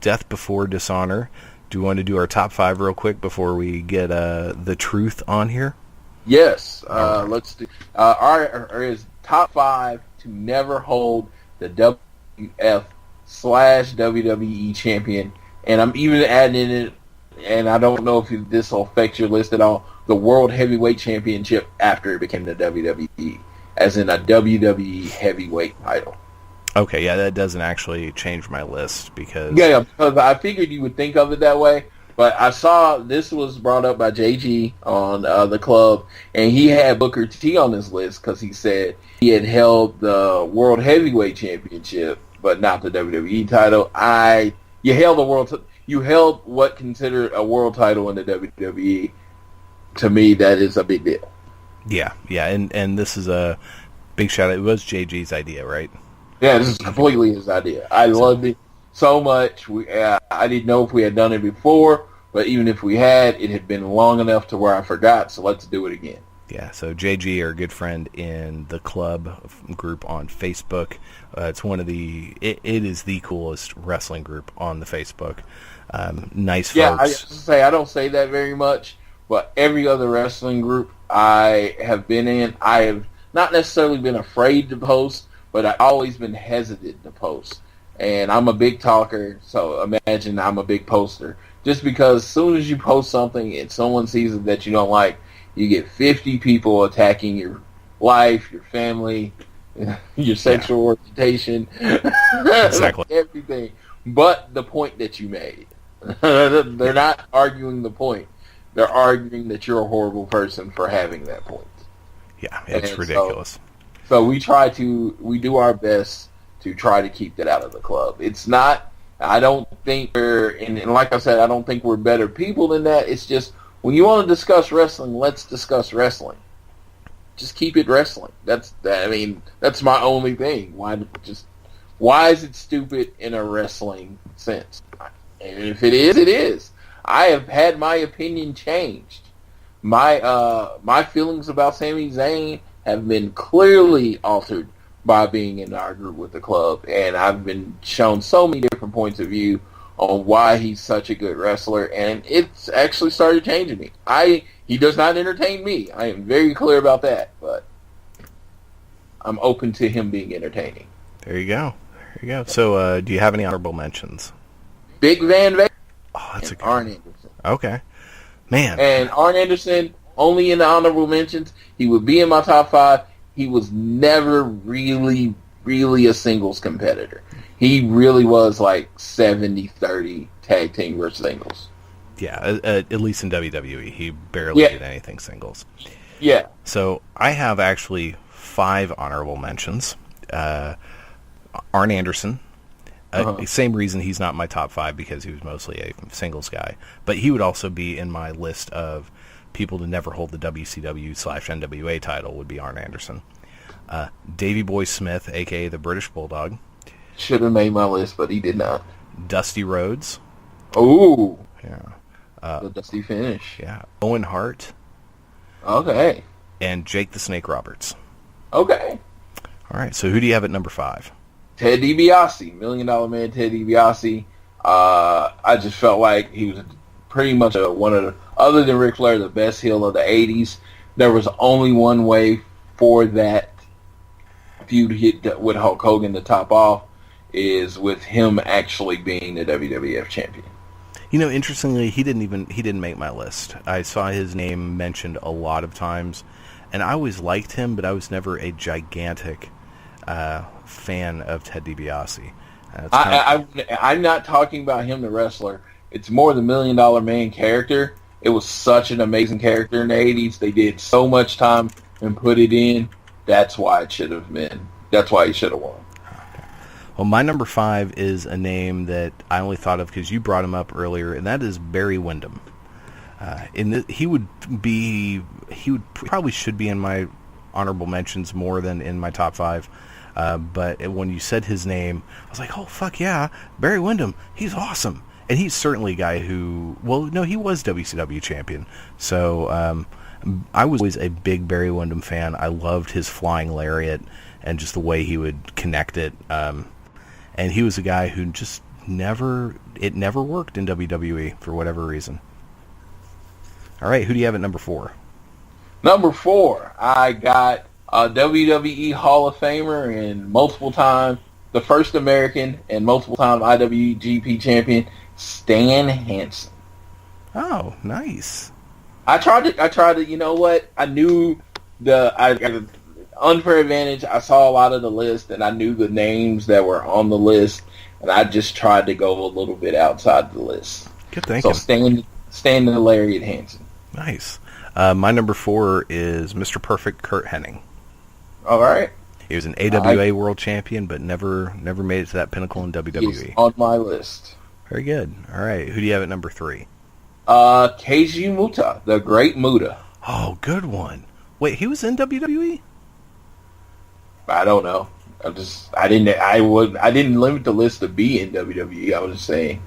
Death Before Dishonor. Do you want to do our top 5 real quick before we get the truth on here? Yes, let's do. Our top 5 to never hold the WWF/WWE champion, and I'm even adding in it, and I don't know if this will affect your list at all, the World Heavyweight Championship after it became the WWE, as in a WWE Heavyweight title. Okay, yeah, that doesn't actually change my list, because... Yeah, because I figured you would think of it that way, but I saw this was brought up by JG on the club, and he had Booker T on his list because he said he had held the World Heavyweight Championship, but not the WWE title. You held what considered a world title in the WWE. To me, that is a big deal. Yeah, and this is a big shout out. It was JG's idea, right? Yeah, this is completely his idea. I loved it so much. I didn't know if we had done it before, but even if we had, it had been long enough to where I forgot, so let's do it again. Yeah, so JG, our good friend in the club group on Facebook. It's one of it is the coolest wrestling group on the Facebook. Nice folks. Yeah, I don't say that very much, but every other wrestling group I have been in, I have not necessarily been afraid to post, but I've always been hesitant to post. And I'm a big talker, so imagine I'm a big poster. Just because as soon as you post something and someone sees it that you don't like, you get 50 people attacking your life, your family, your sexual orientation, exactly. Everything, but the point that you made. They're not arguing the point. They're arguing that you're a horrible person for having that point. Yeah, it's ridiculous. So we do our best to try to keep that out of the club. It's not, I don't think and like I said, I don't think we're better people than that. It's just, when you want to discuss wrestling, let's discuss wrestling. Just keep it wrestling. That's my only thing. Why is it stupid in a wrestling sense? And if it is, it is. I have had my opinion changed. My feelings about Sami Zayn have been clearly altered by being in our group with the club, and I've been shown so many different points of view on why he's such a good wrestler, and it's actually started changing me. He does not entertain me. I am very clear about that, but I'm open to him being entertaining. There you go. There you go. So, do you have any honorable mentions? Big Van Vader. Oh, that's a good Arn one. Anderson. Okay. Man. And Arn Anderson, only in the honorable mentions, he would be in my top 5. He was never really a singles competitor. He really was like 70-30 tag team versus singles. Yeah, at least in WWE, he barely did anything singles. Yeah. So I have actually 5 honorable mentions. Arn Anderson. Same reason he's not in my top 5, because he was mostly a singles guy. But he would also be in my list of people to never hold the WCW/NWA title, would be Arn Anderson. Davey Boy Smith, a.k.a. the British Bulldog. Should have made my list, but he did not. Dusty Rhodes. Ooh. Yeah. The Dusty Finish. Yeah. Owen Hart. Okay. And Jake the Snake Roberts. Okay. All right, so who do you have at number 5? Ted DiBiase, $1 Million Man Ted DiBiase. I just felt like he was pretty much one of the, other than Ric Flair, the best heel of the 80s. There was only one way for that feud hit with Hulk Hogan to top off, is with him actually being the WWF champion. You know, interestingly, he didn't make my list. I saw his name mentioned a lot of times, and I always liked him, but I was never a fan of Ted DiBiase. I'm not talking about him, the wrestler. It's more the $1 Million Man character. It was such an amazing character in the 80s. They did so much time and put it in. That's why it should have been. That's why he should have won. Well, my number 5 is a name that I only thought of because you brought him up earlier, and that is Barry Windham. He probably should be in my honorable mentions more than in my top 5. But when you said his name, I was like, oh, fuck yeah, Barry Windham, he's awesome. And he's certainly a guy who, well, no, he was WCW champion. So I was always a big Barry Windham fan. I loved his flying lariat and just the way he would connect it. And he was a guy who just never worked in WWE for whatever reason. All right, who do you have at number 4? Number 4, I got a WWE Hall of Famer and multiple time, the first American and multiple time IWGP champion, Stan Hansen. Oh, nice. I tried to, you know what? I knew I got an unfair advantage. I saw a lot of the list, and I knew the names that were on the list, and I just tried to go a little bit outside the list. Good thinking. So Stan the Lariat Hansen. Nice. My number 4 is Mr. Perfect Kurt Hennig. All right. He was an AWA World Champion, but never made it to that pinnacle in WWE. He's on my list. Very good. All right. Who do you have at number 3? Keiji Muta, the Great Muta. Oh, good one. Wait, he was in WWE? I don't know. I didn't limit the list to be in WWE. I was just saying.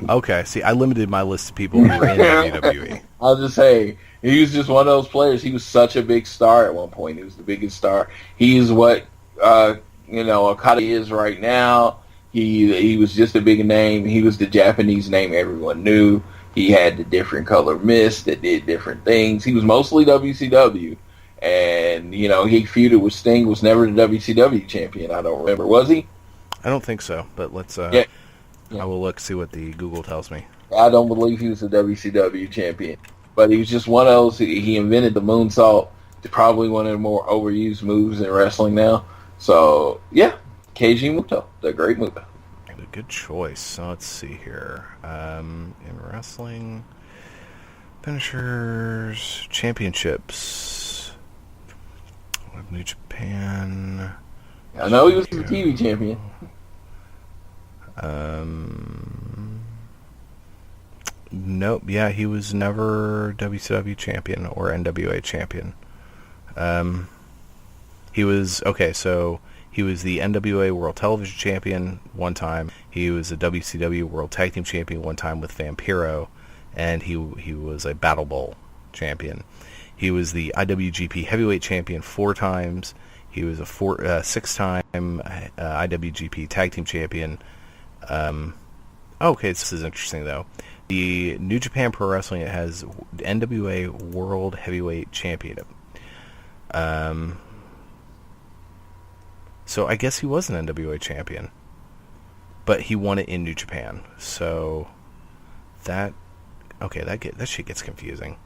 Okay. See, I limited my list to people who were in WWE. I was just saying. He was just one of those players. He was such a big star at one point. He was the biggest star. He's what Okada is right now. He was just a big name. He was the Japanese name everyone knew. He had the different color mist that did different things. He was mostly WCW. And, he feuded with Sting, was never the WCW champion. I don't remember. Was he? I don't think so, but let's Yeah. I will look, see what the Google tells me. I don't believe he was the WCW champion. But he was just one of those. He invented the moonsault. It's probably one of the more overused moves in wrestling now. So, yeah, Keiji Muto, the Great Muto. A good choice. So let's see here. In wrestling, finishers, championships, New Japan. I know he was the TV champion. Nope. Yeah, he was never WCW champion or NWA champion. He was so he was the NWA World Television Champion one time. He was a WCW World Tag Team Champion one time with Vampiro, and he was a Battle Bowl champion. He was the IWGP Heavyweight Champion 4 times. He was a 6-time IWGP Tag Team Champion. Okay, this is interesting though. The New Japan Pro Wrestling, it has NWA World Heavyweight Champion. So I guess he was an NWA champion. But he won it in New Japan. So that shit gets confusing.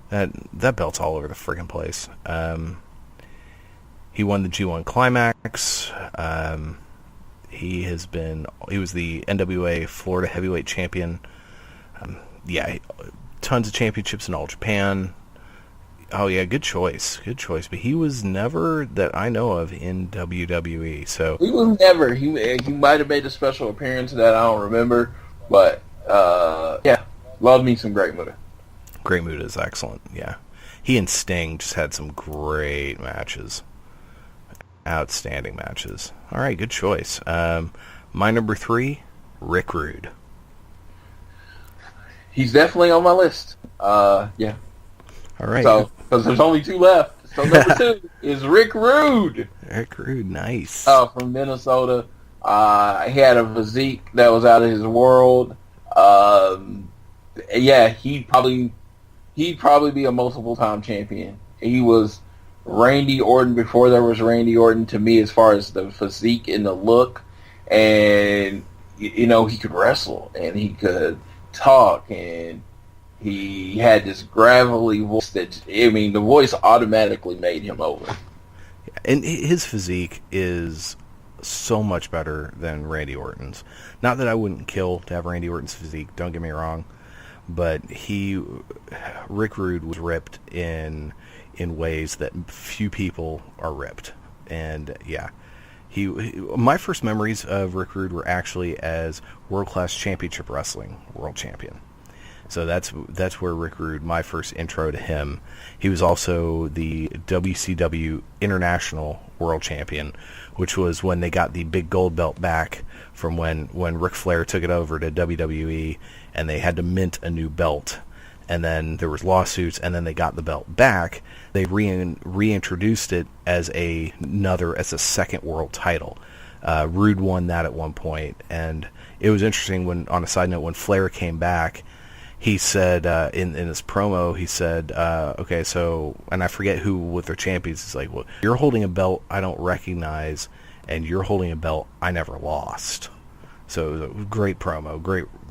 That belt's all over the friggin' place. He won the G1 Climax. He was the NWA Florida Heavyweight Champion. Tons of championships in All Japan. Oh yeah, good choice. But he was never, that I know of, in WWE. So he was never. He might have made a special appearance that I don't remember, but loved me some Great Muta. Great Muta is excellent. Yeah, he and Sting just had some great matches, outstanding matches. All right, good choice. My number 3, Rick Rude. He's definitely on my list. Yeah. All right. So, because there's only 2 left. So number 2 is Rick Rude. Rick Rude, nice. From Minnesota. He had a physique that was out of his world. He'd probably be a multiple-time champion. He was Randy Orton before there was Randy Orton to me, as far as the physique and the look. And, he could wrestle and he could talk, and he had this gravelly voice that, the voice automatically made him over. And his physique is so much better than Randy Orton's. Not that I wouldn't kill to have Randy Orton's physique, don't get me wrong, but Rick Rude was ripped in ways that few people are ripped. And yeah, my first memories of Rick Rude were actually as World Class Championship Wrestling World Champion. So that's where Rick Rude, my first intro to him. He was also the WCW International World Champion, which was when they got the big gold belt back from when Ric Flair took it over to WWE, and they had to mint a new belt. And then there was lawsuits, and then they got the belt back. They reintroduced it as a second world title. Rude won that at one point, and it was interesting on a side note, when Flair came back, he said in his promo, he said, okay, so, and I forget who with their champions, it's like, well, you're holding a belt I don't recognize, and you're holding a belt I never lost. So it was a great promo,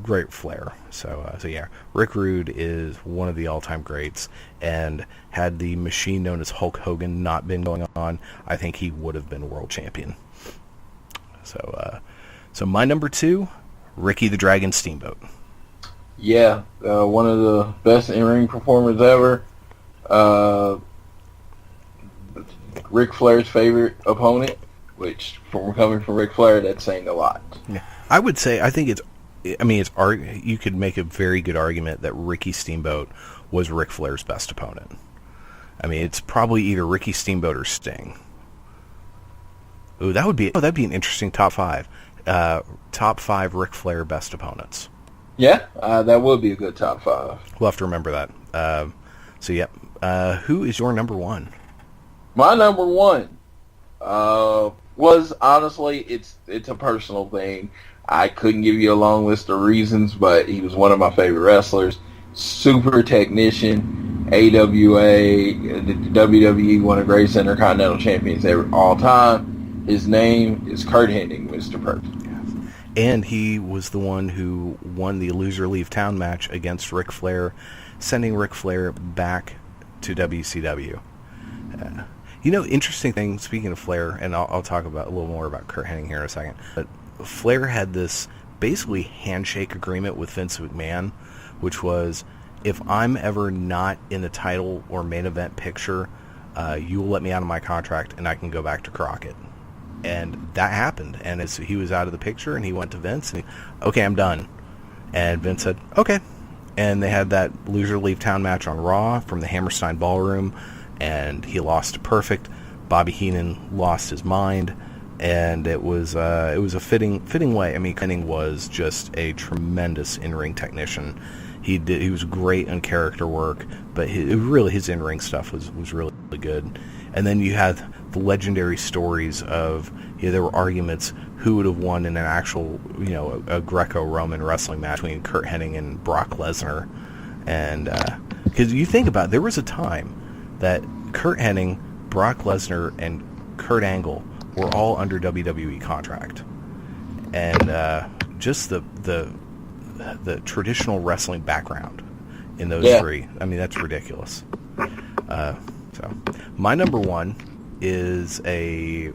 great Flair. So yeah, Rick Rude is one of the all-time greats, and had the machine known as Hulk Hogan not been going on, I think he would have been world champion. So my number 2, Ricky the Dragon Steamboat. Yeah, one of the best in-ring performers ever. Ric Flair's favorite opponent, which, coming from Ric Flair, that's saying a lot. Yeah. I would say, you could make a very good argument that Ricky Steamboat was Ric Flair's best opponent. It's probably either Ricky Steamboat or Sting. Ooh, that'd be an interesting top 5. Top 5 Ric Flair best opponents. Yeah, that would be a good top 5. We'll have to remember that. Who is your number 1? My number 1 was, honestly, it's a personal thing. I couldn't give you a long list of reasons, but he was one of my favorite wrestlers. Super technician, AWA, the WWE, one of the greatest Intercontinental Champions ever, all time. His name is Curt Hennig, Mr. Perfect. And he was the one who won the Loser Leave Town match against Ric Flair, sending Ric Flair back to WCW. Interesting thing, speaking of Flair, and I'll talk about a little more about Curt Hennig here in a second, but Flair had this basically handshake agreement with Vince McMahon, which was, if I'm ever not in the title or main event picture, you will let me out of my contract and I can go back to Crockett. And that happened, and as he was out of the picture, and he went to Vince, and okay, I'm done. And Vince said, okay. And they had that Loser Leave Town match on Raw from the Hammerstein Ballroom, and he lost to Perfect. Bobby Heenan lost his mind, and it was a fitting way. Hennig was just a tremendous in-ring technician. He was great on character work, but his in-ring stuff was really good. And then you had the legendary stories of, there were arguments who would have won in an actual, a Greco-Roman wrestling match between Curt Hennig and Brock Lesnar. And because you think about it, there was a time that Curt Hennig, Brock Lesnar, and Kurt Angle were all under WWE contract, and just the traditional wrestling background in those three. I mean, that's ridiculous. So my number one is a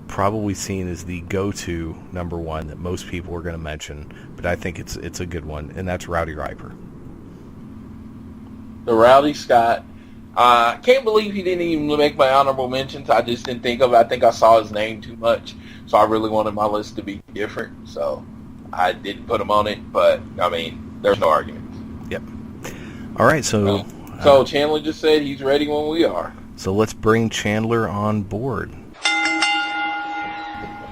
probably seen as the go-to number one that most people are going to mention, but I think it's a good one, and that's Rowdy Riper. The Rowdy Scott. I can't believe he didn't even make my honorable mentions. I just didn't think of it. I think I saw his name too much, so I really wanted my list to be different, so I didn't put him on it, but, I mean, there's no argument. Yep. All right, so... So Chandler just said he's ready when we are. So let's bring Chandler on board.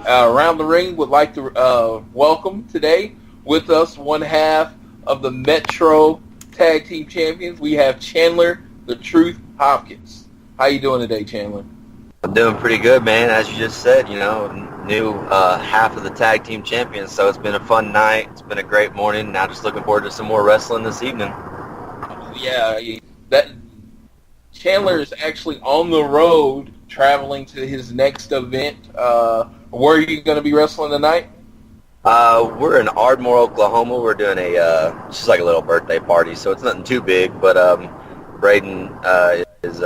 Around the ring would like to welcome today with us one half of the Metro Tag Team Champions. We have Chandler, the Truth Hopkins. How you doing today, Chandler? I'm doing pretty good, man. As you just said, new half of the Tag Team Champions. So it's been a fun night. It's been a great morning. Now just looking forward to some more wrestling this evening. Yeah, that Chandler is actually on the road traveling to his next event. Where are you going to be wrestling tonight? We're in Ardmore, Oklahoma. We're doing just like a little birthday party, so it's nothing too big. But Braden is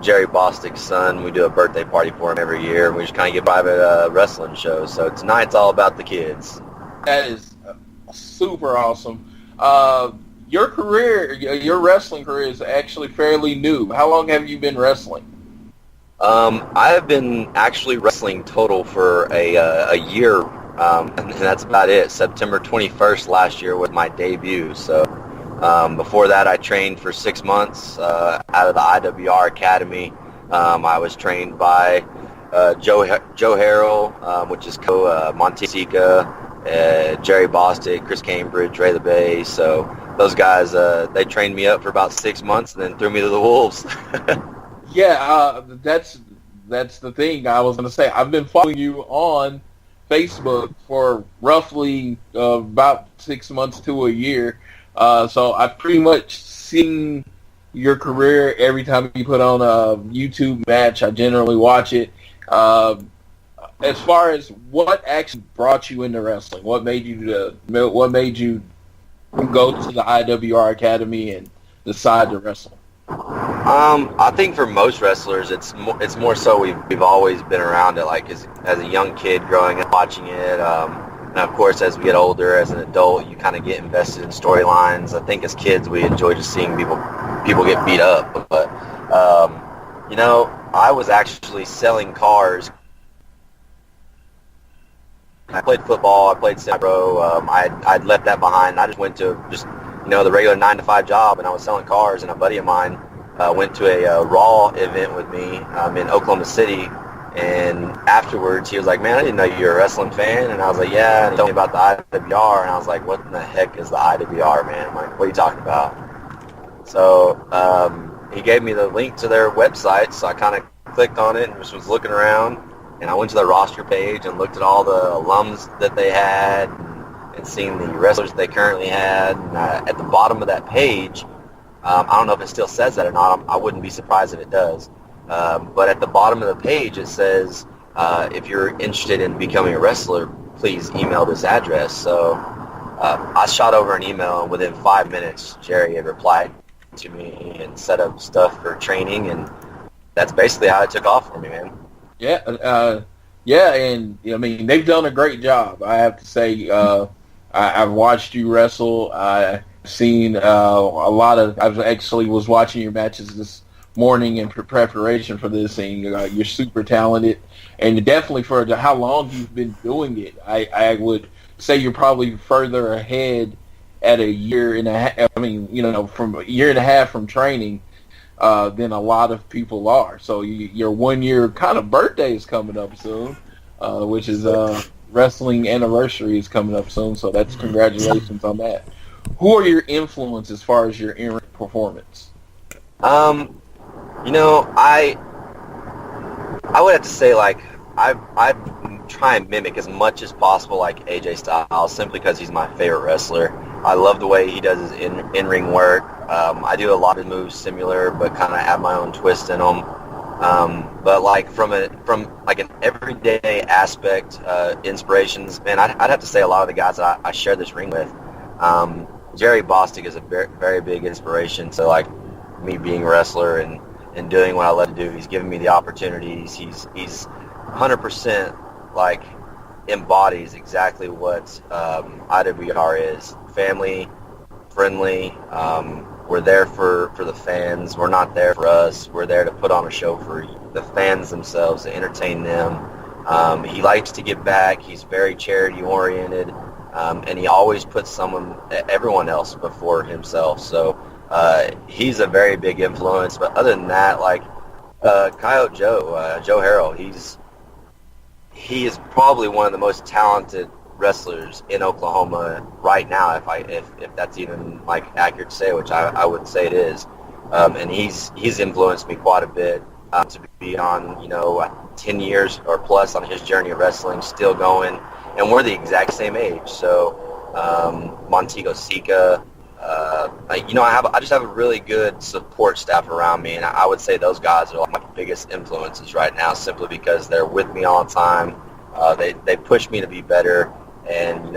Jerry Bostic's son. We do a birthday party for him every year. We just kind of get private wrestling shows. So tonight's all about the kids. That is super awesome. Your career, your wrestling career is actually fairly new. How long have you been wrestling? I have been actually wrestling total for a year, and that's about it. September 21st last year was my debut. So before that, I trained for 6 months out of the IWR Academy. I was trained by Joe Harrell, which is Montica, Jerry Bostic, Chris Cambridge, Ray LeBay. So those guys, they trained me up for about 6 months and then threw me to the wolves. Yeah, that's the thing I was going to say. I've been following you on Facebook for roughly about 6 months to a year. So I've pretty much seen your career every time you put on a YouTube match. I generally watch it. As far as what actually brought you into wrestling, what made you go to the IWR Academy and decide to wrestle? I think for most wrestlers, it's more so we've always been around it. Like as a young kid growing up watching it, and of course as we get older, as an adult, you kind of get invested in storylines. I think as kids we enjoy just seeing people get beat up. But I was actually selling cars. I played football. I played semi-pro. I'd left that behind. I just went to the regular 9-to-5 job, and I was selling cars. And a buddy of mine went to a Raw event with me in Oklahoma City. And afterwards, he was like, "Man, I didn't know you were a wrestling fan." And I was like, "Yeah." And he told me about the IWR, and I was like, "What in the heck is the IWR, man?" I'm like, "What are you talking about?" So he gave me the link to their website, so I kind of clicked on it and just was looking around. And I went to the roster page and looked at all the alums that they had and seeing the wrestlers they currently had. And at the bottom of that page, I don't know if it still says that or not. I wouldn't be surprised if it does. But at the bottom of the page, it says, if you're interested in becoming a wrestler, please email this address. So I shot over an email, and within 5 minutes, Jerry had replied to me and set up stuff for training. And that's basically how it took off for me, man. Yeah, and I mean they've done a great job. I have to say, I've watched you wrestle. I've seen a lot of. I actually was watching your matches this morning in preparation for this, and you're super talented. And definitely for how long you've been doing it, I would say you're probably further ahead at a year and a half. I mean, from a year and a half from training. Than a lot of people are. So your 1 year kind of birthday is coming up soon, which is wrestling anniversary is coming up soon. So that's congratulations on that. Who are your influences as far as your in-ring performance? I would have to say I try and mimic as much as possible like AJ Styles simply because he's my favorite wrestler. I love the way he does his in-ring work. I do a lot of moves similar, but kind of have my own twist in them. But like from like an everyday aspect, inspirations, man, I'd have to say a lot of the guys that I share this ring with. Jerry Bostic is a very, very big inspiration to like me being a wrestler and doing what I love to do. He's given me the opportunities. He's 100% like embodies exactly what IWR is. Family, friendly. We're there for the fans. We're not there for us. We're there to put on a show for the fans themselves, to entertain them. He likes to give back. He's very charity-oriented, and he always puts everyone else before himself. So he's a very big influence. But other than that, like Coyote Joe, Joe Harrell, he is probably one of the most talented wrestlers in Oklahoma right now, if that's even like accurate to say, which I would say it is. And he's influenced me quite a bit to be on 10 years or plus on his journey of wrestling, still going, and we're the exact same age. So Montego Sika, I just have a really good support staff around me, and I would say those guys are like my biggest influences right now, simply because they're with me all the time. They push me to be better. And,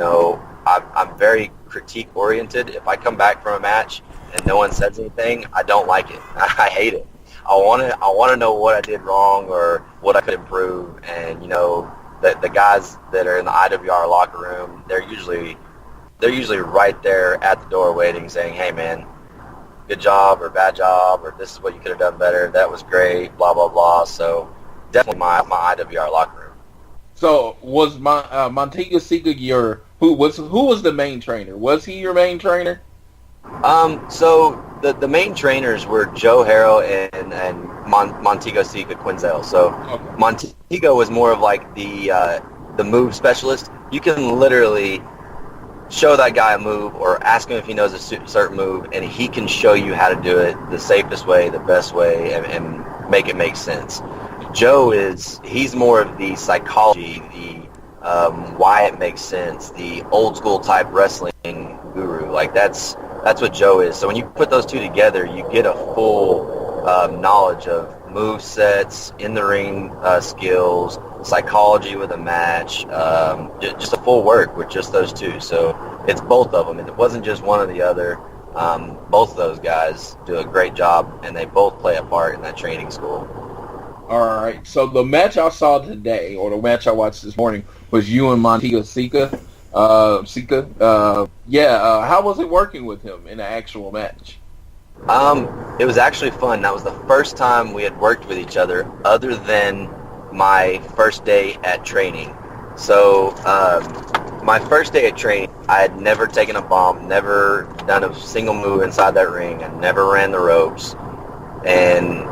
I'm very critique oriented. If I come back from a match and no one says anything, I don't like it. I hate it. I want to know what I did wrong or what I could improve. And, the guys that are in the IWR locker room, they're usually right there at the door waiting, saying, hey, man, good job or bad job, or this is what you could have done better. That was great, blah, blah, blah. So definitely my IWR locker room. So was Montego Sika who was the main trainer? Was he your main trainer? So the main trainers were Joe Harrell and Montego Sika Quinzel. So okay. Montego was more of like the move specialist. You can literally show that guy a move or ask him if he knows a certain move, and he can show you how to do it the safest way, the best way, and make it make sense. Joe he's more of the psychology, the why it makes sense, the old school type wrestling guru. Like that's what Joe is. So when you put those two together, you get a full knowledge of move sets, in the ring skills, psychology with a match, just a full work with just those two. So it's both of them. It wasn't just one or the other. Both of those guys do a great job, and they both play a part in that training school. All right. So the match I saw today, or the match I watched this morning, was you and Montego Sika. How was it working with him in an actual match? It was actually fun. That was the first time we had worked with each other, other than my first day at training. So my first day at training, I had never taken a bump, never done a single move inside that ring, and never ran the ropes. And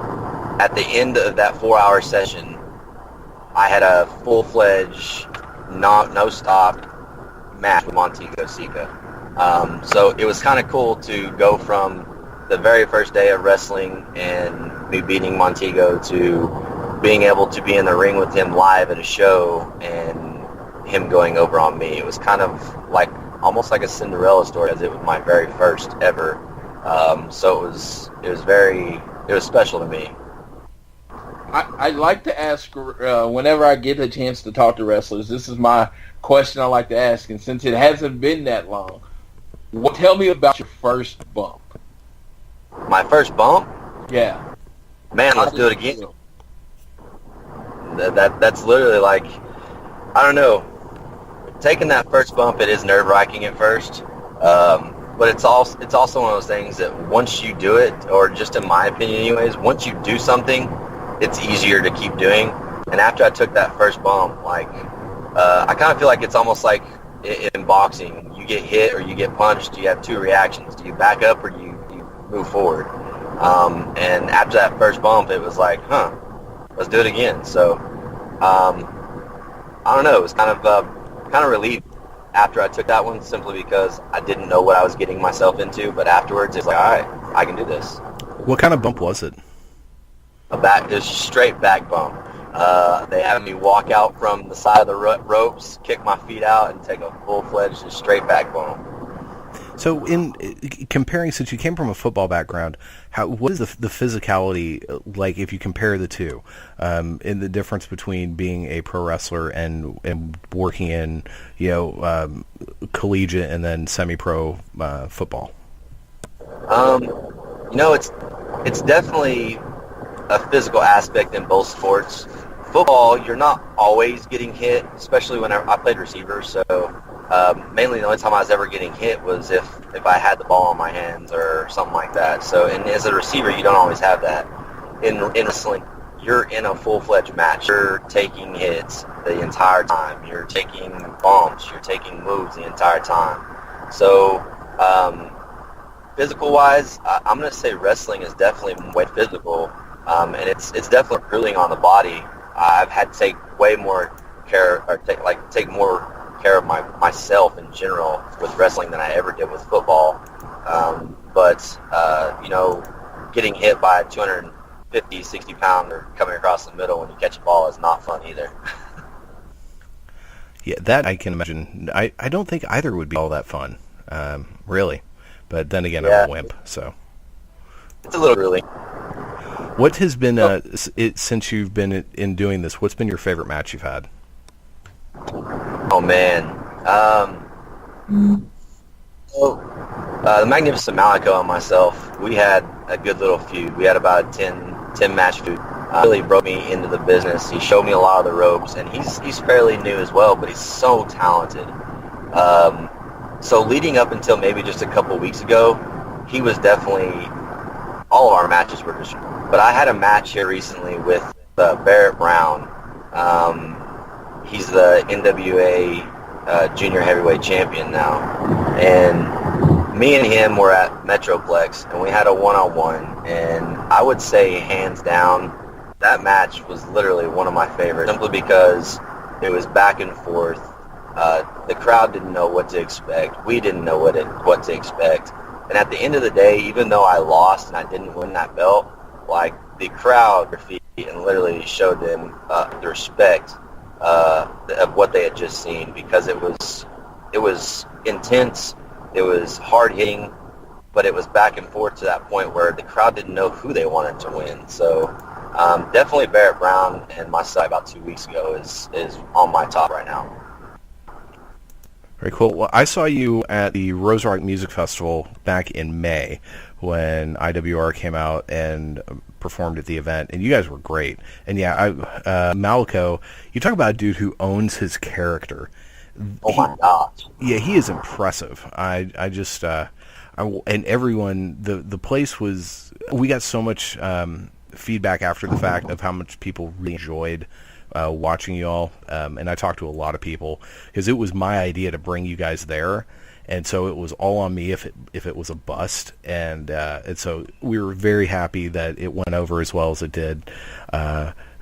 at the end of that 4-hour session, I had a full-fledged, no-stop match with Montego Sika. So it was kind of cool to go from the very first day of wrestling and me beating Montego to being able to be in the ring with him live at a show and him going over on me. It was kind of like almost like a Cinderella story, as it was my very first ever. So it was special to me. I like to ask, whenever I get a chance to talk to wrestlers, this is my question I like to ask, and since it hasn't been that long, tell me about your first bump. My first bump? Yeah. Man, let's do it again. That's literally like, I don't know, taking that first bump, it is nerve-wracking at first, but it's also one of those things that once you do it, or just in my opinion anyways, once you do something, it's easier to keep doing. And after I took that first bump, like, I kind of feel like it's almost like in boxing. You get hit or you get punched, you have two reactions. Do you back up or you move forward? And after that first bump, it was like, let's do it again. So, I don't know, it was kind of relieved after I took that one, simply because I didn't know what I was getting myself into. But afterwards, it's like, all right, I can do this. What kind of bump was it? Just straight back bump. They had me walk out from the side of the ropes, kick my feet out, and take a full-fledged straight back bump. So in comparing, since you came from a football background, what is the physicality like if you compare the two, in the difference between being a pro wrestler and working in collegiate and then semi-pro football? It's definitely a physical aspect in both sports. Football, you're not always getting hit, especially when I played receiver. So mainly the only time I was ever getting hit was if I had the ball in my hands or something like that. So, and as a receiver, you don't always have that. In wrestling, you're in a full-fledged match. You're taking hits the entire time. You're taking bumps. You're taking moves the entire time. So, physical-wise, I'm going to say wrestling is definitely way physical, and it's definitely grueling on the body. I've had to take way more care, or take more care of myself in general with wrestling than I ever did with football. But getting hit by a 250, 60 pounder coming across the middle when you catch a ball is not fun either. Yeah, that I can imagine. I don't think either would be all that fun, really. But then again, I'm a wimp, so. It's a little really. What has been, since you've been in doing this, what's been your favorite match you've had? Oh, man. The Magnificent Malaco and myself, we had a good little feud. We had about a 10-match feud. Really broke me into the business. He showed me a lot of the ropes, and he's fairly new as well, but he's so talented. So leading up until maybe just a couple weeks ago, he was definitely, all of our matches were just, but I had a match here recently with Barrett Brown. He's the NWA junior heavyweight champion now. And me and him were at Metroplex, and we had a one-on-one, and I would say hands down, that match was literally one of my favorites, simply because it was back and forth. The crowd didn't know what to expect. We didn't know what to expect. And at the end of the day, even though I lost and I didn't win that belt, like, the crowd and literally showed them the respect of what they had just seen, because it was intense, it was hard hitting, but it was back and forth to that point where the crowd didn't know who they wanted to win. So definitely Barrett Brown and my side about 2 weeks ago is on my top right now. Very cool. Well, I saw you at the Rose Rock Music Festival back in May when IWR came out and performed at the event, and you guys were great. And yeah, Malaco, you talk about a dude who owns his character. Oh my gosh. Yeah, he is impressive. And everyone, the place was, we got so much feedback after the fact of how much people really enjoyed watching you all, and I talked to a lot of people because it was my idea to bring you guys there, and so it was all on me if it was a bust, and so we were very happy that it went over as well as it did.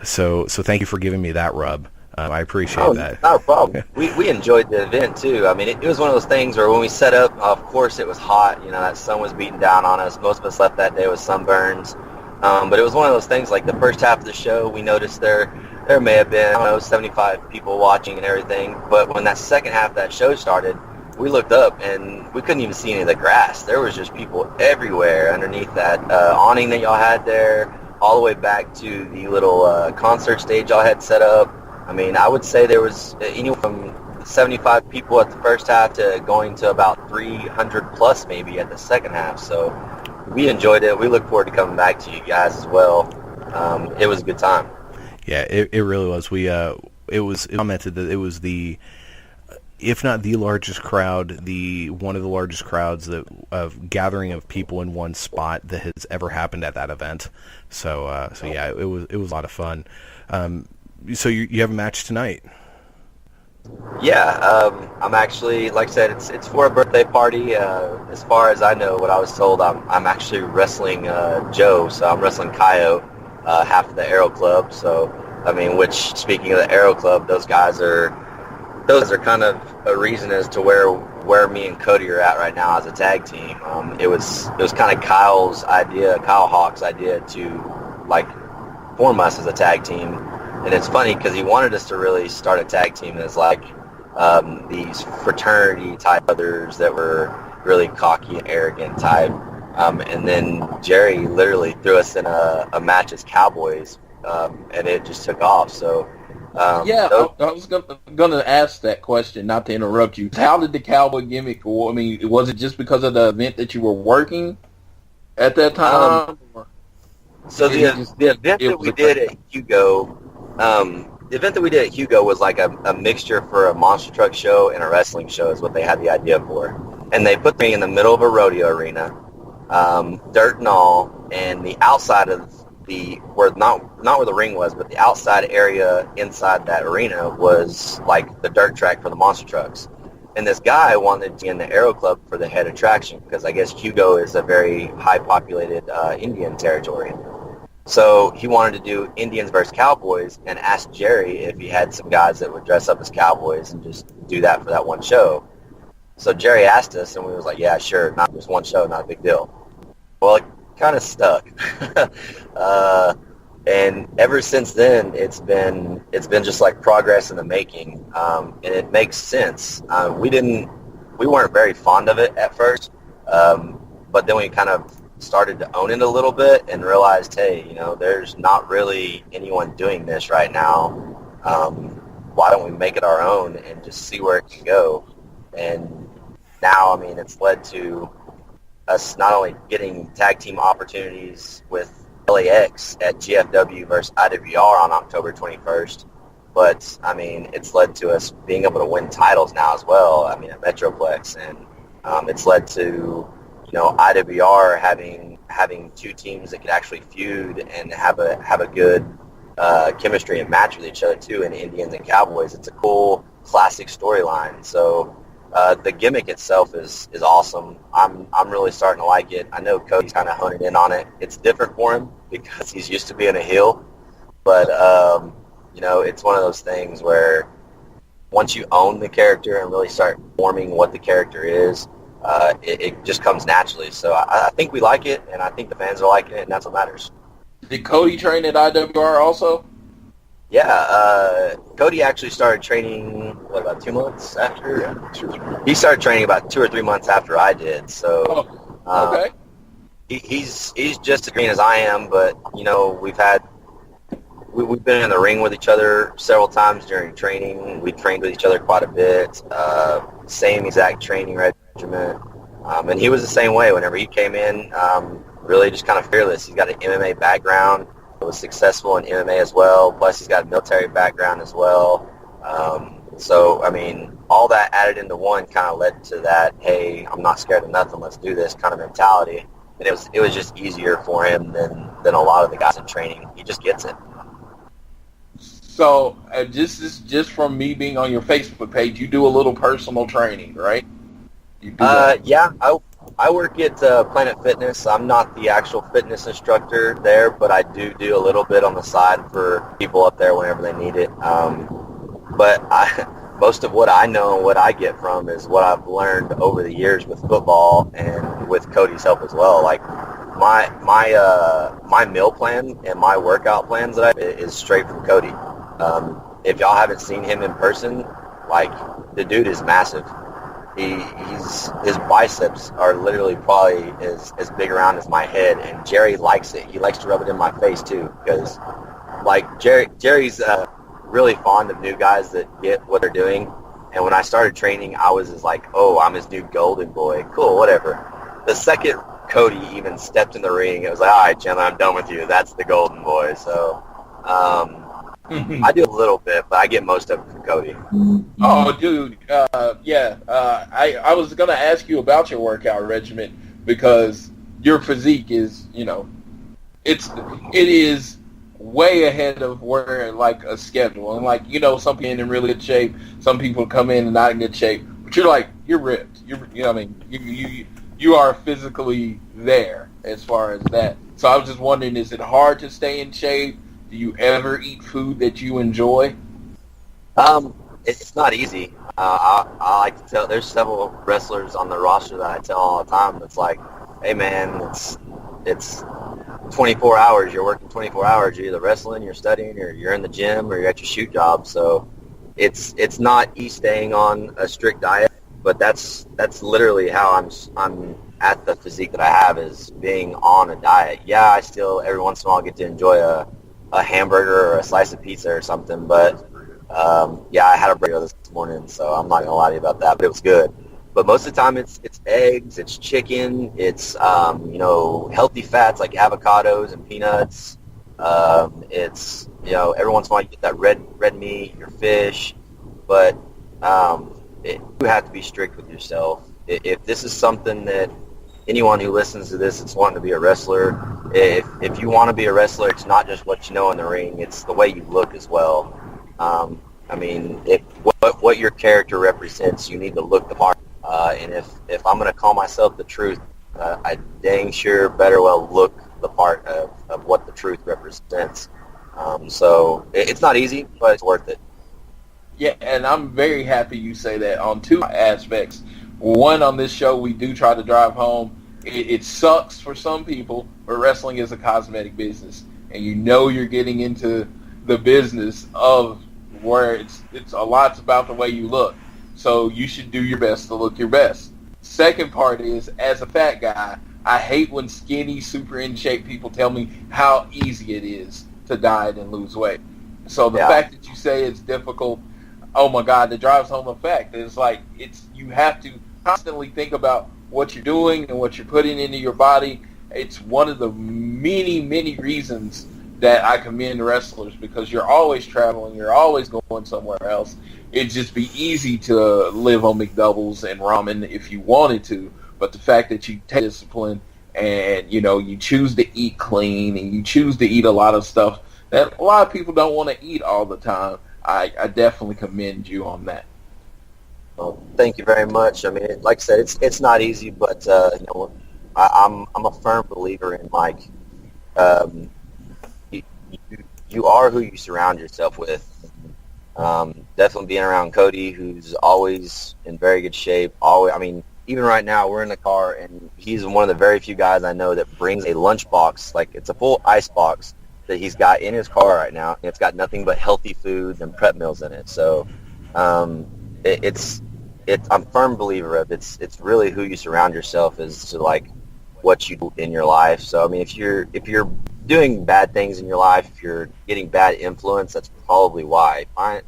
So thank you for giving me that rub. I appreciate that. Not a problem. We enjoyed the event too. I mean, it was one of those things where when we set up, of course it was hot. That sun was beating down on us. Most of us left that day with sunburns. But it was one of those things, like the first half of the show, we noticed there may have been, 75 people watching and everything. But when that second half of that show started, we looked up and we couldn't even see any of the grass. There was just people everywhere underneath that awning that y'all had there, all the way back to the little concert stage y'all had set up. I mean, I would say there was anywhere from 75 people at the first half to going to about 300 plus maybe at the second half. So we enjoyed it. We look forward to coming back to you guys as well. It was a good time. Yeah, it really was. It was commented that it was the, if not the largest crowd, one of the largest crowds of gathering of people in one spot that has ever happened at that event. So yeah, it was a lot of fun. So you have a match tonight? Yeah, I'm actually, like I said, it's for a birthday party. As far as I know, what I was told, I'm actually wrestling Joe, so I'm wrestling Coyote, half of the Aero Club. So, I mean, which, speaking of the Aero Club, those guys are kind of a reason as to where me and Cody are at right now as a tag team. It was kind of Kyle Hawk's idea to, like, form us as a tag team. And it's funny because he wanted us to really start a tag team as like these fraternity type brothers that were really cocky and arrogant type. And then Jerry literally threw us in a match as Cowboys, and it just took off. So I was gonna ask that question, not to interrupt you. How did the cowboy gimmick? I mean, was it just because of the event that you were working at that time? So the event that we did at Hugo, was like a mixture for a monster truck show and a wrestling show is what they had the idea for. And they put me in the middle of a rodeo arena, dirt and all, and the outside of not where the ring was, but the outside area inside that arena was like the dirt track for the monster trucks. And this guy wanted to be in the Aero Club for the head attraction because I guess Hugo is a very high populated Indian territory. So he wanted to do Indians versus Cowboys and asked Jerry if he had some guys that would dress up as cowboys and just do that for that one show. So Jerry asked us, and we was like, yeah, sure, not just one show, not a big deal. Well, it kind of stuck. And ever since then, it's been just like progress in the making, and it makes sense. We weren't very fond of it at first, but then we kind of started to own it a little bit and realized, hey, there's not really anyone doing this right now. Why don't we make it our own and just see where it can go? And now, I mean, it's led to us not only getting tag team opportunities with LAX at GFW versus IWR on October 21st, but, I mean, it's led to us being able to win titles now as well, I mean, at Metroplex, and it's led to, IWR having two teams that could actually feud and have a good chemistry and match with each other, too, in Indians and Cowboys. It's a cool, classic storyline, so the gimmick itself is awesome. I'm really starting to like it. I know Cody's kind of honed in on it. It's different for him because he's used to being a heel, but it's one of those things where once you own the character and really start forming what the character is, it just comes naturally. So I think we like it, and I think the fans are liking it, and that's what matters. Did Cody train at IWR also? Yeah, Cody actually started training, about 2 months after? Yeah, 2 or 3 months. He started training about 2 or 3 months after I did, so okay. He's just as green as I am, but, we've been in the ring with each other several times during training. We trained with each other quite a bit, same exact training regimen, and he was the same way whenever he came in, really just kind of fearless. He's got an MMA background. Was successful in MMA as well, plus he's got a military background as well. So, I mean, all that added into one kind of led to that, hey, I'm not scared of nothing, let's do this kind of mentality. And it was just easier for him than a lot of the guys in training. He just gets it. So, just from me being on your Facebook page, you do a little personal training, right? You do yeah, I work at Planet Fitness. I'm not the actual fitness instructor there, but I do a little bit on the side for people up there whenever they need it. But most of what I know and what I get from is what I've learned over the years with football and with Cody's help as well. Like my meal plan and my workout plans is straight from Cody. If y'all haven't seen him in person, like the dude is massive. His biceps are literally probably as big around as my head, and Jerry likes it. He likes to rub it in my face too, because like Jerry's really fond of new guys that get what they're doing. And when I started training, I was just like, oh, I'm his new golden boy. Cool, whatever. The second Cody even stepped in the ring, it was like, all right, Chandler, I'm done with you. That's the golden boy. So I do a little bit, but I get most of it from Cody. Oh, dude, yeah. I was going to ask you about your workout regimen because your physique is, it is way ahead of where, like, a schedule. And, like, some people in really good shape, some people come in and not in good shape, but you're ripped. You are physically there as far as that. So I was just wondering, is it hard to stay in shape? Do you ever eat food that you enjoy? It's not easy. I like to tell, there's several wrestlers on the roster that I tell all the time. It's like, hey man, it's 24 hours. You're working 24 hours. You're either wrestling, you're studying, or you're in the gym, or you're at your shoot job. So it's not staying on a strict diet, but that's literally how I'm at the physique that I have is being on a diet. Yeah, I still every once in a while get to enjoy a hamburger or a slice of pizza or something, but yeah, I had a burrito this morning, so I'm not gonna lie to you about that, but it was good. But most of the time, it's eggs, it's chicken, it's healthy fats like avocados and peanuts. It's every once in a while you get that red meat, your fish, but you have to be strict with yourself. If this is something that anyone who listens to this that's wanting to be a wrestler, if you want to be a wrestler, it's not just what you know in the ring, it's the way you look as well. I mean, what your character represents, you need to look the part. And if I'm going to call myself the truth, I dang sure better well look the part of what the truth represents. So it's not easy, but it's worth it. Yeah, and I'm very happy you say that on two aspects. One, on this show, we do try to drive home. It sucks for some people, but wrestling is a cosmetic business. And you're getting into the business of where it's a lot's about the way you look. So you should do your best to look your best. Second part is, as a fat guy, I hate when skinny, super in shape people tell me how easy it is to diet and lose weight. So the fact that you say it's difficult, oh my God, that drives home the fact. It's like you have to constantly think about what you're doing and what you're putting into your body. It's one of the many, many reasons that I commend wrestlers, because you're always traveling, you're always going somewhere else. It'd just be easy to live on McDoubles and ramen if you wanted to, but the fact that you take discipline and you choose to eat clean and you choose to eat a lot of stuff that a lot of people don't want to eat all the time, I definitely commend you on that. Well, thank you very much. I mean, like I said, it's not easy, but I'm a firm believer in you are who you surround yourself with. Definitely being around Cody, who's always in very good shape. Even right now, we're in the car, and he's one of the very few guys I know that brings a lunchbox, like it's a full ice box that he's got in his car right now, and it's got nothing but healthy foods and prep meals in it. So I'm a firm believer of it's really who you surround yourself as to like what you do in your life. So I mean, if you're doing bad things in your life, if you're getting bad influence, that's probably why.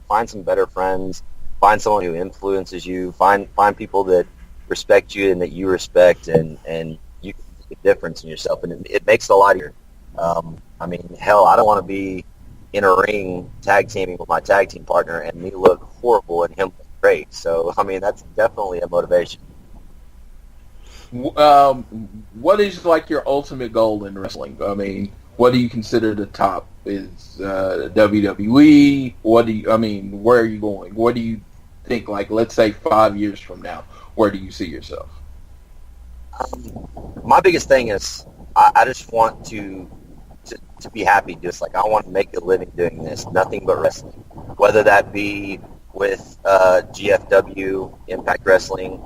Find some better friends, find someone who influences you, find people that respect you and that you respect, and you can make a difference in yourself, and it makes it a lot easier. I mean, hell, I don't want to be in a ring tag teaming with my tag team partner and me look horrible and him look great. So I mean, that's definitely a motivation. What is like your ultimate goal in wrestling? I mean, what do you consider the top? Is WWE? Where are you going? What do you think, like, let's say 5 years from now, where do you see yourself? My biggest thing is I just want to be happy. Just like, I want to make a living doing this, nothing but wrestling. Whether that be with GFW, Impact Wrestling,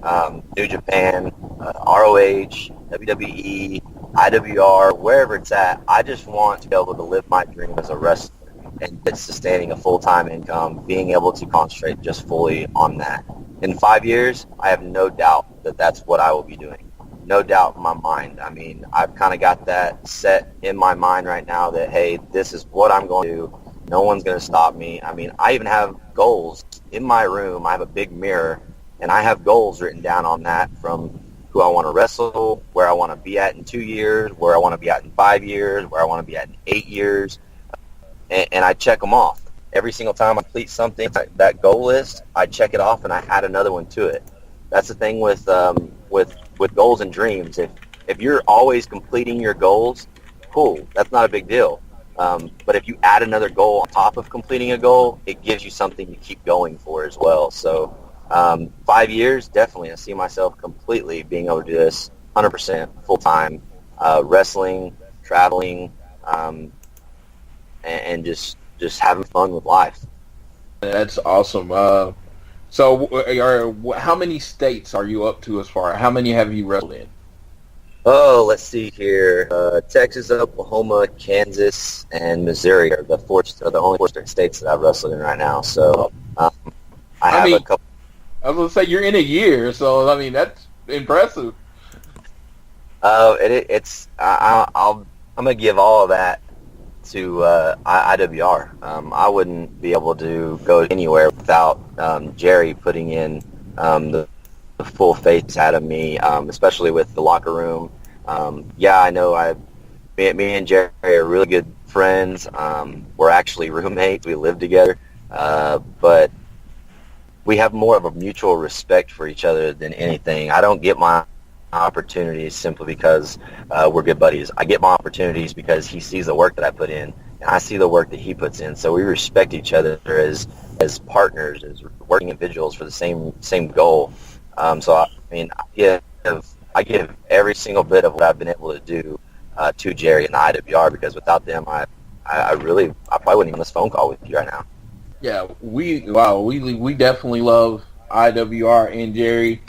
New Japan, ROH, WWE, IWR, wherever it's at, I just want to be able to live my dream as a wrestler and sustaining a full-time income, being able to concentrate just fully on that. In 5 years, I have no doubt that that's what I will be doing. No doubt in my mind. I mean, I've kind of got that set in my mind right now that, hey, this is what I'm going to do. No one's going to stop me. I mean, I even have goals in my room. I have a big mirror, and I have goals written down on that, from who I want to wrestle, where I want to be at in 2 years, where I want to be at in 5 years, where I want to be at in 8 years, and I check them off. Every single time I complete something, that goal list, I check it off and I add another one to it. That's the thing with goals and dreams. If you're always completing your goals, cool, that's not a big deal. But if you add another goal on top of completing a goal, it gives you something to keep going for as well. So 5 years, definitely, I see myself completely being able to do this 100% full-time, wrestling, traveling, and just having fun with life. That's awesome. So how many states are you up to as far? How many have you wrestled in? Oh, let's see here. Texas, Oklahoma, Kansas, and Missouri are the only 4 states that I've wrestled in right now. So I have a couple. I was going to say, you're in a year, so I mean, that's impressive. I'm gonna give all of that to IWR. I wouldn't be able to go anywhere without Jerry putting in the full faith out of me, especially with the locker room. Yeah, I know me and Jerry are really good friends. We're actually roommates. We live together, but we have more of a mutual respect for each other than anything. I don't get my opportunities simply because we're good buddies. I get my opportunities because he sees the work that I put in, and I see the work that he puts in. So we respect each other as partners, as working individuals for the same goal. So I mean, I give every single bit of what I've been able to do to Jerry and the IWR, because without them, I probably wouldn't even on this phone call with you right now. Yeah, we definitely love IWR and Jerry.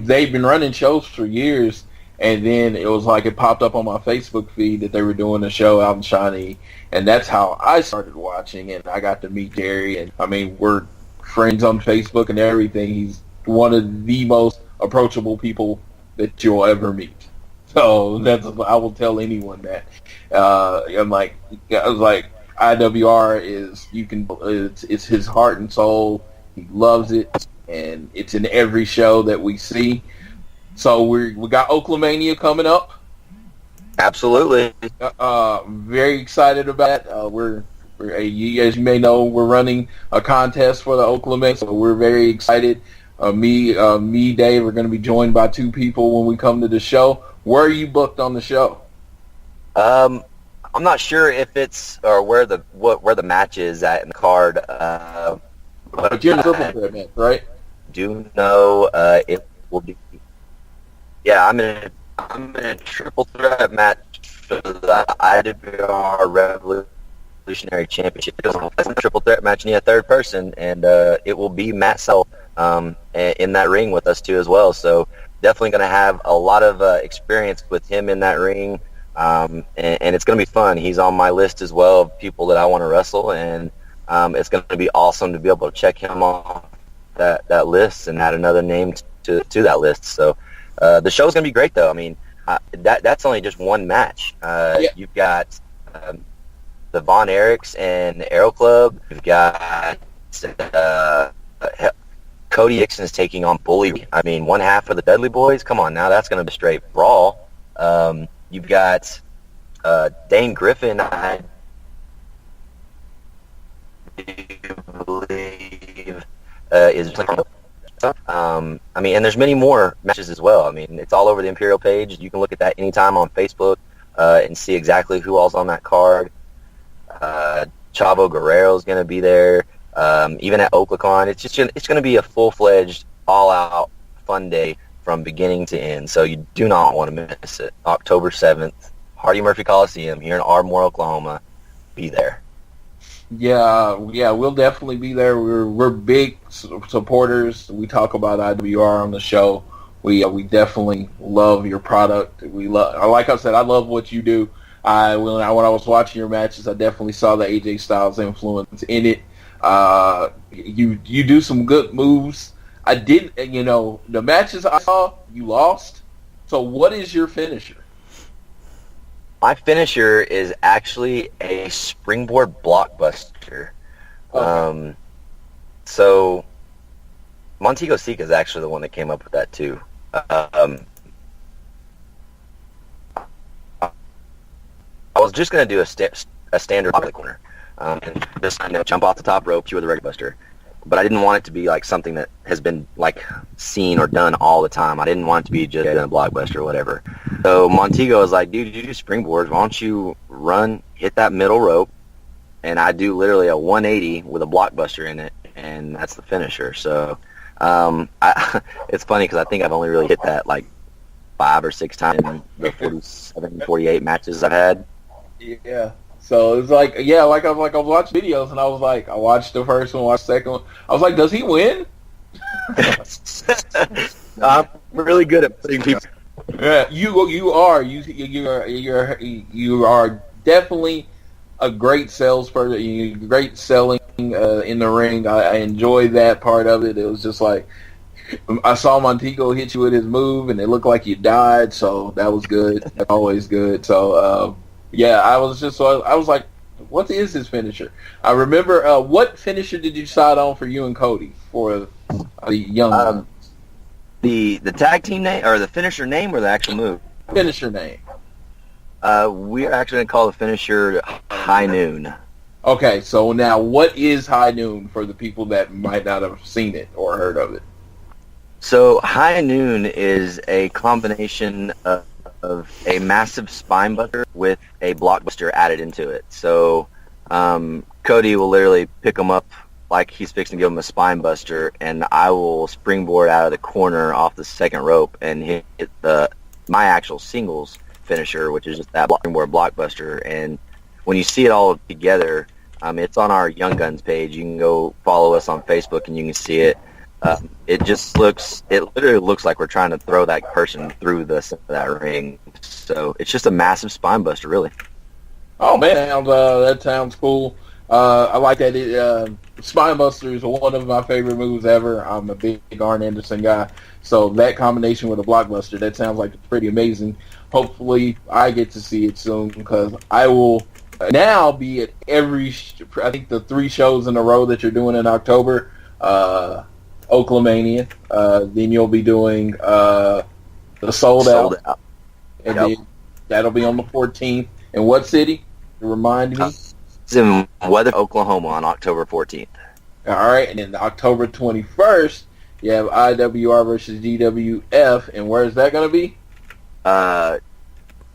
They've been running shows for years, and then it was like it popped up on my Facebook feed that they were doing a show out in Shawnee, and that's how I started watching, and I got to meet Jerry, and I mean, we're friends on Facebook and everything. He's one of the most approachable people that you'll ever meet. So I will tell anyone that. I was like, IWR it's his heart and soul. He loves it, and it's in every show that we see. So we got Oaklamania coming up. Absolutely. Very excited about it. As you may know, we're running a contest for the Oaklamania, so we're very excited. Me, Dave, are going to be joined by two people when we come to the show. Where are you booked on the show? I'm not sure if it's or where the match is at in the card. But you're in the triple threat match, right? Do know it will be. Yeah, I'm in a triple threat match for the IWR Revolutionary Championship. It's a triple threat match, and a third person, and it will be Matt Sell in that ring with us too as well. So definitely going to have a lot of experience with him in that ring, and it's going to be fun. He's on my list as well of people that I want to wrestle, and it's going to be awesome to be able to check him off that list and add another name to that list. So the show's going to be great, though. I mean, that's only just one match. You've got the Von Erichs and the Aero Club. You've got Cody Dixon is taking on Bully. I mean, one half of the Dudley Boys. Come on now, that's going to be a straight brawl. You've got Dane Griffin, I believe, is playing. I mean, and there's many more matches as well. I mean, it's all over the Imperial page. You can look at that anytime on Facebook and see exactly who all's on that card. Chavo Guerrero is going to be there. Even at Oklahoma, it's going to be a full-fledged, all-out fun day from beginning to end. So you do not want to miss it. October 7th, Hardy Murphy Coliseum here in Ardmore, Oklahoma. Be there. Yeah, we'll definitely be there. We're big supporters. We talk about IWR on the show. We definitely love your product. Like I said, I love what you do. When I was watching your matches, I definitely saw the AJ Styles influence in it. You do some good moves. I did, the matches I saw, you lost. So what is your finisher? My finisher is actually a springboard blockbuster. Okay. So Montego Sika is actually the one that came up with that too. I was just going to do a standard pocket corner. And just jump off the top rope, cue with a regular buster. But I didn't want it to be like something that has been like seen or done all the time. I didn't want it to be just a blockbuster or whatever. So Montego was like, dude, you do springboards. Why don't you run, hit that middle rope, and I do literally a 180 with a blockbuster in it, and that's the finisher. So it's funny because I think I've only really hit that like 5 or 6 times in the 47, 48 matches I've had. Yeah. So it's like, I was watching videos, and I was like, I watched the first one, watched the second one. I was like, does he win? I'm really good at putting people. Yeah, you are definitely a great salesperson. You're great selling in the ring. I enjoyed that part of it. It was just like, I saw Montego hit you with his move, and it looked like you died, so that was good. That's always good. So, I was like, what is his finisher? I remember, what finisher did you decide on for you and Cody for the young the tag team name, or the finisher name, or the actual move? Finisher name. We're actually going to call the finisher High Noon. Okay, so now what is High Noon for the people that might not have seen it or heard of it? So High Noon is a combination of a massive spine buster with a blockbuster added into it. So Cody will literally pick him up like he's fixing to give him a spine buster, and I will springboard out of the corner off the second rope and hit my actual singles finisher, which is just that springboard blockbuster. And when you see it all together, it's on our Young Guns page. You can go follow us on Facebook and you can see it. It literally looks like we're trying to throw that person through the center of that ring. So it's just a massive spine buster, really. Oh man, that sounds cool. I like that. Spine buster is one of my favorite moves ever. I'm a big Arn Anderson guy, so that combination with a blockbuster, that sounds like it's pretty amazing. Hopefully, I get to see it soon because I will now be at I think the 3 shows in a row that you're doing in October. Oaklamania, then you'll be doing the Sold Out. And then that'll be on the 14th. In what city? Remind me. It's in Weather, Oklahoma on October 14th. All right, and then October 21st, you have IWR versus GWF, and where is that going to be?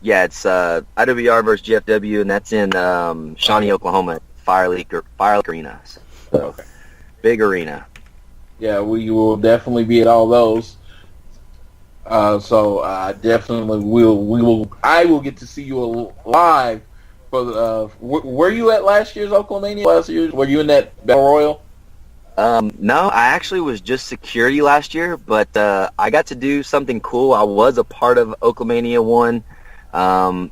It's IWR versus GFW, and that's in Shawnee, Oklahoma, Fire Lake Arena. So, okay. Big arena. Yeah, we will definitely be at all those. Definitely I will get to see you live for the. Were you at last year's Oklahoma? Last year, were you in that Battle Royal? No, I actually was just security last year, but I got to do something cool. I was a part of Oaklamania 1. I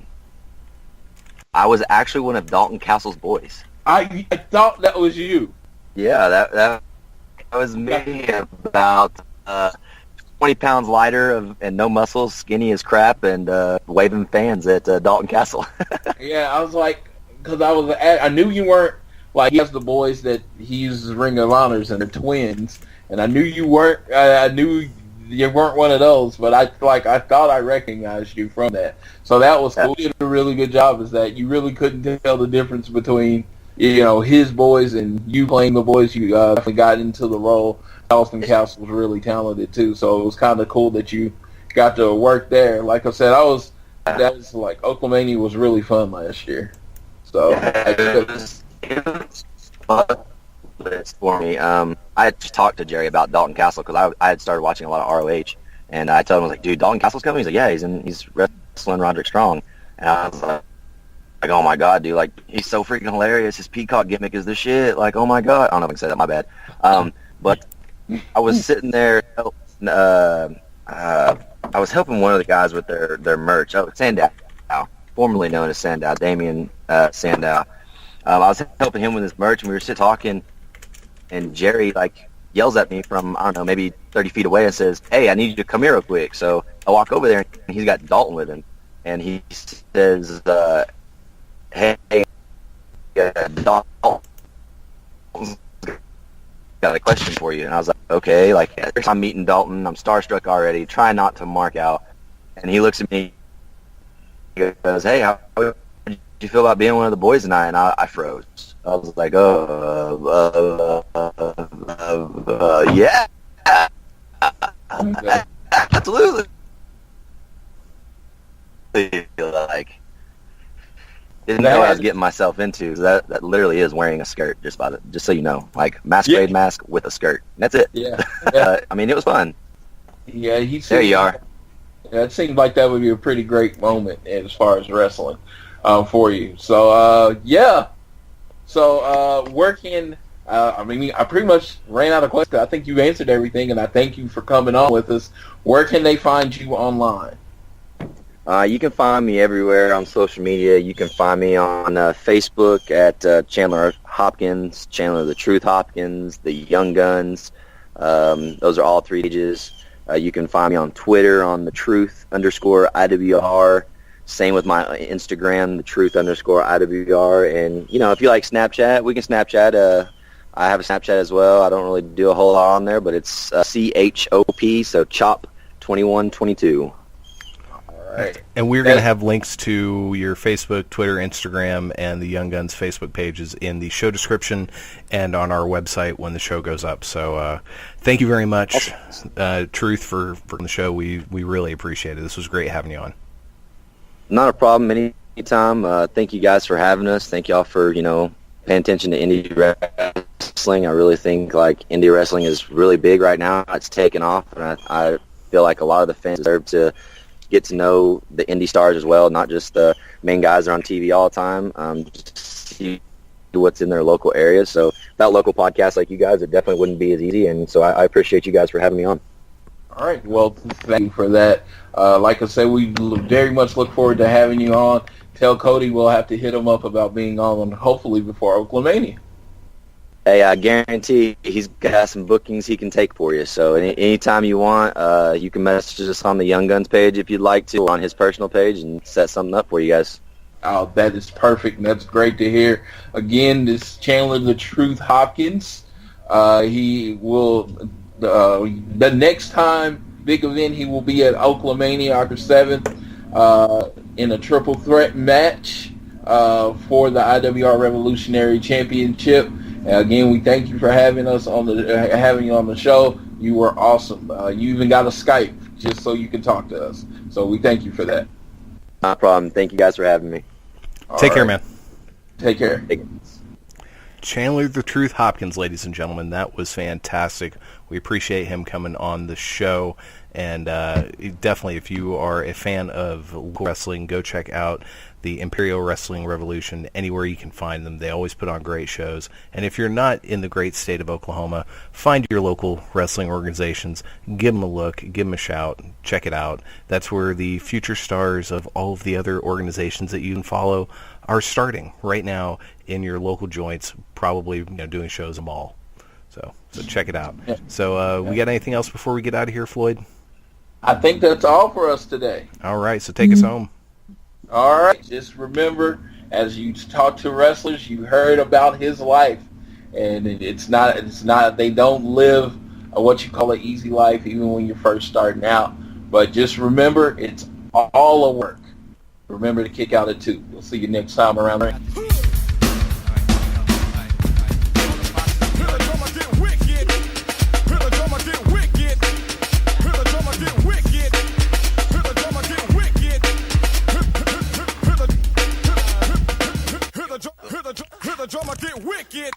was actually one of Dalton Castle's boys. I thought that was you. Yeah, that was me, about 20 pounds lighter and no muscles, skinny as crap, and waving fans at Dalton Castle. Yeah, I was like, because I knew you weren't, like, he has the boys that he uses Ring of Honors and they're twins, and I knew you weren't, I knew you weren't one of those, but I thought I recognized you from that. So that was cool. You did a really good job, is that you really couldn't tell the difference between, his boys and you playing the boys. You got into the role. Dalton Castle was really talented too, so it was kind of cool that you got to work there. Like I said, Oaklamania was really fun last year. So it was fun for me. I had just talked to Jerry about Dalton Castle because I had started watching a lot of ROH, and I told him, I was like, dude, Dalton Castle's coming? He's like, yeah, he's wrestling Roderick Strong. And I was like, oh my god, dude, like, he's so freaking hilarious. His peacock gimmick is the shit. Like, oh my god. I don't know if I can say that, my bad. But I was sitting there, I was helping one of the guys with their merch. Sandow, formerly known as Sandow, Damian Sandow. I was helping him with his merch, and we were sitting talking, and Jerry, like, yells at me from, I don't know, maybe 30 feet away and says, hey, I need you to come here real quick. So I walk over there, and he's got Dalton with him, and he says, hey, Dalton's got a question for you. And I was like, okay, like, I'm meeting Dalton, I'm starstruck already, try not to mark out. And he looks at me, he goes, hey, how did you feel about being one of the boys tonight? And I froze. I was like, yeah, absolutely. Like, didn't know what I was getting myself into. That literally is wearing a skirt, just so you know, like, masquerade mask with a skirt. That's it. Yeah. I mean, it was fun. Yeah, there you are. Yeah, it seemed like that would be a pretty great moment as far as wrestling for you. So yeah. So where can I pretty much ran out of questions. I think you answered everything, and I thank you for coming on with us. Where can they find you online? You can find me everywhere on social media. You can find me on Facebook at Chandler Hopkins, Chandler the Truth Hopkins, the Young Guns. Those are all 3 pages. You can find me on Twitter on @TheTruth_IWR. Same with my Instagram, @TheTruth_IWR. And, if you like Snapchat, we can Snapchat. I have a Snapchat as well. I don't really do a whole lot on there, but it's CHOP, so CHOP2122. Right. And we're going to have links to your Facebook, Twitter, Instagram, and the Young Guns Facebook pages in the show description and on our website when the show goes up. So thank you very much, Truth, for the show. We really appreciate it. This was great having you on. Not a problem. Anytime. Thank you guys for having us. Thank y'all for, paying attention to indie wrestling. I really think, indie wrestling is really big right now. It's taken off, and I feel like a lot of the fans deserve to get to know the indie stars as well, not just the main guys that are on TV all the time, just see what's in their local area. So without local podcasts like you guys, it definitely wouldn't be as easy, and so I appreciate you guys for having me on. All right, well, thank you for that. Like I said, we very much look forward to having you on. Tell Cody we'll have to hit him up about being on, hopefully, before Oklahomania. Hey, I guarantee he's got some bookings he can take for you. So anytime you want, you can message us on the Young Guns page if you'd like to, or on his personal page, and set something up for you guys. Oh, that is perfect, and that's great to hear. Again, this is Chandler the Truth Hopkins. He will, the next time, big event, he will be at Oklahomania August 7th in a triple threat match for the IWR Revolutionary Championship. Again, we thank you for having us on having you on the show. You were awesome. You even got a Skype just so you can talk to us. So we thank you for that. No problem. Thank you guys for having me. Take care, man. Take care. Chandler the Truth Hopkins, ladies and gentlemen. That was fantastic. We appreciate him coming on the show. And definitely, if you are a fan of wrestling, go check out the Imperial Wrestling Revolution anywhere you can find them. They always put on great shows. And if you're not in the great state of Oklahoma, find your local wrestling organizations, give them a look, give them a shout, check it out. That's where the future stars of all of the other organizations that you can follow are starting right now in your local joints, probably doing shows in them all. So check it out. Yeah. So we got anything else before we get out of here, Floyd? I think that's all for us today. All right, so take us home. All right, just remember, as you talk to wrestlers, you heard about his life, and it's not. They don't live what you call an easy life, even when you're first starting out. But just remember, it's all a work. Remember to kick out at 2. We'll see you next time around the ring. Hear the drummer get wicked.